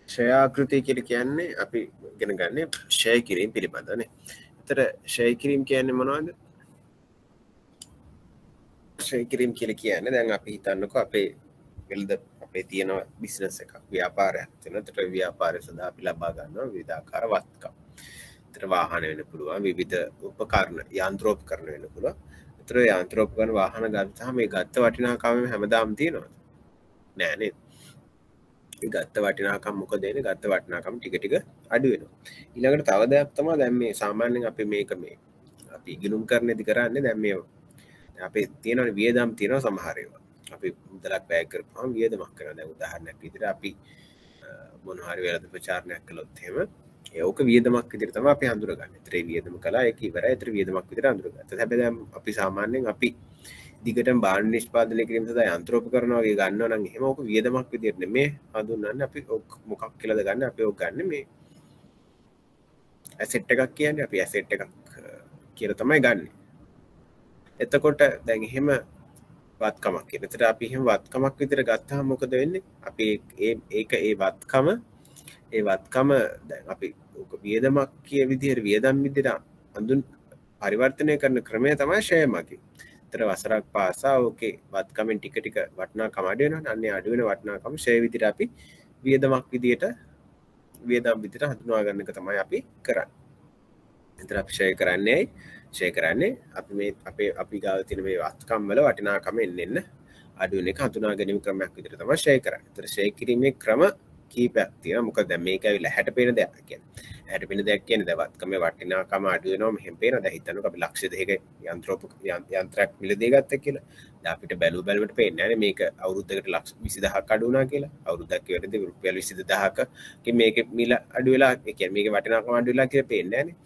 ක්ෂයාකෘතිය කියලා කියන්නේ අපි ඉගෙන ගන්න ක්ෂය කිරීම පිළිබඳවනේ. ඒතර ක්ෂය කිරීම කියන්නේ මොනවද? ක්ෂය කිරීම කියලා කියන්නේ දැන් අපි හිතන්නකෝ අපේ වෙළඳ අපේ තියෙන බිස්නස් එකක් ව්‍යාපාරයක් තියෙනවා. ඒතර ව්‍යාපාරය සඳහා අපි ලබා ගන්නවා විවිධාකාර වත්කම්. ඒතර වාහන වෙන්න පුළුවන්, විවිධ උපකරණ, යන්ත්‍රෝපකරණ වෙන්න පුළුවන්. ඒතර යන්ත්‍රෝපකරණ වාහන ගත්තාම මේ ගත්ත වටිනාකම හැමදාම තියෙනවද? නෑ නේද? ගත්ත වටිනාකම් මොකද වෙන්නේ? ගත්ත වටිනාකම් ටික ටික අඩු වෙනවා. ඊළඟට තව දෙයක් තමයි දැන් මේ සාමාන්‍යයෙන් අපි මේක මේ අපි ඉගෙනුම් කරන්නේදී කරන්නේ දැන් මේ අපේ තියෙනවනේ වියදම් තියෙනවා සමහර ඒවා. අපි මුදලක් වැය කරපුවාම වියදමක් කරනවා. දැන් උදාහරණයක් විදිහට අපි මොන හරි වෙළඳ ප්‍රචාරණයක් කළොත් එහෙම ඒක වියදමක් විදිහට තමයි අපි හඳුනගන්නේ. ඒතර වියදම කළා ඒක ඉවරයි. ඒතර වියදමක් විදිහට හඳුනගත්තා. හැබැයි දැන් අපි සාමාන්‍යයෙන් අපි දිගටම භාණ්ඩ නිෂ්පාදනය කිරීම සඳහා යන්ත්‍රෝපකරණ වගේ ගන්නවා නම් එහෙම ඕක වියදමක් විදිහට නෙමෙයි හඳුන්වන්නේ. අපි මොකක් කියලාද ගන්න? අපි ඕක ගන්න මේ ඇසෙට් එකක් කියන්නේ. අපි ඇසෙට් එකක් කියලා තමයි ගන්නෙ. එතකොට දැන් එහෙම වත්කමක් කියන. එතකොට අපි එහෙම වත්කමක් විදිහට ගත්තාම මොකද වෙන්නේ? අපි ඒ වත්කම දැන් අපි ඕක වියදමක් කිය විදිහට වියදම් විදිහට හඳුන් පරිවර්තනය කරන ක්‍රමය තමයි ෂෙයා මාකටිං. ඒතර වසරක් පාසා ඕකේ වත්කමෙන් ටික ටික වටිනාකම අඩු වෙනවා. අන්නේ අඩු වෙන වටිනාකම ෂෙයා විදිහට අපි වියදමක් විදිහට වියදම් විදිහට හඳුනා ගන්න එක තමයි අපි කරන්නේ. එතන අපි ෂෙයා කරන්නේ අපි මේ අපි ගාව තියෙන මේ වත්කම් වල වටිනාකම එන්න අඩු වෙන එක හඳුනා ගැනීම ක්‍රමයක් විදිහට තමයි ෂෙයා කරන්නේ. ඒතර ෂෙයා කිරීමේ ක්‍රම කීපයක් තියෙනවා. මොකද දැන් මේක ඇවිල්ලා 60 පේන දෙයක් කියන්නේ. 60 පේන දෙයක් කියන්නේ දැන් වත්කමේ වටිනාකම අඩු වෙනවා මෙහෙම පේනවා. දැන් හිතන්නකෝ අපි ලක්ෂ 2ක යන්ත්‍රයක් මිලදී ගත්තා කියලා. දැන් අපිට බැලුවට පේන්නේ නැහැ මේක අවුරුද්දකට ලක්ෂ 20000ක් අඩු වුණා කියලා. අවුරුද්දක් ඉවරදී රුපියල් 22000ක මේකේ මිල අඩු වෙලා ඒ කියන්නේ මේකේ වටිනාකම අඩු වෙලා කියලා පේන්නේ නැහැ නේ.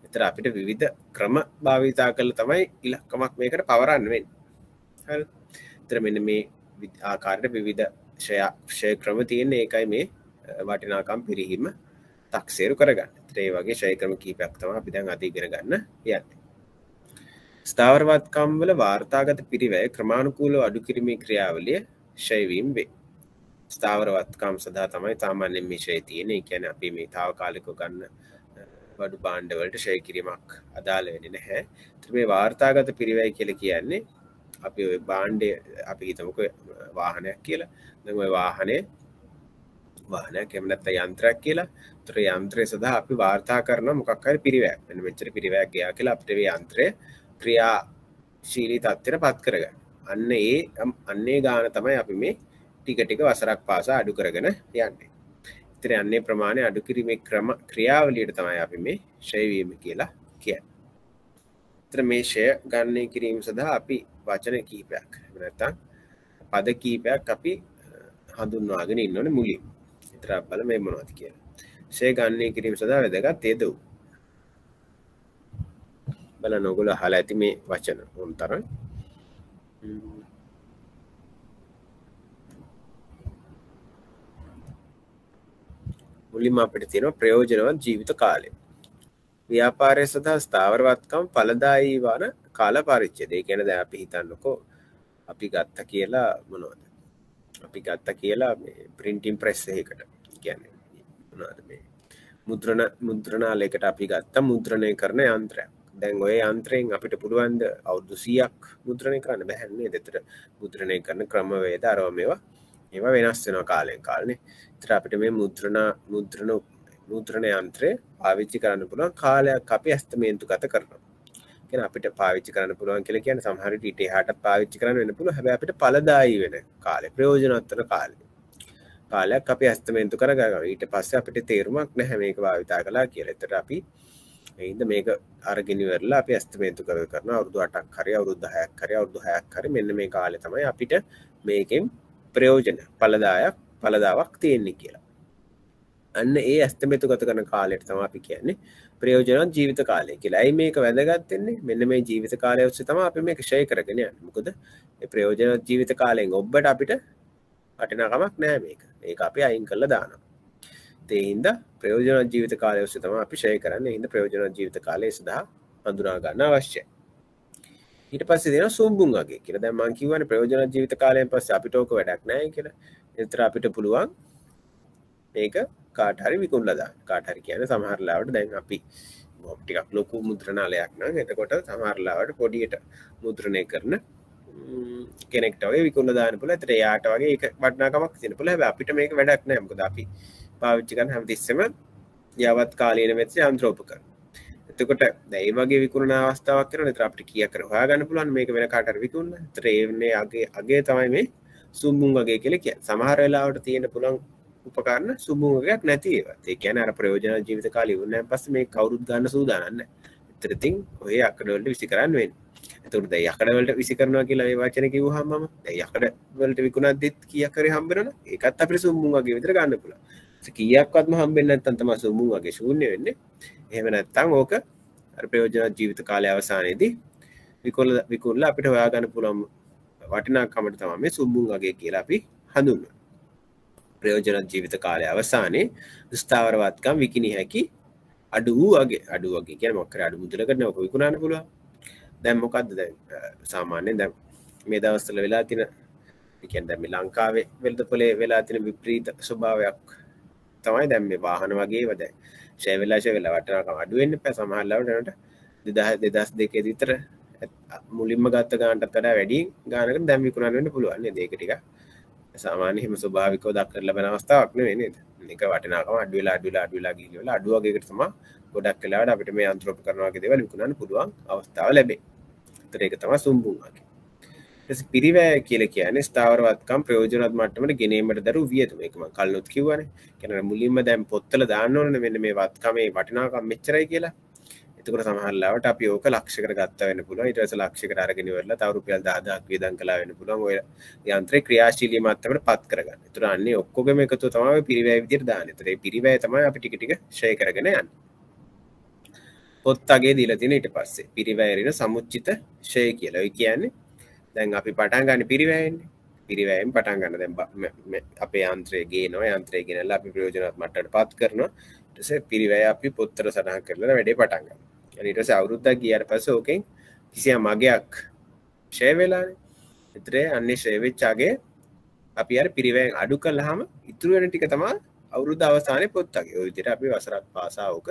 ඒතර අපිට විවිධ ක්‍රම භාවිතා කරලා තමයි ඉලක්කමක් මේකට පවරන්න වෙන්නේ. හරිද? ඒතර මෙන්න මේ ආකාරයට විවිධ ෂෙයා ක්‍රම තියෙන්නේ. ඒකයි මේ වටිනාකම් පිරිහීම තක්සේරු කරගන්න. ඒ වගේ ෂෙයා ක්‍රම කීපයක් තමයි අපි දැන් අද ඉගෙන ගන්න යන්නේ. ස්ථාවර වත්කම් වල වාර්තාගත පිරිවැය ක්‍රමානුකූලව අඩු කිරීමේ ක්‍රියාවලිය ෂෙයා වීම වේ. ස්ථාවර වත්කම් සඳහා තමයි සාමාන්‍යයෙන් මේ ෂෙයා තියෙන්නේ. ඒ කියන්නේ අපි මේ తాවකාලිකව ගන්න බඩු භාණ්ඩ වලට ෂෙයා කිරීමක් අදාළ වෙන්නේ නැහැ. ඒත් මේ වාර්තාගත පිරිවැය කියලා කියන්නේ අපි ඔය භාණ්ඩය අපි හිතමුකෝ වාහනයක් කියලා. දැන් ඔය වාහනයක් එහෙම නැත්නම් යන්ත්‍රයක් කියලා. ඒතර යන්ත්‍රය සඳහා අපි වාර්තා කරන මොකක් හරි පිරිවැයක්. මෙන්න මෙච්චර පිරිවැයක් ගියා කියලා අපිට මේ යන්ත්‍රය ක්‍රියාශීලී තත්ත්වයට පත් කරගන්න. අන්නේ ගාන තමයි අපි මේ ටික ටික වසරක් පාසා අඩු කරගෙන යන්නේ. ඒතර අන්නේ ප්‍රමාණය අඩු කිරීමේ ක්‍රියාවලියට තමයි අපි මේ ෂෙයා වීම කියලා කියන්නේ. ඒතර මේ ෂෙයා ගණනය කිරීම සඳහා අපි වචන කීපයක් එහෙම නැත්නම් පද කීපයක් අපි හඳුන්වාගෙන ඉන්න ඕනේ මුලින්. ඒතර බලමු මේ මොනවද කියලා. ෂෙයා ගණනය කිරීම සඳහා වැදගත් හේතු. බලන්න ඔයගොල්ලෝ අහලා ඇති මේ වචන උන්තරන්. මුලින්ම අපිට තියෙනවා ප්‍රයෝජනවත් ජීවිත කාලය. ව්‍යාපාරය සඳහා ස්ථාවරවත්කම් ඵලදායී වන කාල පරිච්ඡේදය. ඒ කියන්නේ දැන් අපි හිතන්නකෝ අපි ගත්ත කියලා මොනවද? අපි ගත්ත කියලා මේ printing press එකකට. කියන්නේ මොනවද මේ මුද්‍රණාලයකට අපි ගත්ත මුද්‍රණය කරන යන්ත්‍රයක්. දැන් ඔය යන්ත්‍රයෙන් අපිට පුළුවන් ද අවුරුදු 100ක් මුද්‍රණය කරන්න බෑ නේද? ඒතර මුද්‍රණය කරන ක්‍රමවේද අරව මේවා වෙනස් වෙනවා කාලෙන් කාලනේ. ඒතර අපිට මේ මුද්‍රණ යන්ත්‍රය පාවිච්චි කරන්න පුළුවන් කාලයක් අපි ඇස්තමේන්තුගත කරනවා. කියන්නේ අපිට පාවිච්චි කරන්න පුළුවන් කියලා කියන්නේ සමහර විට ඊට එහාට පාවිච්චි කරන්න වෙන්න පුළුවන්. හැබැයි අපිට ඵලදායී වෙන කාලේ ප්‍රයෝජනවත් වෙන කාලයක් අපි ඇස්තමේන්තු කරගන්නවා. ඊට පස්සේ අපිට තේරුමක් නැහැ මේක භාවිතා කළා කියලා. ඒතර අපි මේක අරගෙන ඉවරලා අපි ඇස්තමේන්තු කරනවා අවුරුදු 8ක් හරි අවුරුදු 10ක් හරි අවුරුදු 6ක් හරි මෙන්න මේ කාලේ තමයි අපිට මේකෙන් ප්‍රයෝජන ඵලදාවක් තියෙන්නේ කියලා. අන්න ඒ ඇස්තමේන්තුගත කරන කාලයට තමයි අපි කියන්නේ ප්‍රයෝජනවත් ජීවිත කාලය කියලා. ඇයි මේක වැදගත් වෙන්නේ? මෙන්න මේ ජීවිත කාලය ඔස්සේ තමයි අපි මේක ෂෙයා කරගෙන යන්නේ. මොකද මේ ප්‍රයෝජනවත් ජීවිත කාලයෙන් ඔබට අපිට වටිනාකමක් නැහැ මේක. ඒක අපි අයින් කරලා දානවා. ඒ හින්දා ප්‍රයෝජනවත් ජීවිත කාලය ඔස්සේ තමයි අපි ෂෙයා කරන්නේ. ඒ හින්දා ප්‍රයෝජනවත් ජීවිත කාලය සඳහා හඳුනා ගන්න අවශ්‍යයි. ඊට පස්සේ දෙනවා සුම්බුන් වගේ කියලා. දැන් මම කියවනේ ප්‍රයෝජනවත් ජීවිත කාලයෙන් පස්සේ අපිට ඕක වැඩක් නැහැ කියලා. ඒතර අපිට පුළුවන් මේක කාට හරි විකුණලා දාන්න. කාට හරි කියන්නේ සමහර ලාවට දැන් අපි ටිකක් ලොකු මුද්‍රණාලයක් නම් එතකොට සමහර ලාවට පොඩියට මුද්‍රණය කරන කෙනෙක්ට වගේ විකුණලා දාන්න පුළුවන්. ඒතර එයාට වගේ ඒක වටිනාකමක් තියෙන පුළුවන්. හැබැයි අපිට මේක වැඩක් නැහැ. මොකද අපි පාවිච්චි කරන හැමතිස්සෙම යවත් කාලීන වෙච්ච යන්ත්‍රෝපකරණ. එතකොට දැන් මේ වගේ විකුණන අවස්ථාවක් කරනවා. ඒතර අපිට කීයක් කර හොයාගන්න පුළුවන් මේක වෙන කාට හරි විකුණන්න. ඒතර ඒන්නේ අගේ තමයි මේ සුම්බුන් වගේ කියලා කියන්නේ. සමහර වෙලාවට තියෙන පුළුවන් උපකරණ සුම්බුන් වගේක් නැති ඒවා. ඒ කියන්නේ අර ප්‍රයෝජන ජීවිත කාලය ඉවරනන් පස්සේ මේක කවුරුත් ගන්න සූදානම් නැහැ. ඒතර ඉතින් ඔය යකඩ වලට විසි කරන්න වෙන්නේ. එතකොට දැන් යකඩ වලට විසි කරනවා කියලා මේ වචනේ කිව්වහම මම දැන් යකඩ වලට විකුණද්දිත් කීයක් හරි හම්බ වෙනවනේ. ඒකත් අපිට සුම්බුන් වගේ විතර ගන්න පුළුවන්. කීයක්වත්ම හම්බෙන්නේ නැත්නම් තමයි සුමුන් වගේ ශූන්‍ය වෙන්නේ. එහෙම නැත්නම් ඕක අර ප්‍රයෝජනවත් ජීවිත කාලය අවසානයේදී විකුණලා අපිට හොයාගන්න පුළුවන් වටිනාකමට තමයි මේ සුමුන් වගේ කියලා අපි හඳුන්වන්නේ. ප්‍රයෝජනවත් ජීවිත කාලය අවසානයේ ස්ථාවරවත්කම් විකිණිය හැකි අඩු වගේ කියන්නේ මොකක් කරේ අඩු මුදලකට නෝක විකුණන්න පුළුවන්. දැන් මොකද්ද දැන් සාමාන්‍යයෙන් දැන් මේ දවස්වල වෙලා තියෙන කියන්නේ දැන් මේ ලංකාවේ වෙළඳපොලේ වෙලා තියෙන විපරීත ස්වභාවයක් තමයි දැන් මේ වාහන වගේ ඒවා දැන් ෂෙයා වෙලා වටිනාකම අඩු වෙන්න එපා සමහර ලාවට 2002 විතර මුලින්ම ගත්ත ගානටත් වඩා වැඩි ගානකට දැන් විකුණන්න වෙන්න පුළුවන් නේද ඒක ටික සාමාන්‍ය හිම ස්වභාවිකව දක්වන්න ලැබෙන අවස්ථාවක් නෙවෙයි නේද මේක වටිනාකම අඩු වෙලා ගිහිල්ලා අඩු වගේකට තමයි ගොඩක් වෙලාවට අපිට මේ අන්තර්ගත කරනවා වගේ දේවල් විකුණන්න පුළුවන් අවස්ථාව ලැබේ. ඒතර ඒක තමයි සුම්බුන් වගේ. ඊට පිරිවැය කියලා කියන්නේ ස්ථාවරවත්කම් ප්‍රයෝජනවත් මට්ටමට ගෙනීමට දරු වියදම. ඒක මම කලිනුත් කිව්වනේ. කියන්නේ මුලින්ම දැන් පොත්වල දාන්න ඕනේ මෙන්න මේ වත්කමේ වටිනාකම් මෙච්චරයි කියලා. එතකොට සමහර ලාවට අපි ඕක ලක්ෂයකට ගත්තා වෙන්න පුළුවන්. ඊට පස්සේ ලක්ෂයකට අරගෙන ඉවරලා තව රුපියල් 10000ක් වියදම් කළා වෙන්න පුළුවන්. ඔය යන්ත්‍රේ ක්‍රියාශීලී මට්ටමට පත් කරගන්න. ඒතර අන්නේ ඔක්කොගෙම එකතුව තමයි පිරිවැය විදියට දාන්නේ. ඒතර මේ පිරිවැය තමයි අපි ටික ටික ෂෙයා කරගෙන යන්නේ. පොත් අගේ දීලා තියෙන ඊට පස්සේ පිරිවැය රින සමුච්චිත ෂෙයා කියලා. ඒ කියන්නේ දැන් අපි පටන් ගන්න පිරිවැයෙන්නේ. පිරිවැයෙන් පටන් ගන්න දැන් අපේ යන්ත්‍රය ගේනවා. යන්ත්‍රය ගෙනල්ලා අපි ප්‍රයෝජනවත් මට්ටමට පත් කරනවා. ඊට පස්සේ පිරිවැය අපි පොත්තර සටහන් කරලා වැඩේ පටන් ගන්නවා. ඊට පස්සේ අවුරුද්දක් ගියාට පස්සේ ඕකෙන් කිසියම් අගයක් ෂෙයා වෙලානේ. ඒතරේ අන්නේ ෂෙයා වෙච්ච අගේ අපි අර පිරිවැයෙන් අඩු කළාම ඉතුරු වෙන ටික තමයි අවුරුද්ද අවසානයේ පොත් අගේ. ওই විදිහට අපි වසරක් පාසා ඕක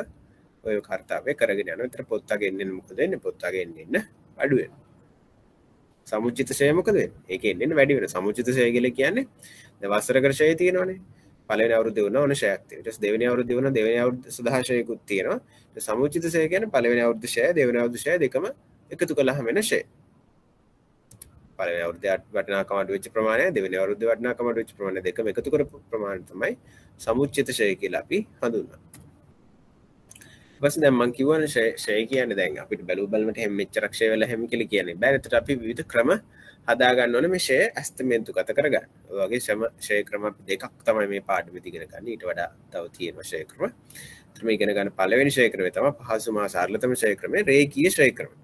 ඔය කාර්යය කරගෙන යනවා. ඒතර පොත් අගේ එන්නේ මොකද වෙන්නේ? පොත් අගේ එන්නේ අඩු වෙනවා. සමුචිත ෂෙයා මොකද වෙන්නේ? ඒකේ එන්නේ වැඩි වෙනවා. සමුචිත ෂෙයා කියලා කියන්නේ දැන් වසරකට ෂෙයා තියෙනවනේ. පළවෙනි අවුරුද්දේ වුණා ඕන ෂෙයාක් තියෙනවා. ඊට පස්සේ දෙවෙනි අවුරුද්දේ වුණා දෙවෙනි අවුරුද්ද සදා ෂෙයාකුත් තියෙනවා. ඒ සමුචිත ෂෙයා කියන්නේ පළවෙනි අවුරුද්ද ෂෙයා දෙවෙනි අවුරුද්ද ෂෙයා දෙකම එකතු කළාම වෙන ෂෙයා. පළවෙනි අවුරුද්දේ වටිනාකම අඩු වෙච්ච ප්‍රමාණය දෙවෙනි අවුරුද්දේ වටිනාකම අඩු වෙච්ච ප්‍රමාණය දෙකම එකතු කරපු ප්‍රමාණය තමයි සමුචිත ෂෙයා කියලා අපි හඳුන්වන්නේ. ඊපස්සේ දැන් මම කියවනේ ෂෙයා කියන්නේ දැන් අපිට බැලු බලමට හැම මෙච්චරක් ෂෙයා වෙලා හැම කියලා කියන්නේ බෑ. ඒකට අපි විවිධ ක්‍රම හදා ගන්න ඕනේ මේ ෂෙයා ඇස්තමෙන්තුගත කරගන්න. ඔය වගේ ෂෙයා ක්‍රම දෙකක් තමයි මේ පාඩමෙදි ඉගෙන ගන්න. ඊට වඩා තව තියෙනවා ෂෙයා ක්‍රම. ඒත් මේ ඉගෙන ගන්න පළවෙනි ෂෙයා ක්‍රමය තමයි පහසුම සරලතම ෂෙයා ක්‍රමය රේඛීය ෂෙයා ක්‍රමය.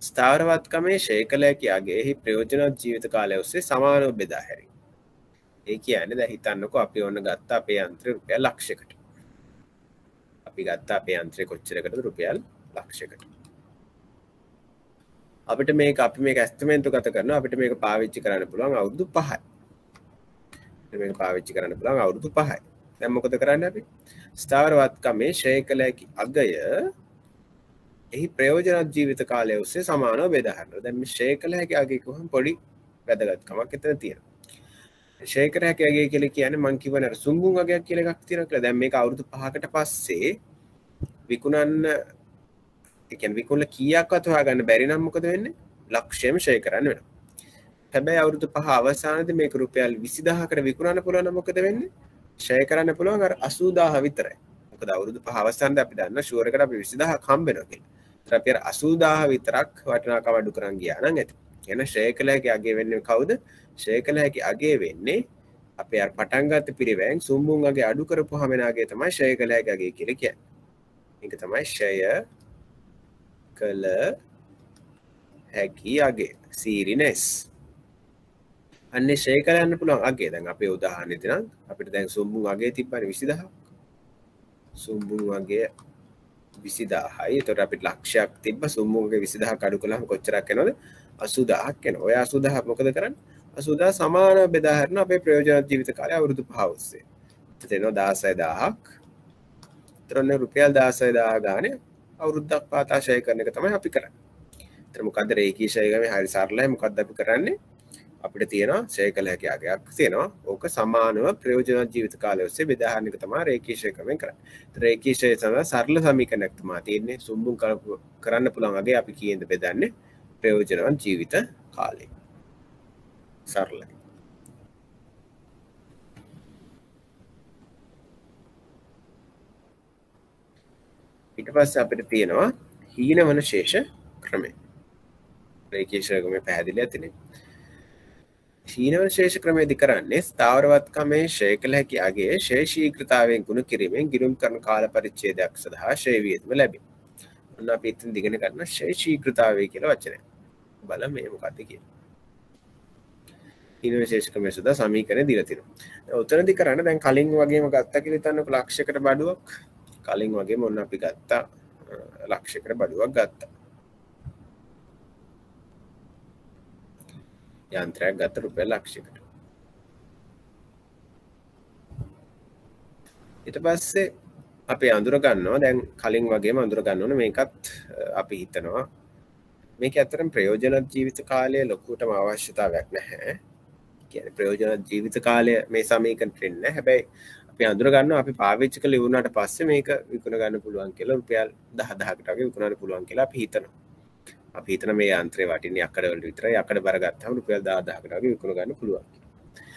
ස්ථාවරවත්කමේ ෂෙයා කළ හැකි අගයේ ප්‍රයෝජනවත් ජීවිත කාලය ඔස්සේ සමානව බෙදා හැරීම. ඒ කියන්නේ දැන් හිතන්නකෝ අපි ඕන ගත්ත අපේ යන්ත්‍රය රුපියල් ලක්ෂයකට. අපි ගත්ත අපේ යන්ත්‍රය කොච්චරකටද රුපියල් ලක්ෂයකට. අපිට මේක අපි මේක ඇස්තමෙන්තුගත කරනවා අපිට මේක පාවිච්චි කරන්න පුළුවන් අවුරුදු 5යි. මේක පාවිච්චි කරන්න පුළුවන් අවුරුදු 5යි. දැන් මොකද කරන්නේ අපි? ස්ථාවරවත්කමේ ෂෙයා කළ හැකි අගය එහි ප්‍රයෝජනවත් ජීවිත කාලය ඔස්සේ සමානව බෙදා හරිනවා. දැන් මේ ෂෙයා කළ හැකි අගය කොහොම පොඩි වැදගත්කමක් එතන තියෙනවා. ෂෙයා කළ හැකි අගය කියලා කියන්නේ මම කියවන අර සුම්බුන් අගයක් කියලා එකක් තියෙනවා කියලා. දැන් මේක අවුරුදු 5කට පස්සේ විකුණන්න ඒ කියන්නේ විකුණලා කීයක්වත් හොයාගන්න බැරි නම් මොකද වෙන්නේ? ලක්ෂයම ෂෙයා කරන්න වෙනවා. හැබැයි අවුරුදු 5 අවසානයේදී මේක රුපියල් 20000කට විකුණන්න පුළුවන් නම් මොකද වෙන්නේ? ෂෙයා කරන්න පුළුවන් අර 80000 විතරයි. මොකද අවුරුදු 5 අවසානයේදී අපි දන්නා ෂුවර් එකට අපි 20000ක් හම්බ වෙනවා කියලා. ඒත් අපි අර 80000 විතරක් වටිනාකම අඩු කරන් ගියා නම් ඇති. එහෙනම් ෂෙයා කළ හැකි අගය වෙන්නේ කවුද? ෂෙයා කළ හැකි අගය වෙන්නේ අපේ අර පටන් ගත්ත පිරිවැයෙන් සුම්බුන් අගය අඩු කරපුවාම එන අගය තමයි ෂෙයා කළ හැකි අගය කියලා කියන්නේ. මේක තමයි ෂෙයා කළ හැකි අගය සීරිනස්. අන්නේ ෂෙයා කරන්න පුළුවන් අගය. දැන් අපේ උදාහරණෙදී නම් අපිට දැන් සුම්බුන් අගය තිබ්බනේ 20000ක්. සුම්බුන් අගය 20000යි. ඒතකොට අපිට ලක්ෂයක් තිබ්බ සුම්බුන් අගය 20000ක් අඩු කළාම කොච්චරක් එනවද? 80000ක් එනවා. ඔය 80000 මොකද කරන්නේ? 80000 සමානව බෙදා හරින අපේ ප්‍රයෝජනවත් ජීවිත කාලය අවුරුදු 5 ඔස්සේ. එතන 16000ක්. ඒතරනේ රුපියල් 16000 ගානේ අවුරුද්දක් පාතා ෂෙයා කරන එක තමයි අපි කරන්නේ. ඒතර මොකද්ද රේඛීය ෂෙයා ක්‍රමය හරි සරලයි. මොකද්ද අපි කරන්නේ? අපිට තියෙනවා ෂෙයා කළ හැකි අගයක් තියෙනවා. ඕක සමානව ප්‍රයෝජනවත් ජීවිත කාලය ඔස්සේ බෙදා හරින එක තමයි රේඛීය ෂෙයා ක්‍රමයෙන් කරන්නේ. ඒතර රේඛීය ෂෙයා තමයි සරල සමීකරණයක් තමයි තියෙන්නේ. සුම්බුන් කරන්න පුළුවන් අගේ අපි කීයද බෙදන්නේ? ප්‍රයෝජනවත් ජීවිත කාලය. සරලයි. ඊට පස්සේ අපිට තියෙනවා හීනවන ශේෂ ක්‍රමය. රේඛීය ක්‍රමය පැහැදිලි ඇතිනේ. ශීනවන ශේෂ ක්‍රමේදි කරන්නේ ස්ථාවරවත්කමේ ෂය කළ හැකි අගේ ෂය ශීඝ්‍රතාවයෙන් ගුණ කිරීමෙන් ගිණුම් කරන කාල පරිච්ඡේදයක් සඳහා ෂය වියදම ලැබේ. ඔන්න අපි ඉතින් දිගට ගන්න ෂය ශීඝ්‍රතාවය කියලා වචනය. බලමු මේ මොකක්ද කියලා. ශීනවන ශේෂ ක්‍රමයේ සදා සමීකරණය දීලා තියෙනවා. උතනදි කරන්න දැන් කලින් වගේම ගත්තා කියලා හිතන්නකො ලක්ෂයකට බඩුවක්. කලින් වගේම ඔන්න අපි ගත්තා ලක්ෂයකට බඩුවක් ගත්තා. යන්ත්‍රයක් ගත්ත රුපියල් ලක්ෂයකට. ඊට පස්සේ අපි අඳුර ගන්නවා දැන් කලින් වගේම අඳුර ගන්න ඕනේ මේකත් අපි හිතනවා මේක ඇත්තටම ප්‍රයෝජනවත් ජීවිත කාලය ලොකුටම අවශ්‍යතාවයක් නැහැ. කියන්නේ ප්‍රයෝජනවත් ජීවිත කාලය මේ සමීකරණෙට නැහැ. හැබැයි අපි අඳුර ගන්නවා අපි පාවිච්චි කළ ඉවරනාට පස්සේ මේක විකුණ ගන්න පුළුවන් කියලා රුපියල් 10000කට වගේ විකුණන්න පුළුවන් කියලා අපි හිතනවා. අපි හිතන මේ යන්ත්‍රේ වටින්නේ යකඩ වලට විතරයි. යකඩ බර ගත්තාම රුපියල් 10000කට වගේ විකුණ ගන්න පුළුවන්.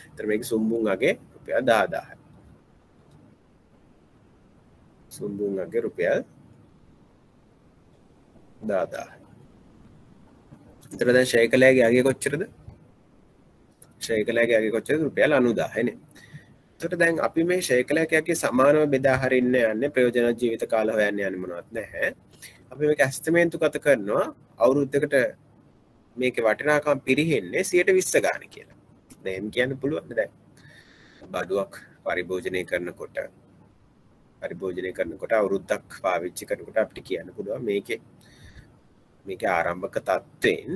ඒතර මේක සුම්බුන් අගේ රුපියල් 10000යි. සුම්බුන් අගේ රුපියල් 10000යි. ඒතර දැන් ෂේකලෑගේ අගේ කොච්චරද? ෂේකලෑගේ අගේ කොච්චරද? රුපියල් 90000යි නේ. ඒතර දැන් අපි මේ ෂේකලෑගේ සමානව බෙදා හරින්න යන්නේ ප්‍රයෝජනවත් ජීවිත කාල හොයන්න යන්නේ මොනවත් නැහැ. අපි මේක ඇස්තමේන්තුගත කරනවා අවුරුද්දකට මේකේ වටිනාකම පිරිහෙන්නේ 120 ගාන කියලා. දැන් එහෙම කියන්න පුළුවන් දැන් බඩුවක් පරිභෝජනය කරනකොට අවුරුද්දක් පාවිච්චි කරනකොට අපිට කියන්න පුළුවන් මේකේ ආරම්භක තත්ත්වයෙන්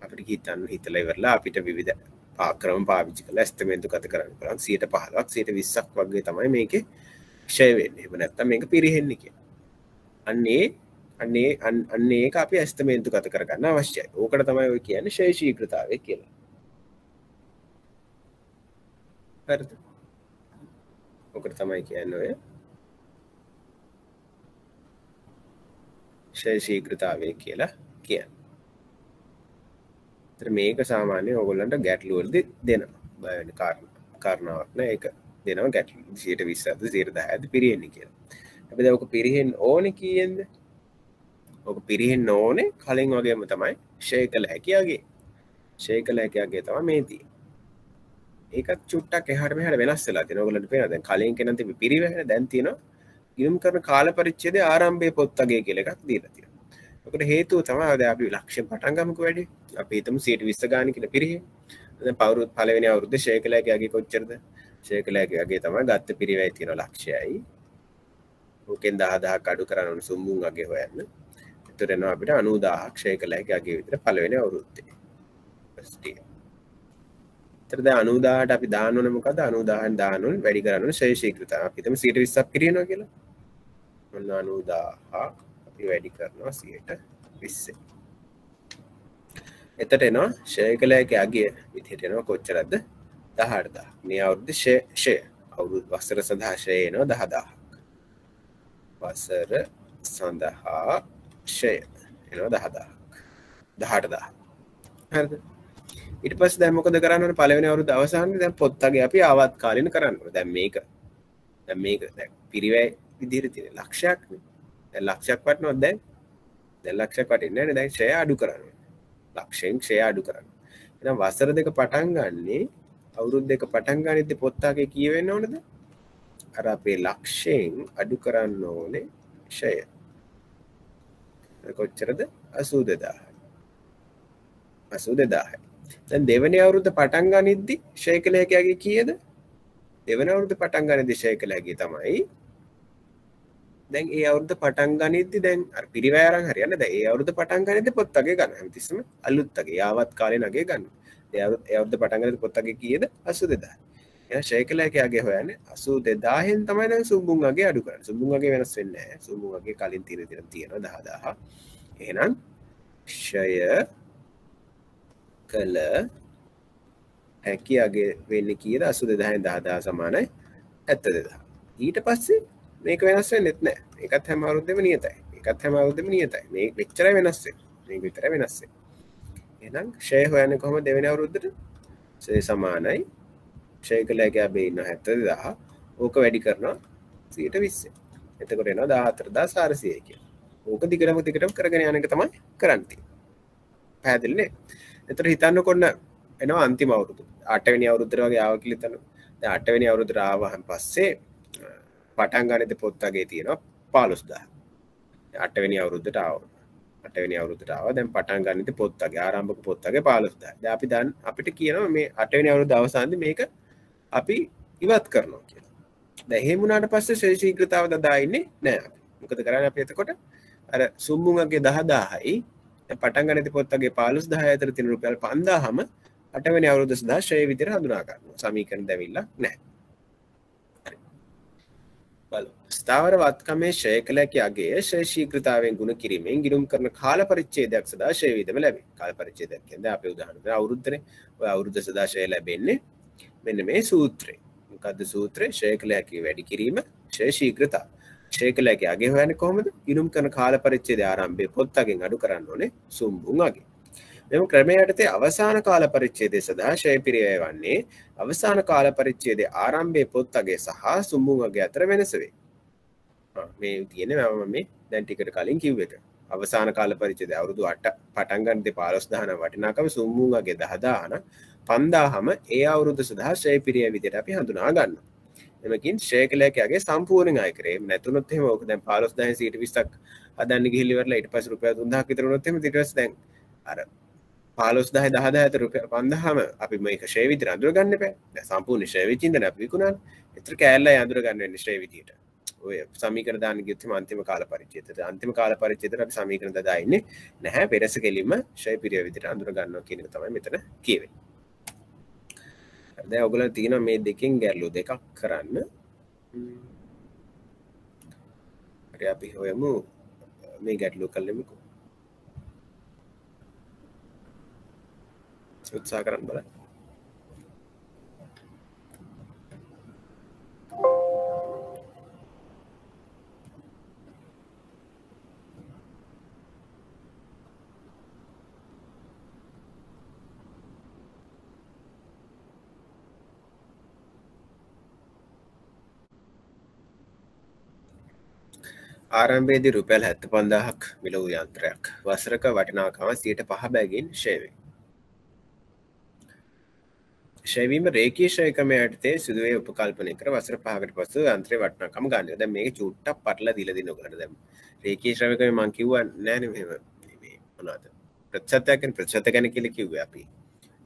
අපිට හිතලා ඉවරලා අපිට විවිධ ක්‍රම පාවිච්චි කරලා ඇස්තමේන්තුගත කරන්න පුළුවන් 15%ක් 120ක් වගේ තමයි මේකේ ක්ෂය වෙන්නේ. එහෙම නැත්නම් මේක පිරිහෙන්නේ කියලා. අන්නේ ඒක අපි ඇස්තමේන්තුගත කරගන්න අවශ්‍යයි. ඕකට තමයි ඔය කියන්නේ ෂය ශීඝ්‍රතාවය කියලා. හරිද? ඕකට තමයි කියන්නේ ඔය ෂය ශීඝ්‍රතාවය කියලා කියන්නේ. ඒතර මේක සාමාන්‍යයෙන් ඕගොල්ලන්ට ගැටලු වලදී දෙනවා. බය වෙන කාරණාවක් නෑ. ඒක දෙනවා ගැටලු 120ද 110ද පිරිහෙන්නේ කියලා. හැබැයි ඔක පිරිහෙන්න ඕනේ කීයෙන්ද? ඔක පිරිහෙන්න ඕනේ කලින් වගේම තමයි ෂය කළ හැකි අගේ. ෂය කළ හැකි අගේ තමයි මේ තියෙන්නේ. ඒකත් චුට්ටක් එහාට මෙහාට වෙනස් වෙලා තියෙනවා. ඔයගොල්ලන්ට පේනවා දැන් කලින් කෙනන් තිබි පිරිවැහෙන දැන් තියෙනවා ගිණුම් කරන කාල පරිච්ඡේදයේ ආරම්භයේ පොත් අගේ කියලා එකක් දීලා තියෙනවා. ඔකට හේතුව තමයි දැන් අපි ලක්ෂයෙන් පටන් ගමුකෝ වැඩි. අපි හිතමු 120 ගාන කියලා පිරිහේ. දැන් පළවෙනි අවුරුද්දේ ෂය කළ හැකි අගේ කොච්චරද? ෂය කළ හැකි අගේ තමයි ගත්ත පිරිවැය තියෙන ලක්ෂයයි. ඕකෙන් 10000ක් අඩු කරන්න ඕන සුම්බුන් අගේ හොයන්න. එතකොට එනවා අපිට 90000ක් ෂය කළ හැකි අගේ විතර පළවෙනි අවුරුද්දේ. එතකොට දැන් 90000ට අපි දාන්න ඕනේ මොකද? 90000න් දාන්න ඕනේ වැඩි කරන්න ඕනේ ෂය ශීඝ්‍රතාවය. අපි හිතමු 120ක් පිරිනනවා කියලා. ඔන්න 90000 අපි වැඩි කරනවා 120. එතකොට එනවා ෂය කළ හැකි අගේ විදිහට එනවා කොච්චරද? 18000. මේ අවුරුද්දේ ෂය අවුරුදු වසර සඳහා ෂය එනවා 10000. වසර සඳහා ෂය එනවා 10000ක් 18000. හරිද? ඊට පස්සේ දැන් මොකද කරන්න ඕනේ? පළවෙනි අවුරුද්ද අවසානයේ දැන් පොත් අගේ අපි ආවත්කාලින කරන්න ඕනේ. දැන් මේක දැන් පිරිවැය විදිහට තියෙන ලක්ෂයක් නේ. දැන් ලක්ෂයක් වටනවද දැන්? දැන් ලක්ෂයක් වටින්නේ නැහැ නේ. දැන් ෂය අඩු කරන්න ඕනේ. ලක්ෂයෙන් ෂය අඩු කරන්න. එහෙනම් වසර දෙක පටන් ගන්නේ අවුරුදු දෙක පටන් ගන්නෙද්දී පොත් අගේ කී වෙන්න ඕනද? අර අපේ ලක්ෂයෙන් අඩු කරන්න ඕනේ ෂය. කොච්චරද? 82000යි. 82000යි. දැන් දෙවෙනි අවුරුද්ද පටන් ගනිද්දී ෂය කළ හැකි අගේ කීයද? දෙවෙනි අවුරුද්ද පටන් ගනිද්දී ෂය කළ හැකි තමයි. දැන් ඒ අවුරුද්ද පටන් ගනිද්දී දැන් අර පිරිවැය අරන් හරියන්නේ. දැන් ඒ අවුරුද්ද පටන් ගනිද්දී පොත් අගේ ගන්න. හැමතිස්සෙම අලුත් අගේ යාවත් කාලේ නගේ ගන්න. ඒ අවුරුද්ද පටන් ගනිද්දී පොත් අගේ කීයද? 82000යි. එහෙනම් ෂය කළ හැකි අගේ හොයන්නේ 82000න් තමයි දැන් සුම්බුන් අගේ අඩු කරන්නේ. සුම්බුන් අගේ වෙනස් වෙන්නේ නැහැ. සුම්බුන් අගේ කලින් තියෙනවා 10000. එහෙනම් ෂය කළ හැකි අගේ වෙන්නේ කීයද? 82000න් 10000 සමානයි 72000. ඊට පස්සේ මේක වෙනස් වෙන්නේත් නැහැ. මේකත් හැම අවුරුද්දෙම නියතයි. මේකත් හැම අවුරුද්දෙම නියතයි. මේ මෙච්චරයි වෙනස් වෙන්නේ. මේක විතරයි වෙනස් වෙන්නේ. එහෙනම් ෂය හොයන්නේ කොහොමද දෙවෙනි අවුරුද්දට? ෂය සමානයි ෂය කළ හැකි අගේ ඉන්න 70000. ඕක වැඩි කරනවා 120. එතකොට එනවා 14400 කියලා. ඕක දිගටම කරගෙන යන එක තමයි කරන්න තියෙන්නේ. පැහැදිලි නේ? එතකොට හිතන්නකොන්න එනවා අන්තිම අවුරුදු 8 වෙනි අවුරුද්දට වගේ ආවා කියලා හිතන්න. දැන් 8 වෙනි අවුරුද්දට ආවහන් පස්සේ පටන් ගන්නද පොත් වගේ තියෙනවා 15000. 8 වෙනි අවුරුද්දට ආවා. 8 වෙනි අවුරුද්දට ආවා. දැන් පටන් ගන්නද පොත් වගේ ආරම්භක පොත් වගේ 15000. දැන් අපි දැන් අපිට කියනවා මේ 8 වෙනි අවුරුද්ද අවසානයේදී මේක අපි ඉවත් කරනවා කියලා. දැන් එහෙම වුණාට පස්සේ ශීඝ්‍රතාව දදා ඉන්නේ නැහැ අපි. මොකද කරන්නේ අපි එතකොට අර සුම්බුන්ගේ 10000යි පටන් ගන්නදී පොත් වගේ 15000 අතර තියෙන රුපියල් 5000ම 8 වෙනි අවුරුද්ද සඳහා ෂෙය විදිහට හඳුනා ගන්නවා. සමීකරණ දෙවිලා නැහැ. හරි. බලමු. ස්ථාවර වත්කමේ ෂෙය කළ හැකි අගය ෂෙය ශීඝ්‍රතාවයෙන් ගුණ කිරීමෙන් ගිණුම් කරන කාල පරිච්ඡේදයක් සඳහා ෂෙය විදම ලැබේ. කාල පරිච්ඡේදයක් කියන්නේ අපේ උදාහරණයක් අවුරුද්දනේ. ඔය අවුරුද්ද සඳහා ෂෙය ලැබෙන්නේ මෙන්න මේ සූත්‍රය. මොකද්ද සූත්‍රය? ෂෙය කළ හැකි වැඩි කිරීම ෂෙය ශීඝ්‍රතාව. ෂෙය කළ හැකි අගය හොයන්නේ කොහොමද? ගිණුම් කරන කාල පරිච්ඡේදය ආරම්භයේ පොත් අගෙන් අඩු කරන්න ඕනේ සුම්බුන් අගය. මෙම ක්‍රමය යටතේ අවසාන කාල පරිච්ඡේදය සඳහා ෂෙය පිරියම වන්නේ අවසාන කාල පරිච්ඡේදයේ ආරම්භයේ පොත් අගය සහ සුම්බුන් අගය අතර වෙනස වේ. මේ තියෙන්නේ මම මේ දැන් ටිකට කලින් කිව්ව එක. අවසාන කාල පරිච්ඡේදය අවුරුදු 8 පටන් ගන්නදී 15000 වටිනාකම සුම්බුන් අගය 10000 5000ම ඒ අවුරුද්ද සඳහා ෂෙය පිරියම විදිහට අපි හඳුනා ගන්නවා. එමකින් ෂෙය කළ හැකි අගය සම්පූර්ණයෙන් අය කරේ. නැතුනොත් එහෙම ඕක දැන් 15000 20ක් හදන්න ගිහිල්ලා ඉවරලා ඊට පස්සේ රුපියල් 3000ක් විතර වුණොත් එහෙම ඊට පස්සේ දැන් අර 15000 10000 අතර රුපියල් 5000ම අපි මේක ෂෙය විදිහට අඳුර ගන්න එපා. දැන් සම්පූර්ණ ෂෙය වෙච්ච ඉඳන් අපි විකුණන්නේ. ඒතර කෑල්ලයි අඳුර ගන්න වෙන්නේ ෂෙය විදිහට. ඔය සමීකරණ දාන්න ගියොත් එහෙම අන්තිම කාල පරිච්ඡේදයට අන්තිම කාල පරිච්ඡේදයට අපි සමීකරණ දාලා ඉන්නේ නැහැ. පෙරස කෙලින්ම ෂෙය පිරිය විදිහට අඳුර ගන්නවා කියන එක තමයි මෙතන කියවෙන්නේ. දැන් ඔයගොල්ලෝ තියෙනවා මේ දෙකෙන් ගැටලු දෙකක් කරන්න. හරි අපි හොයමු මේ ගැටලු කළෙමුකෝ. උත්සාහ කරන්න බලන්න. ආරම්භයේදී රුපියල් 75000ක් මිල වූ යන්ත්‍රයක් වසරක වටිනාකම 5% බැගින් ෂෙය වේ. ෂෙය වීම රේඛීය ෂෙය ක්‍රමය යටතේ සිදුවේ උපකල්පනය කර වසර 5කට පසු යන්ත්‍රයේ වටිනාකම ගන්න. දැන් මේක චුට්ටක් පටලලා දීලා දින ඔයගලට දැන් රේඛීය ශ්‍රම ක්‍රමය මම කිව්වා නෑනේ මෙහෙම මේ මොනවද ප්‍රතිශතයක් ගැන ප්‍රතිශත ගැන කියලා කිව්වේ අපි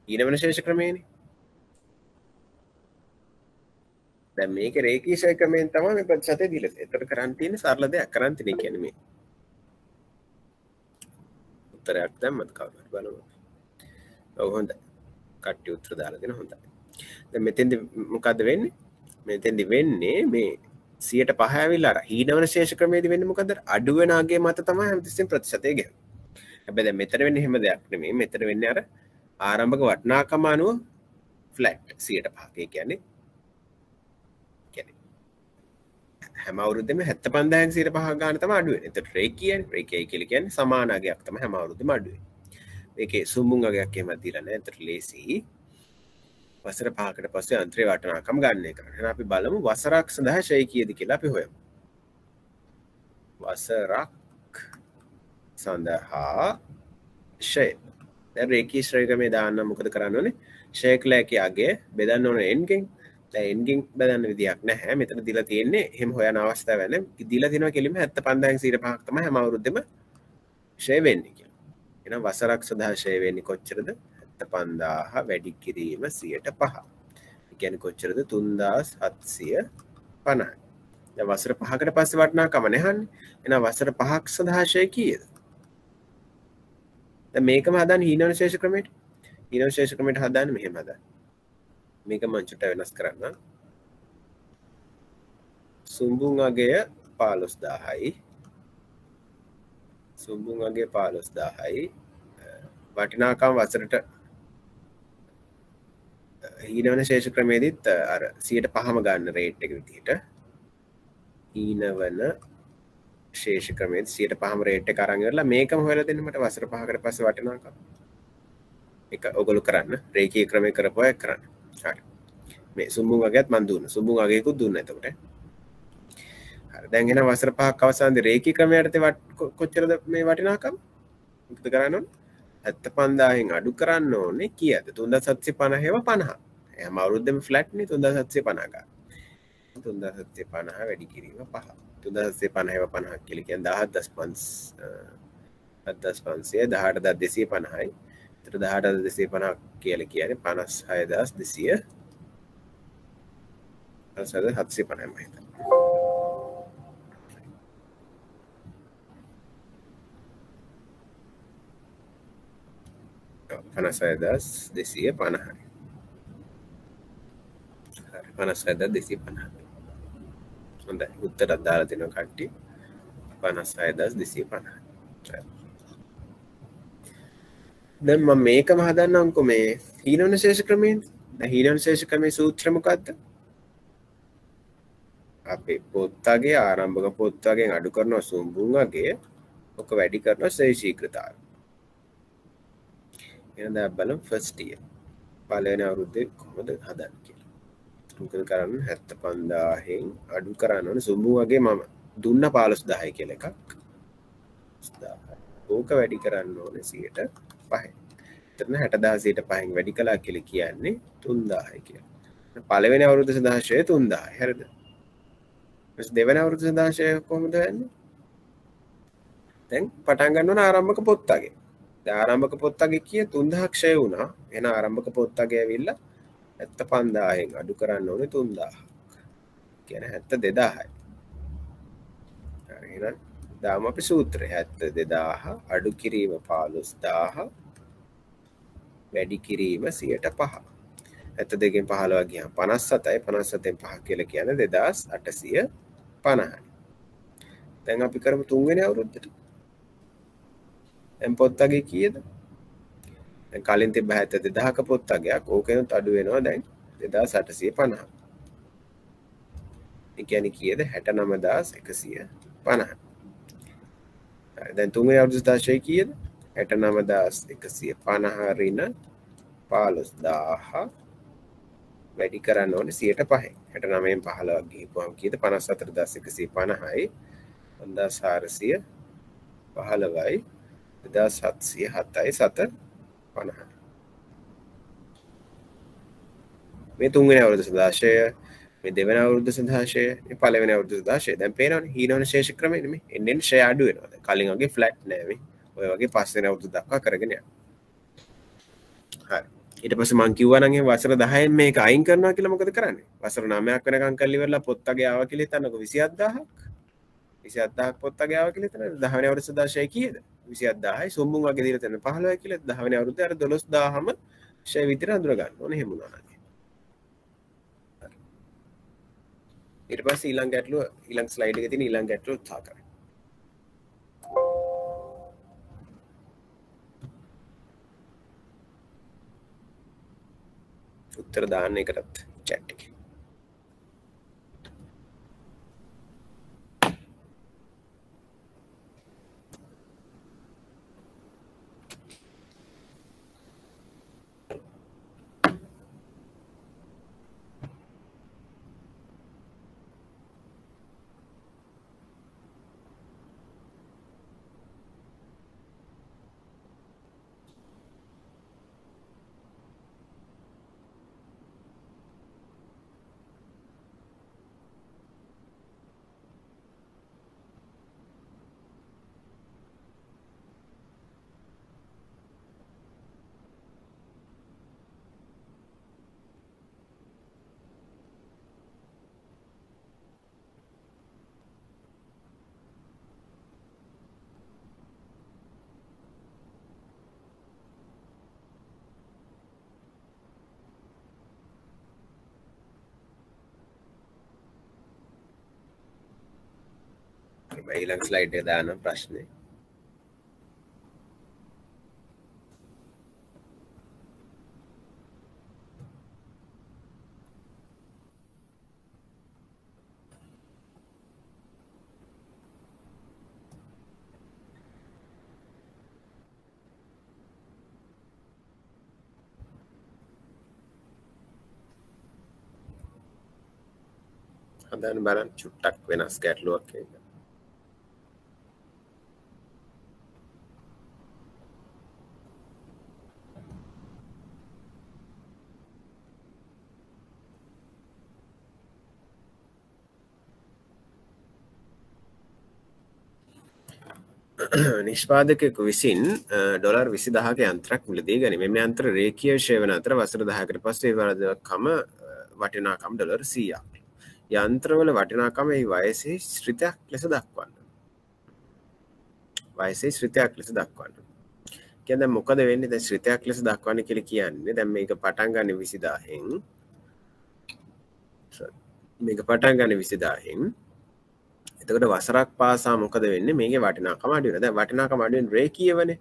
ඊනවන ශේෂ ක්‍රමයනේ. දැන් මේක රේඛීය ෂෙය ක්‍රමයෙන් තමයි මේ ප්‍රතිශතය දීලා තියෙන්නේ. ඒතර කරන් තියෙන්නේ සරල දෙයක් කරන් තියෙන්නේ කියන්නේ මේ උත්තරයක් දැම්මත් කවුරුහරි බලමු. ඔව් හොඳයි. කට්ටි උත්තර දාලා දෙන හොඳයි. දැන් මෙතෙන්දි මොකද්ද වෙන්නේ? මෙතෙන්දි වෙන්නේ මේ 105 ඇවිල්ලා අර හීනවන ශේෂ ක්‍රමයේදී වෙන්නේ මොකද්ද? අඩු වෙන අගය මත තමයි හැමතිස්සෙම ප්‍රතිශතය ගෙවන්නේ. හැබැයි දැන් මෙතන වෙන්නේ එහෙම දෙයක් නෙමෙයි. මෙතන වෙන්නේ අර ආරම්භක වටිනාකම අනුව ෆ්ලැට් 105. ඒ කියන්නේ හැම අවුරුද්දෙම 75000න් 105 ගන්න තමයි අඩු වෙන්නේ. එතකොට රේඛීයනේ. රේඛීය කියලා කියන්නේ සමාන අගයක් තමයි හැම අවුරුද්දෙම අඩු වෙන්නේ. මේකේ සුම්බුන් අගයක් එහෙම දීලා නැහැ. එතකොට ලේසි. වසර 5කට පස්සේ යන්ත්‍රයේ වටිනාකම ගන්න එක. එහෙනම් අපි බලමු වසරක් සඳහා ෂෙය කීයද කියලා අපි හොයමු. වසරක් සඳහා ෂෙය. දැන් රේඛීය ශ්‍රේණි ක්‍රමේ දාන්න මොකද කරන්න ඕනේ? ෂෙය කළ හැකි අගය බෙදන්න ඕනේ n ගෙන්. දැන් n ගෙන් බෙදන්න විදියක් නැහැ. මෙතන දීලා තියෙන්නේ එහෙම හොයන අවස්ථාවක් නැහැ. දීලා තියෙනවා කෙලින්ම 75000න් 105ක් තමයි හැම අවුරුද්දෙම ෂෙය වෙන්නේ කියලා. එහෙනම් වසරක් සඳහා ෂෙය වෙන්නේ කොච්චරද? 75000 වැඩි කිරීම 5%. ඒ කියන්නේ කොච්චරද? 3750. දැන් වසර 5කට පස්සේ වටිනාකම නැහන්නේ. එහෙනම් වසර 5ක් සඳහා ෂෙය කීයද? දැන් මේකම හදන්න හීනවන ශේෂ ක්‍රමයට. හීනවන ශේෂ ක්‍රමයට හදන්න මෙහෙම හදන්න. මේක මම චුට්ට වෙනස් කරන්න. සුම්බුන් අගය 15000යි. සුම්බුන් අගය 15000යි. වටිනාකම් වසරට හීනවන ශේෂ ක්‍රමයේදීත් අර 105ම ගන්න රේට් එක විදිහට හීනවන ශේෂ ක්‍රමයේ 105ම රේට් එක අරන් ඉවරලා මේකම හොයලා දෙන්න මට වසර 5කට පස්සේ වටිනාකම්. ඒක ඔයගොල්ලෝ කරන්න රේඛීය ක්‍රමයේ කරපුවා කරන්න. හරි. මේ සුම්බුන් අගයත් මන් දුන්නා. සුම්බුන් අගයකුත් දුන්නා එතකොට. හරි. දැන් එහෙනම් වසර 5ක් අවසානයේ රේඛීය ක්‍රමයට කොච්චරද මේ වටිනාකම්? මොකද කරන්න ඕනේ? 75,000න් අඩු කරන්න ඕනේ කීයද 3750 50 හැම අවුරුද්දෙම ෆ්ලැට් නේ 3750 ගන්න 3750 වැඩි කිරීම 5 3750 50 කියලා කියන්නේ 17,500 18,250යි ඒතර 18,250 කියලා කියන්නේ 56,200 56,750 මම හිතන්නේ 56,250 56,250 හොඳයි උත්තරයක් දාලා දෙනවා කට්ටිය 56,250 දැන් මම මේකම හදන්නම්කෝ මේ හීනෝන ශේෂ ක්‍රමයෙන් දැන් හීනෝන ශේෂ ක්‍රමයේ සූත්‍රය මොකද්ද අපේ පොත්තගේ ආරම්භක පොත්තගෙන් අඩු කරනවා සුම්බුන්ගේ ඔක වැඩි කරනවා ශේෂීකృతතාවය එහෙනම් දැන් බලමු ෆස්ට් ඉයර් පළවෙනි අවුරුද්දේ කොහොමද හදන්නේ කියලා මොකද කරන්න 75,000න් අඩු කරන්න ඕනේ සුම්බුන්ගේ මම දුන්න 15,000 කියලා එකක් 10,000 ඕක වැඩි කරන්න ඕනේ 5%. එතන 60,000ට 5න් වැඩි කළා කියලා කියන්නේ 3,000යි කියලා. පළවෙනි අවුරුද්ද සදාශය 3,000යි. හරිද? ඊට දෙවෙනි අවුරුද්ද සදාශය කොහොමද වෙන්නේ? දැන් පටන් ගන්න ඕන ආරම්භක පොත්තගේ. දැන් ආරම්භක පොත්තගේ කිය 3,000 ක්ෂය වුණා. එහෙනම් ආරම්භක පොත්තගේ ඇවිල්ලා 75,000න් අඩු කරන්න ඕනේ 3,000. කියන්නේ 72,000යි. හරි එහෙනම් දාමු අපි සූත්‍රය 72,000 අඩු කිරීම 15,000 වැඩි කිරීම 5%. 72කින් 15 ගියාම 57යි 57න් 5 කියලා කියන්නේ 2,850යි. දැන් අපි කරමු තුන්වෙනි අවුරුද්දට. දැන් පොත්තගේ කීයද? දැන් කලින් තිබ්බ 72,000ක පොත්තගයක් ඕකෙනුත් අඩු වෙනවා දැන් 2,850. ඒ කියන්නේ කීයද 69,150. දැන් තුන්වෙනි අවුරුද්ද සදාශය කීයද 69,150 රින 15,000 වැඩි කරන්න ඕනේ 5%. 69න් 15 ගිහපුවම කීයද 54,150යි 5,415යි 2,707යි 750. මේ තුන්වෙනි අවුරුද්ද සදාශය මේ දෙවෙනි අවුරුද්ද සදාශය මේ පළවෙනි අවුරුද්ද සදාශය දැන් පේනවනේ හීනෝන ශේෂ ක්‍රමෙනේ මේ එන්නේ ෂය අඩු වෙනවා දැන් කලින් වගේ ෆ්ලැට් නෑ මේ ඔය වගේ පස්වෙනි අවුරුද්ද දක්වා කරගෙන යනවා හරි ඊට පස්සේ මං කිව්වා නම් එහෙනම් වසර 10න් මේක අයින් කරනවා කියලා මොකද කරන්නේ වසර 9ක් වෙනකන් කරලා ඉවරලා පොත්තගේ ආවා කියලා හිතන්නකො 27,000ක් 27,000ක් පොත්තගේ ආවා කියලා හිතන්න 10 වෙනි අවුරුද්ද සදාශය කීයද 27,000යි සොම්බුන් වගේ දීලා තියෙන 15යි කියලා 10 වෙනි අවුරුද්දේ අර 12,000ම ෂය විතර අඳුර ගන්න ඕනේ එහෙම වුණා නම් ඊට පස්සේ ඊළඟ ගැටලුව ඊළඟ ස්ලයිඩ් එකේ තියෙන ඊළඟ ගැටලුව උත්සාහ කරන්න. උත්තර දාන්න එකටත් chat එකේ. ඊළඟ ස්ලයිඩ් එක දාන්න ප්‍රශ්නේ හදන්න බලන්න චුට්ටක් වෙනස් ගැටලුවක් ඒක නිෂ්පාදකයෙකු විසින් ඩොලර් 20000ක යන්ත්‍රයක් මිලදී ගනී. මේ යන්ත්‍ර රේඛීය ක්ෂය වන අතර වසර 10කට පස්සේ ඒ වරදකම වටිනාකම් ඩොලර් 100ක්. යන්ත්‍රවල වටිනාකම ඒ වයසේ ශ්‍රිතයක් ලෙස දක්වන්න. වයසේ ශ්‍රිතයක් ලෙස දක්වන්න. කියන්නේ දැන් මොකද වෙන්නේ? දැන් ශ්‍රිතයක් ලෙස දක්වන්න කියලා කියන්නේ දැන් මේක පටන් ගන්න 20000න් මේක පටන් ගන්න 20000න් එතකොට වසරක් පාසා මොකද වෙන්නේ? මේකේ වටිනාකම අඩු වෙනවා. දැන් වටිනාකම අඩු වෙන රේඛීයවනේ.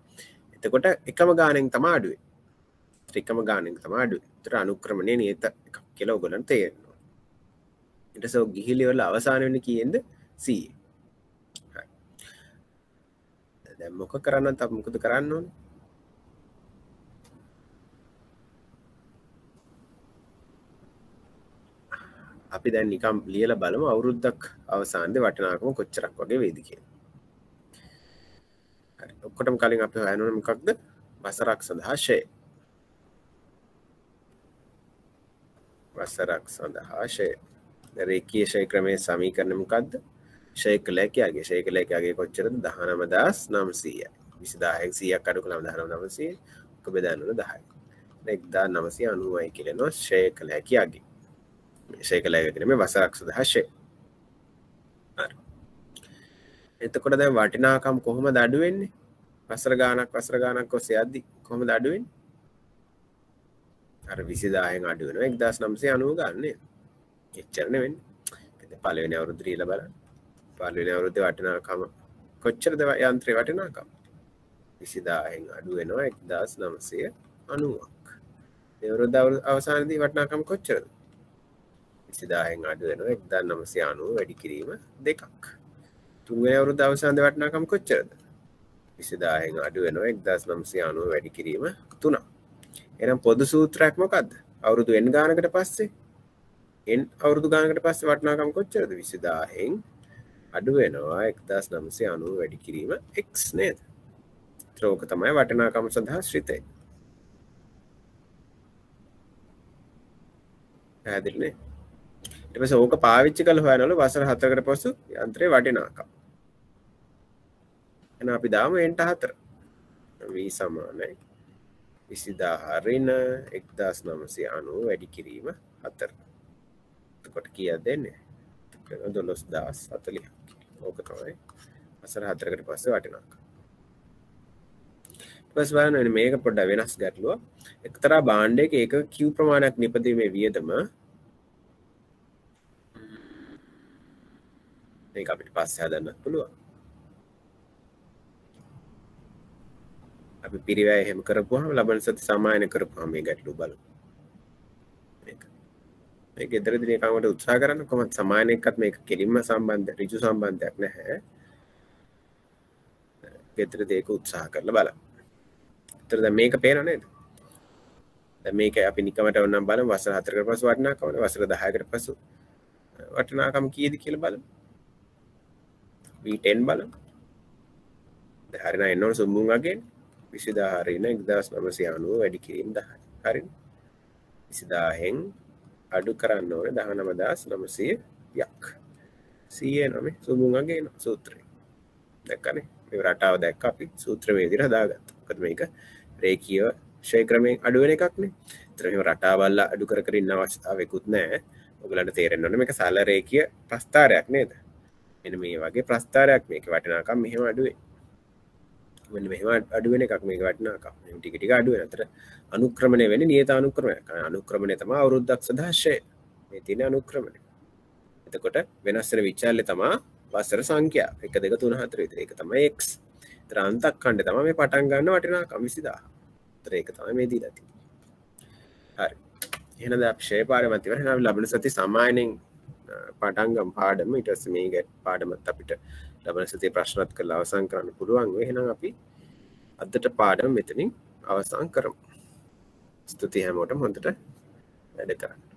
එතකොට එකම ගාණෙන් තමයි අඩු වෙන්නේ. එකම ගාණෙන් තමයි අඩු වෙන්නේ. ඒතර අනුක්‍රමණය නියත එකක් කියලා ඔයගොල්ලන්ට තේරෙනවා. ඊට පස්සේ ගිහිලි වල අවසාන වෙන්නේ කීයෙන්ද? 100. හරි. දැන් මොක කරන්නත් අපි මොකද කරන්න ඕනේ? අපි දැන් නිකම් ලියලා බලමු අවුරුද්දක් අවසානයේ වටිනාකම කොච්චරක් වගේ වේද කියලා. හරි. ඔක්කොටම කලින් අපි හොයන්න ඕනේ මොකක්ද? වසරක් සඳහා ෂය. වසරක් සඳහා ෂය. රේඛීය ෂය ක්‍රමයේ සමීකරණය මොකක්ද? ෂය කලකයාගේ ෂය කලකයාගේ කොච්චරද? 19900යි. 20000න් 100ක් අඩු කළාම 19900. ඔක බෙදන්න ඕන 10යි. 1990යි කියලා නෝ ෂය කලකයාගේ. ෂය කලකයාගේ නෙමෙයි වසරක් සඳහා ෂය. හරි. එතකොට දැන් වටිනාකම් කොහොමද අඩු වෙන්නේ? වසර ගානක් ඔස්සේ යද්දි කොහොමද අඩු වෙන්නේ? අර 20000න් අඩු වෙනවා 1990 ගන්න. එච්චර නෙවෙන්නේ. ඉතින් පළවෙනි අවුරුද්ද රීලා බලන්න. පළවෙනි අවුරුද්දේ වටිනාකම කොච්චරද යන්ත්‍රේ වටිනාකම? 20000න් අඩු වෙනවා 1990ක්. මේ අවුරුද්ද අවසානයේදී වටිනාකම කොච්චරද? 20000න් අඩු වෙනවා 1990 වැඩි කිරීම 2ක්. තුන්වෙනි අවුරුද්ද අවසානයේ වටිනාකම කොච්චරද? 20000න් අඩු වෙනවා 1990 වැඩි කිරීම 3ක්. එහෙනම් පොදු සූත්‍රයක් මොකද්ද? අවුරුදු n ගානකට පස්සේ n අවුරුදු ගානකට පස්සේ වටිනාකම කොච්චරද? 20000න් අඩු වෙනවා 1990 වැඩි කිරීම x නේද? ඒක තමයි වටිනාකම සඳහා ශ්‍රිතය. පැහැදිලිනේ? ඊට පස්සේ ඕක පාවිච්චි කරලා හොයනවලු වසර 4කට පසු යන්ත්‍රේ වටිනාකම. එහෙනම් අපි දාමු n 4. v සමානයි 20000 ඍණ 1990 වැඩි කිරීම 4. එතකොට කීයද දෙන්නේ? 12040. ඕක තමයි වසර 4කට පස්සේ වටිනාකම. ඊපස් බලන්න මේක පොඩ්ඩක් වෙනස් ගැටලුව. එක්තරා භාණ්ඩයක ඒක Q ප්‍රමාණයක් නිපදීමේ වියදම මේක අපිට පස්සේ හදන්නත් පුළුවන්. අපි පිරිවැය එහෙම කරපුවාම ලබන සති සමායන කරපුවාම මේ ගැටලුව බලමු. මේක ඉදිරියදී නිකන්වට උත්සාහ කරන්න කොහොමද සමායන එක්කත් මේක කෙලින්ම සම්බන්ධ ඍජු සම්බන්ධයක් නැහැ. ඉදිරියදී ඒක උත්සාහ කරලා බලන්න. ඒතර දැන් මේක පේනව නේද? දැන් මේක අපි නිකමට වුණනම් බලමු වසර 4කට පසු වටිනාකම වසර 10කට පසු වටිනාකම කීයද කියලා බලමු. V10 බලමු. දැන් හරියන එන්නෝන සම්මුන් වගේ 20000 ඍණ 1990 වැඩි කිරීම 10යි. හරිනේ. 20000න් අඩු කරන්න ඕනේ 19900ක්. 100 නෝනේ සම්මුන් වගේ සූත්‍රය. දැක්කනේ? මේ රටාව දැක්ක අපි සූත්‍ර මේ විදිහට හදාගත්තා. මොකද මේක රේඛීය ක්ෂය ක්‍රමයෙන් අඩු වෙන එකක් නේ. ඒතර මේ රටාවල් අඩු කර කර ඉන්න අවශ්‍යතාවයකුත් නැහැ. ඔයගලන්ට තේරෙන්න ඕනේ මේක සරල රේඛීය ප්‍රස්ථාරයක් නේද? මෙන්න මේ වගේ ප්‍රස්ථාරයක් මේකේ වටිනාකම් මෙහෙම අඩු වෙයි. මෙන්න මෙහෙම අඩු වෙන එකක් මේක වටිනාකම්. මේ ටික ටික අඩු වෙන අතර අනුක්‍රමණය වෙන්නේ නියත අනුක්‍රමණයක්. අනුක්‍රමණය තමයි අවුරුද්දක් සඳහා ෂය. මේ තියෙන අනුක්‍රමණය. එතකොට වෙනස් වෙන විචාල්‍ය තමයි වසර සංඛ්‍යා 1 2 3 4 විතර. ඒක තමයි x. ඒතර අන්තක් ඛණ්ඩය තමයි මේ පටන් ගන්න වටිනාකම් 20000. ඒතර ඒක තමයි මේ දීලා තියෙන්නේ. හරි. එහෙනම් අපි ෂය පාඩමත් ඉවරයි. එහෙනම් අපි ලබන සති සමායනෙන් පටන් ගමු පාඩම. ඊට පස්සේ මේ පාඩමත් අපිට ලබන සතියේ ප්‍රශ්නත් කරලා අවසන් කරන්න පුළුවන් වෙයි. එහෙනම් අපි අදට පාඩම මෙතනින් අවසන් කරමු. ස්තුතියි හැමෝටම හොඳට වැඩ කරන්න.